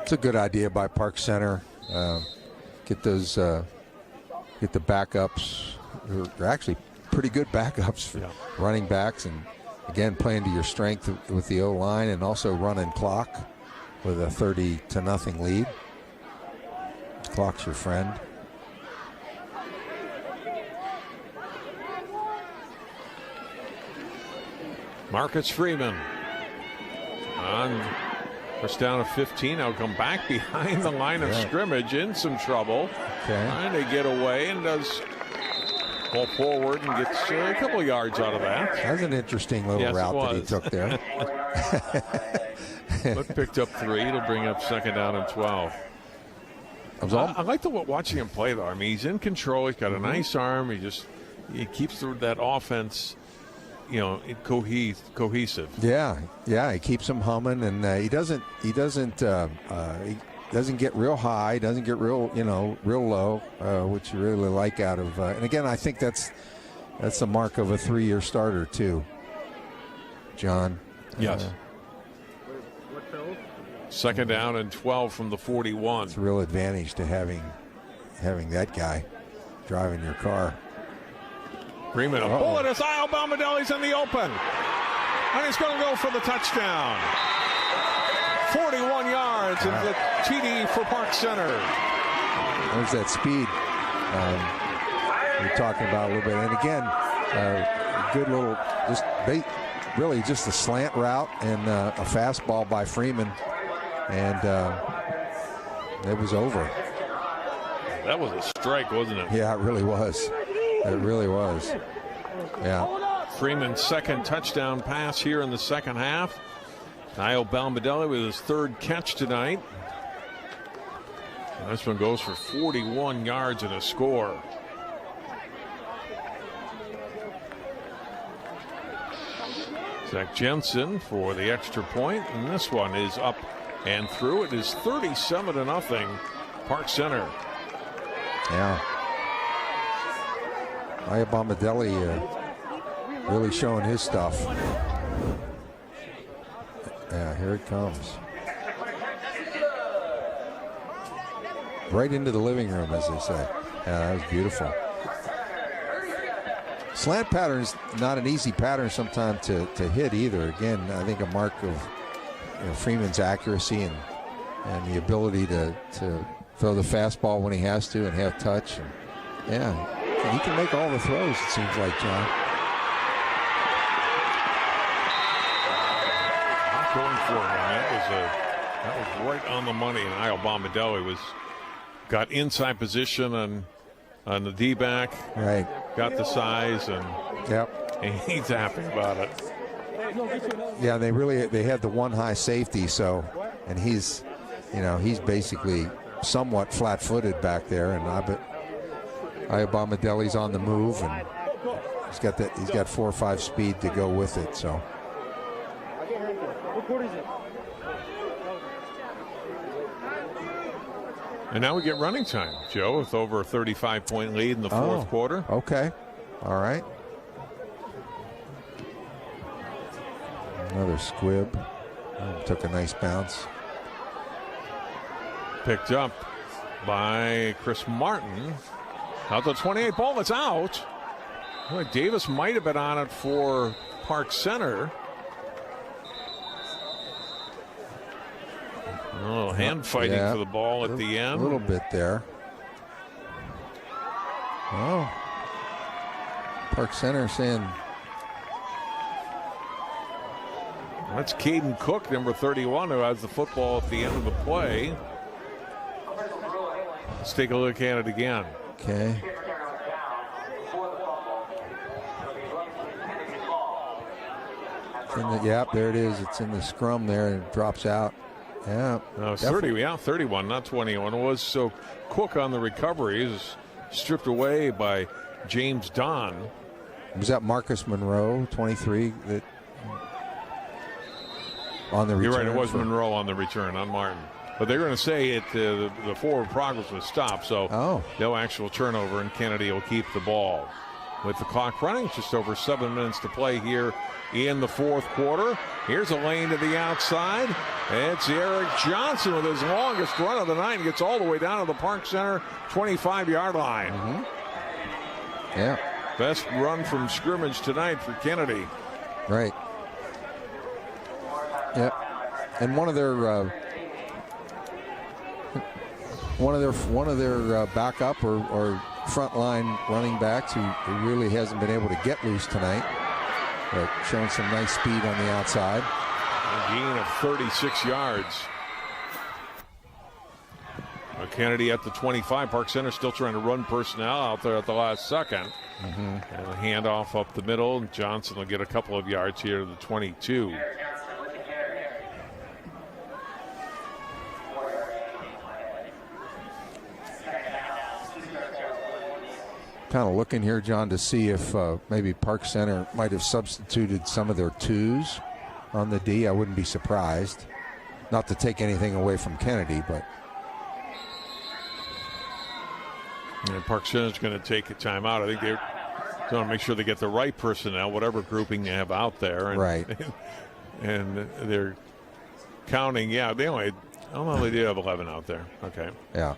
It's a good idea by Park Center. Get those, get the backups. They're actually pretty good backups for running backs, and again playing to your strength with the O-line, and also running clock with a 30-0 lead. Clock's your friend. Marcus Freeman on first down of 15. I'll come back behind the line of scrimmage in some trouble. Trying to get away, and does pull forward and gets a couple yards out of that. That's an interesting little route that he took there. But picked up 3 to bring up second down and 12. I like watching him play, though. I mean, he's in control. He's got a nice arm. He keeps that offense, cohesive. Yeah, he keeps them humming, and he doesn't get real high, doesn't get real low, which you really like out of. And again, I think that's the mark of a 3-year starter too, John. Yes. Second down and 12 from the 41. It's a real advantage to having that guy driving your car. Freeman, a bullet as Isle Balmadelli's in the open. And he's going to go for the touchdown. 41 yards and the TD for Park Center. There's that speed we're talking about a little bit. And again, good little, really just a slant route and a fastball by Freeman. And it was over. That was a strike, wasn't it? Yeah, it really was. It really was. Yeah. Freeman's second touchdown pass here in the second half. Niall Balmadelli with his third catch tonight. This one goes for 41 yards and a score. Zach Jensen for the extra point, and this one is up and through. It is 37-0 Park Center. Yeah. Niall Balmadelli really showing his stuff. Yeah, here it comes. Right into the living room, as they say. Yeah, that was beautiful. Slant pattern's not an easy pattern sometimes to hit either. Again, I think a mark of Freeman's accuracy and the ability to throw the fastball when he has to and have touch. And, yeah, he can make all the throws, it seems like, John. Not going for him. That was right on the money. And Niall Balmadelli got inside position on the D-back. Right. Got the size, and he's happy about it. Yeah, they had the one high safety, and he's basically somewhat flat-footed back there, and Balmadelli's on the move, and he's got 4 or 5 speed to go with it. So. And now we get running time, Joe, with over a 35-point lead in the fourth quarter. Okay. All right. Another squib. Took a nice bounce. Picked up by Chris Martin. Out the 28 ball, it's out. Well, Davis might have been on it for Park Center. A little hand fighting for the ball at the end. A little bit there. Oh. Park Center saying. That's Caden Cook, number 31, who has the football at the end of the play. Let's take a look at it again. Okay. There it is. It's in the scrum there and it drops out. Yeah. No, 31, not 21. It was so Cook on the recovery is stripped away by James Don. Was that Marcus Monroe, 23, that on the return? You're right, it was Monroe on the return, on Martin. But they're going to say the forward progress was stopped, so no actual turnover, and Kennedy will keep the ball. With the clock running, just over 7 minutes to play here in the fourth quarter. Here's a lane to the outside. It's Eric Johnson with his longest run of the night. Gets all the way down to the Park Center 25-yard line. Mm-hmm. Yeah. Best run from scrimmage tonight for Kennedy. Right. Yeah. And one of their backup or frontline running backs who really hasn't been able to get loose tonight, but showing some nice speed on the outside. A gain of 36 yards. Kennedy at the 25. Park Center still trying to run personnel out there at the last second. Mm-hmm. And a handoff up the middle. Johnson will get a couple of yards here to the 22. Kind of looking here, John, to see if maybe Park Center might have substituted some of their twos on the D. I wouldn't be surprised. Not to take anything away from Kennedy, but. And Park Center's going to take a timeout. I think they're going to make sure they get the right personnel, whatever grouping they have out there. And, right. And they're counting. Yeah, they did have 11 out there. Okay. Yeah.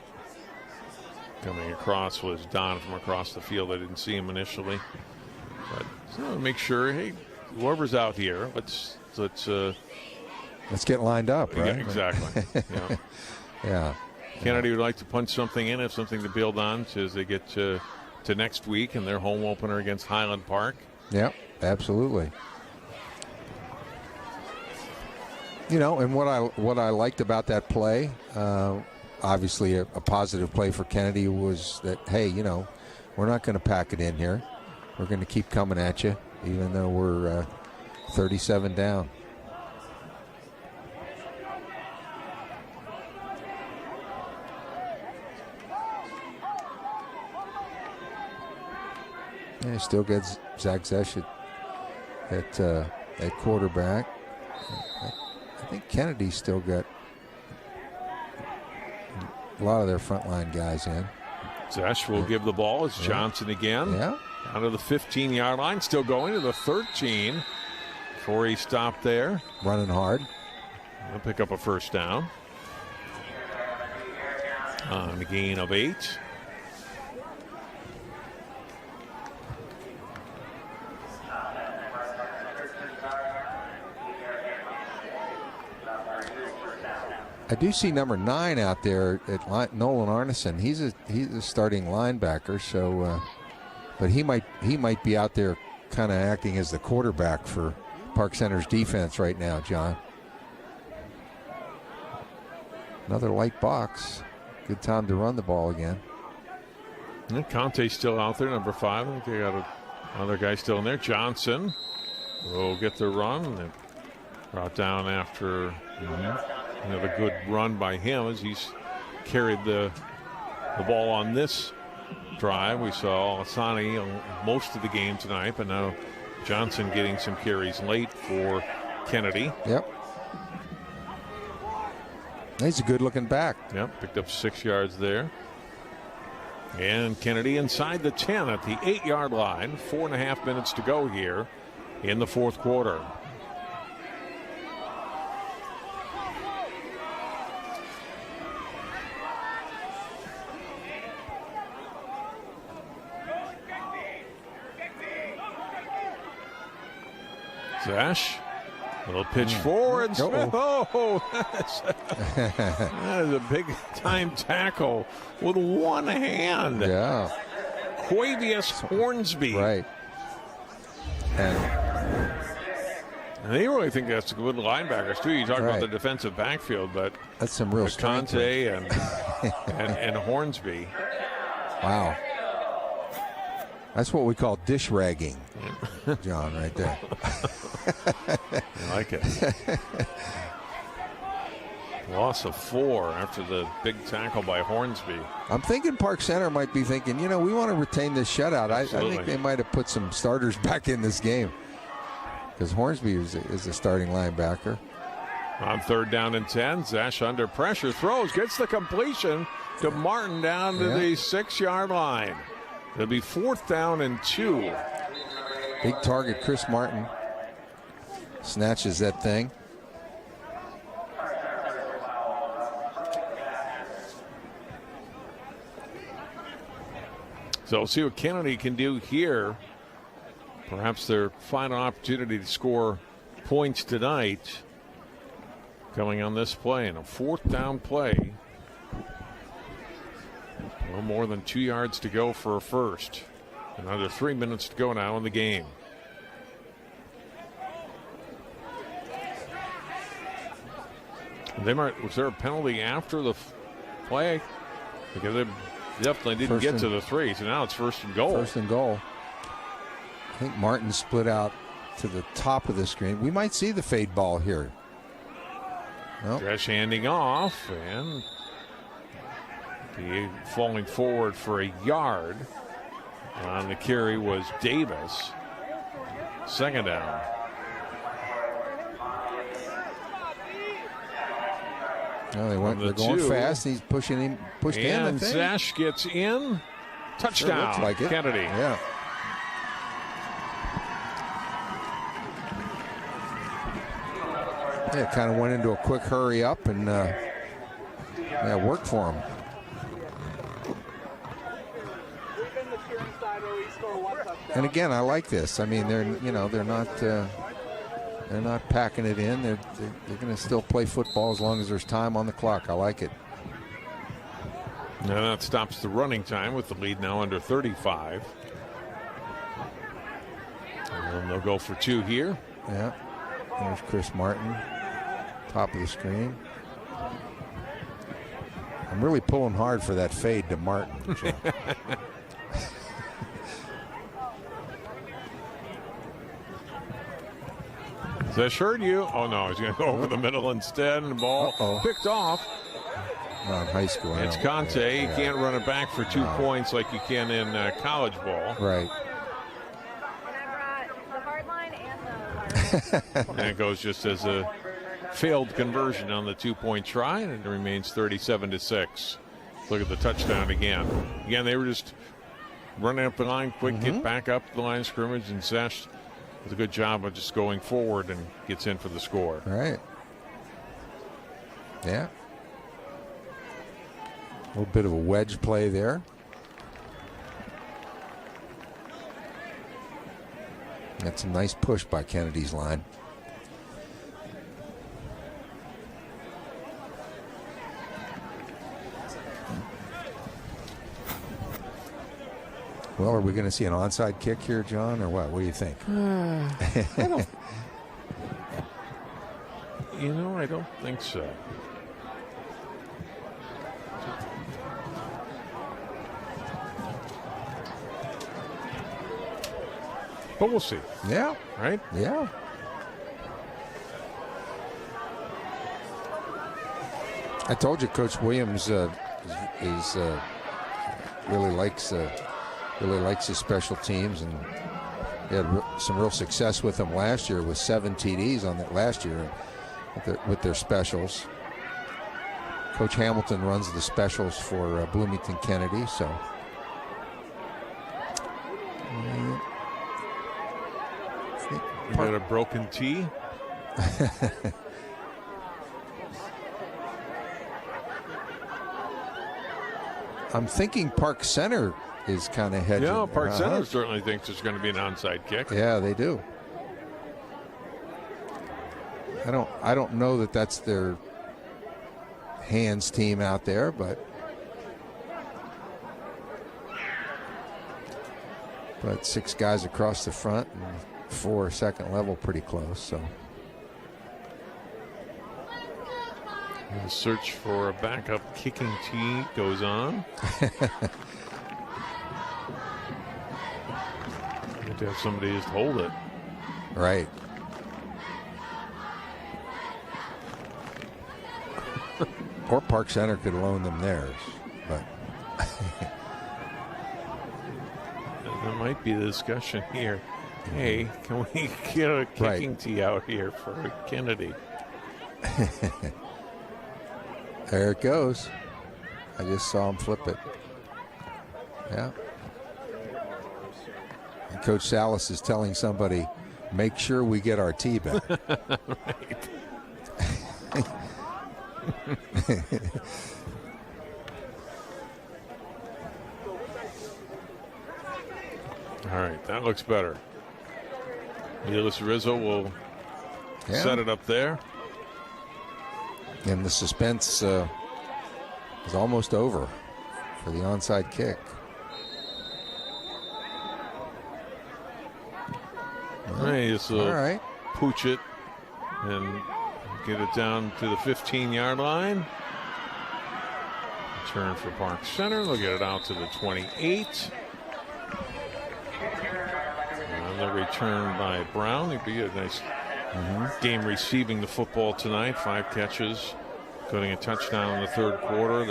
Coming across was Don from across the field. I didn't see him initially, but so make sure, hey, whoever's out here, let's get lined up, right? Yeah, exactly. Yeah. Yeah. Kennedy would like to punch something in, have something to build on as they get to next week and their home opener against Highland Park. Yeah, absolutely. And what I liked about that play. Obviously, a positive play for Kennedy was that, hey, we're not going to pack it in here. we're going to keep coming at you, even though we're 37 down. Yeah, still gets Zach Zesch at quarterback. I think Kennedy's still got a lot of their frontline guys in. Zesch will give the ball. It's Johnson again. Yeah. Out of the 15-yard line, still going to the 13 before he stopped there. Running hard. He'll pick up a first down. On a gain of 8. I do see number 9 out there at Nolan Arneson. He's a starting linebacker, so but he might be out there kind of acting as the quarterback for Park Center's defense right now, John. Another light box. Good time to run the ball again. And Conte's still out there, number 5. I think they got another guy still in there. Johnson will get the run. They brought down after another good run by him as he's carried the ball on this drive. We saw Asani most of the game tonight, but now Johnson getting some carries late for Kennedy. Yep. He's a good-looking back. Yep, picked up 6 yards there. And Kennedy inside the 10 at the 8-yard line. 4.5 minutes to go here in the fourth quarter. Zesch, little pitch forward. Smith. Oh, that is a big time tackle with one hand. Yeah. Quavius Hornsby. Right. And they really think that's good linebackers too. You talk about the defensive backfield, but that's some real strength. Conte and Hornsby. Wow. That's what we call dish ragging, John, right there. I like it. Loss of 4 after the big tackle by Hornsby. I'm thinking Park Center might be thinking, we want to retain this shutout. I think they might have put some starters back in this game because Hornsby is a starting linebacker. On 3rd down and 10, Zesch under pressure, throws, gets the completion to Martin down to the 6-yard line. It'll be 4th down and 2. Big target, Chris Martin snatches that thing. So we'll see what Kennedy can do here. Perhaps their final opportunity to score points tonight coming on this play. And a 4th down play. No more than 2 yards to go for a first. Another 3 minutes to go now in the game. Was there a penalty after the play? Because they definitely didn't get to the 3, so now it's 1st and goal. 1st and goal. I think Martin split out to the top of the screen. We might see the fade ball here. Nope. Zesch handing off and falling forward for a yard. On the carry was Davis. 2nd down. Oh, they're going fast. He's pushed in. And Zesch gets in. Touchdown. Sure looks like it. Kennedy. Yeah. Yeah, kind of went into a quick hurry up and worked for him. And again, I like this. I mean, they're not packing it in. They're going to still play football as long as there's time on the clock. I like it. Now that stops the running time with the lead now under 35. And then they'll go for 2 here. Yeah. There's Chris Martin, top of the screen. I'm really pulling hard for that fade to Martin. Is that assured you? Oh, no, he's going to go over the middle instead, and the ball picked off. Not in high school. It's Conte. You can't run it back for 2 points like you can in college ball. Right. And it goes just as a failed conversion on the 2-point try, and it remains 37-6. Look at the touchdown again. Again, they were just running up the line quick, get back up the line of scrimmage, and Zesh does a good job of just going forward and gets in for the score. All right. Yeah. A little bit of a wedge play there. That's a nice push by Kennedy's line. Well, are we going to see an onside kick here, John, or what? What do you think? I don't. I don't think so. But we'll see. Yeah. Right? Yeah. I told you Coach Williams really likes his special teams, and he had some real success with them last year with 7 TDs on that last year with their specials. Coach Hamilton runs the specials for Bloomington Kennedy, so. You got a broken tee? I'm thinking Park Center is kind of hedging. Yeah, Park Center certainly thinks there's going to be an onside kick. Yeah, they do. I don't know that that's their hands team out there, but 6 guys across the front and 4 second level, pretty close. So the search for a backup kicking tee goes on. Need to have somebody just hold it. Right. Or Park Center could loan them theirs, but there might be a discussion here. Hey, can we get a kicking tee out here for Kennedy? There it goes. I just saw him flip it. Yeah. And Coach Salas is telling somebody, make sure we get our tee back. Right. All right, that looks better. Neelis Rizzo will set it up there. And the suspense is almost over for the onside kick. All right, just all right. Pooch it and get it down to the 15-yard line. Turn for Park Center. They'll get it out to the 28. Another return by Brown. It'd be a nice game receiving the football tonight. 5 catches, including a touchdown in the third quarter.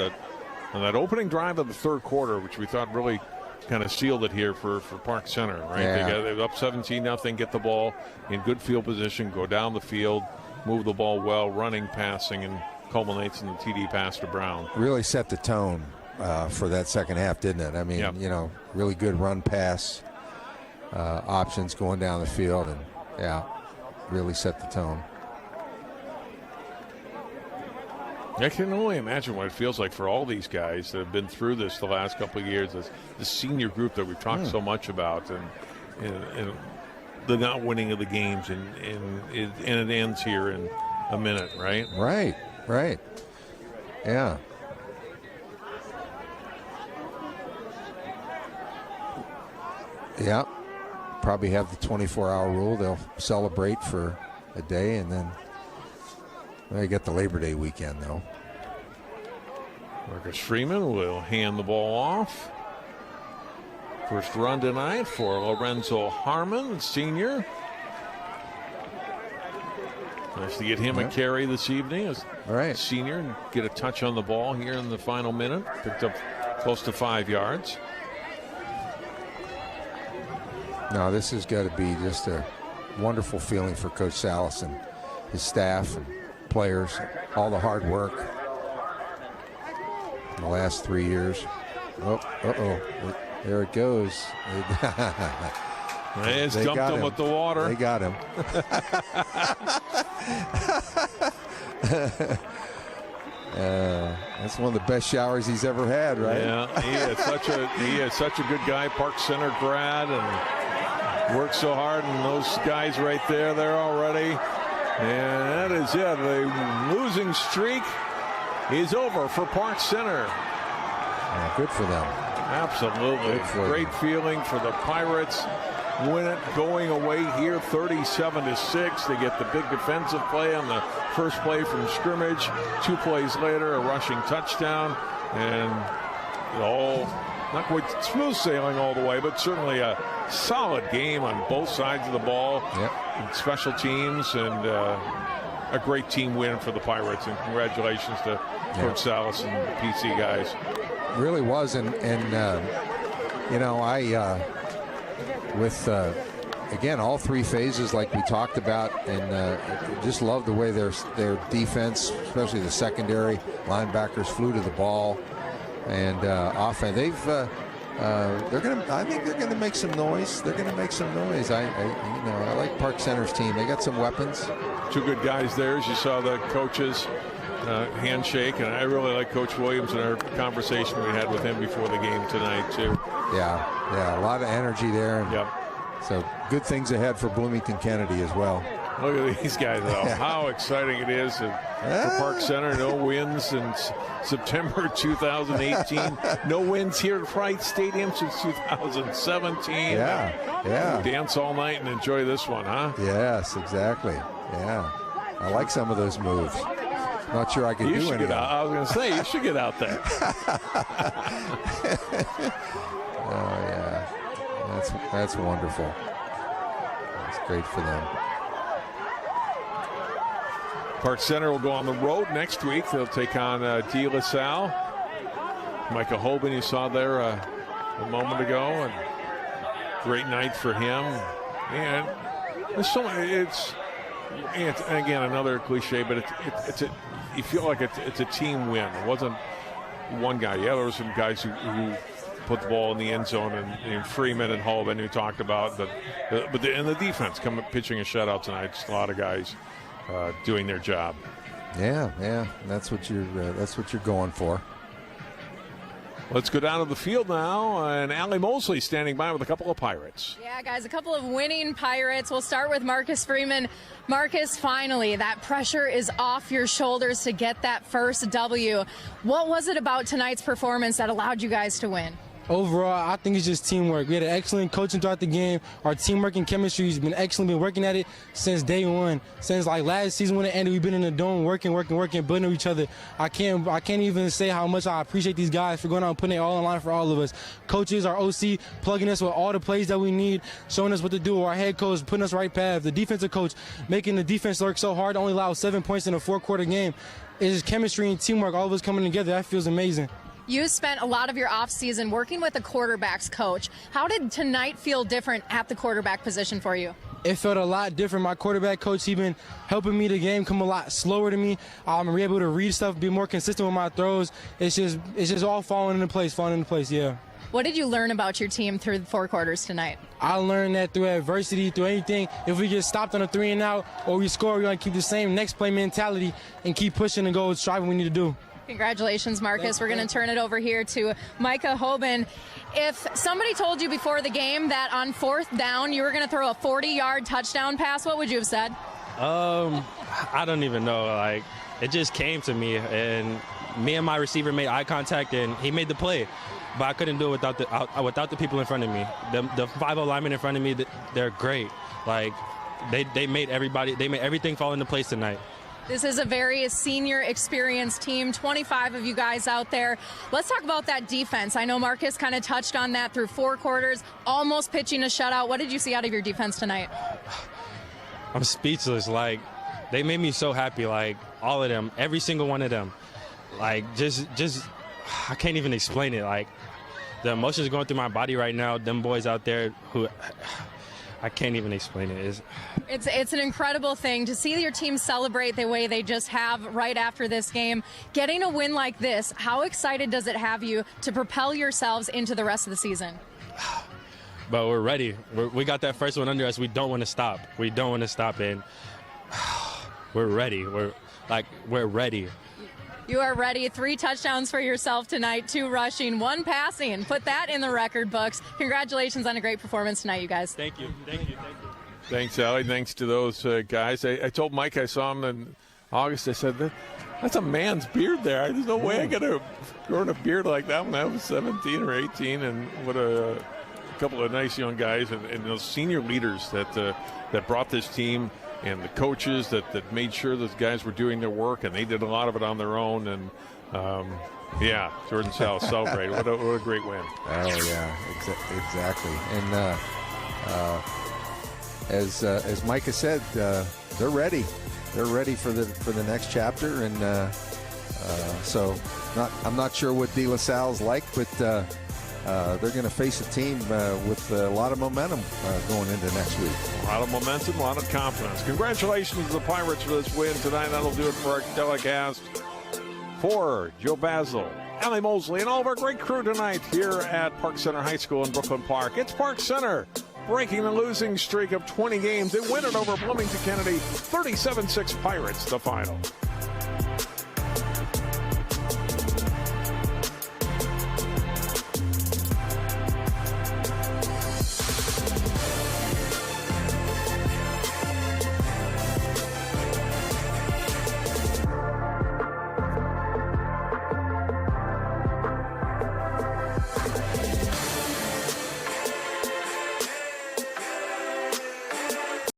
That opening drive of the third quarter, which we thought really kind of sealed it here for Park Center, right? Yeah. They got up 17-0, get the ball in good field position, go down the field, move the ball well, running, passing, and culminates in the TD pass to Brown. Really set the tone for that second half, didn't it? I mean, really good run pass options going down the field, and really set the tone. I can only imagine what it feels like for all these guys that have been through this the last couple of years, the senior group that we've talked so much about, and the not winning of the games, and it ends here in a minute, right? Right. Yeah. Yeah. Probably have the 24-hour rule. They'll celebrate for a day, and then they get the Labor Day weekend, though. Marcus Freeman will hand the ball off. First run tonight for Lorenzo Harmon, senior. Nice to get him a carry this evening as senior and get a touch on the ball here in the final minute. Picked up close to 5 yards. No, this has got to be just a wonderful feeling for Coach Salas and his staff and players, all the hard work in the last 3 years. There it goes. They dumped him with the water. They got him. That's one of the best showers he's ever had, right? Yeah, he is such a good guy, Park Center grad, and worked so hard. And those guys right there already. And that is it. The losing streak is over for Park Center. Yeah, good for them. Absolutely. Great feeling for the Pirates. Win it going away here 37-6. They get the big defensive play on the first play from scrimmage. 2 plays later, a rushing touchdown. And not quite smooth sailing all the way, but certainly a solid game on both sides of the ball. And special teams, and a great team win for the Pirates. And congratulations to Coach Salas and the PC guys. Really was, and with again all 3 phases like we talked about, and just love the way their defense, especially the secondary linebackers, flew to the ball, and offense. I think they're gonna make some noise. I like Park Center's team. They got some weapons. 2 good guys there, as you saw the coaches handshake, and I really like Coach Williams and our conversation we had with him before the game tonight too. Yeah, a lot of energy there. So good things ahead for Bloomington Kennedy as well. Look at these guys, though. How exciting it is for Park Center. No wins since September 2018. No wins here at Wright Stadium since 2017. Yeah. Dance all night and enjoy this one, huh? Yes, exactly. Yeah. I like some of those moves. Not sure I could do anything. I was going to say, you should get out there. Oh, yeah. That's wonderful. That's great for them. Park Center will go on the road next week. They'll take on De La Salle. Micah Hoban, you saw there a moment ago, and great night for him. And there's so many. It's again another cliche, but you feel like it's a team win. It wasn't one guy. Yeah, there were some guys who put the ball in the end zone, and Freeman and Hoban, who talked about, but the defense coming pitching a shutout tonight. Just a lot of guys doing their job. Yeah. That's what you're going for. Let's go down to the field now, and Allie Mosley standing by with a couple of Pirates. Yeah, guys, a couple of winning Pirates. We'll start with Marcus Freeman. Marcus, finally, that pressure is off your shoulders to get that first W. What was it about tonight's performance that allowed you guys to win? Overall, I think it's just teamwork. We had an excellent coaching throughout the game. Our teamwork and chemistry has been excellent. Been working at it since day one. Since like last season when it ended, we've been in the dome working, building each other. I can't even say how much I appreciate these guys for going out and putting it all in line for all of us. Coaches, our OC, plugging us with all the plays that we need, showing us what to do. Our head coach putting us right path. The defensive coach making the defense work so hard to only allow 7 points in a 4-quarter game. It's just chemistry and teamwork, all of us coming together. That feels amazing. You spent a lot of your offseason working with a quarterback's coach. How did tonight feel different at the quarterback position for you? It felt a lot different. My quarterback coach, he's been helping me the game come a lot slower to me. I'm able to read stuff, be more consistent with my throws. It's just all falling into place, yeah. What did you learn about your team through the 4 quarters tonight? I learned that through adversity, through anything, if we get stopped on a 3 and out or we score, we're going to keep the same next play mentality and keep pushing and go striving what we need to do. Congratulations, Marcus. We're going to turn it over here to Micah Hoban. If somebody told you before the game that on 4th down you were going to throw a 40-yard touchdown pass, what would you have said? I don't even know. Like, it just came to me, and me and my receiver made eye contact, and he made the play. But I couldn't do it without the people in front of me. The 5 linemen in front of me, they're great. Like, they made everything fall into place tonight. This is a very senior, experienced team, 25 of you guys out there. Let's talk about that defense. I know Marcus kind of touched on that through 4 quarters, almost pitching a shutout. What did you see out of your defense tonight? I'm speechless. Like, They made me so happy, like all of them, every single one of them. Like just I can't even explain it. Like the emotions going through my body right now. Them boys out there who I can't even explain it. It's an incredible thing to see your team celebrate the way they just have right after this game. Getting a win like this, how excited does it have you to propel yourselves into the rest of the season? But we're ready. We got that first one under us. We don't want to stop. We don't want to stop, and we're ready. We're ready. You are ready. 3 touchdowns for yourself tonight, 2 rushing, 1 passing. Put that in the record books. Congratulations on a great performance tonight, you guys. Thank you. Thank you. Thank you. Thanks, Allie. Thanks to those guys. I told Mike I saw him in August. I said, that's a man's beard there. There's no way I could have grown a beard like that when I was 17 or 18. And what a couple of nice young guys and those senior leaders that brought this team, and the coaches that made sure those guys were doing their work, and they did a lot of it on their own. And yeah, Jordan South celebrate. What a great win. Oh yeah, exactly. And as Micah said, they're ready. They're ready for the next chapter. And so I'm not sure what De La Salle's like, but they're going to face a team with a lot of momentum going into next week. A lot of momentum, a lot of confidence. Congratulations to the Pirates for this win tonight. That'll do it for our telecast. For Joe Basil, Allie Mosley, and all of our great crew tonight here at Park Center High School in Brooklyn Park. It's Park Center breaking the losing streak of 20 games. They win it over Bloomington Kennedy, 37-6 Pirates, the final.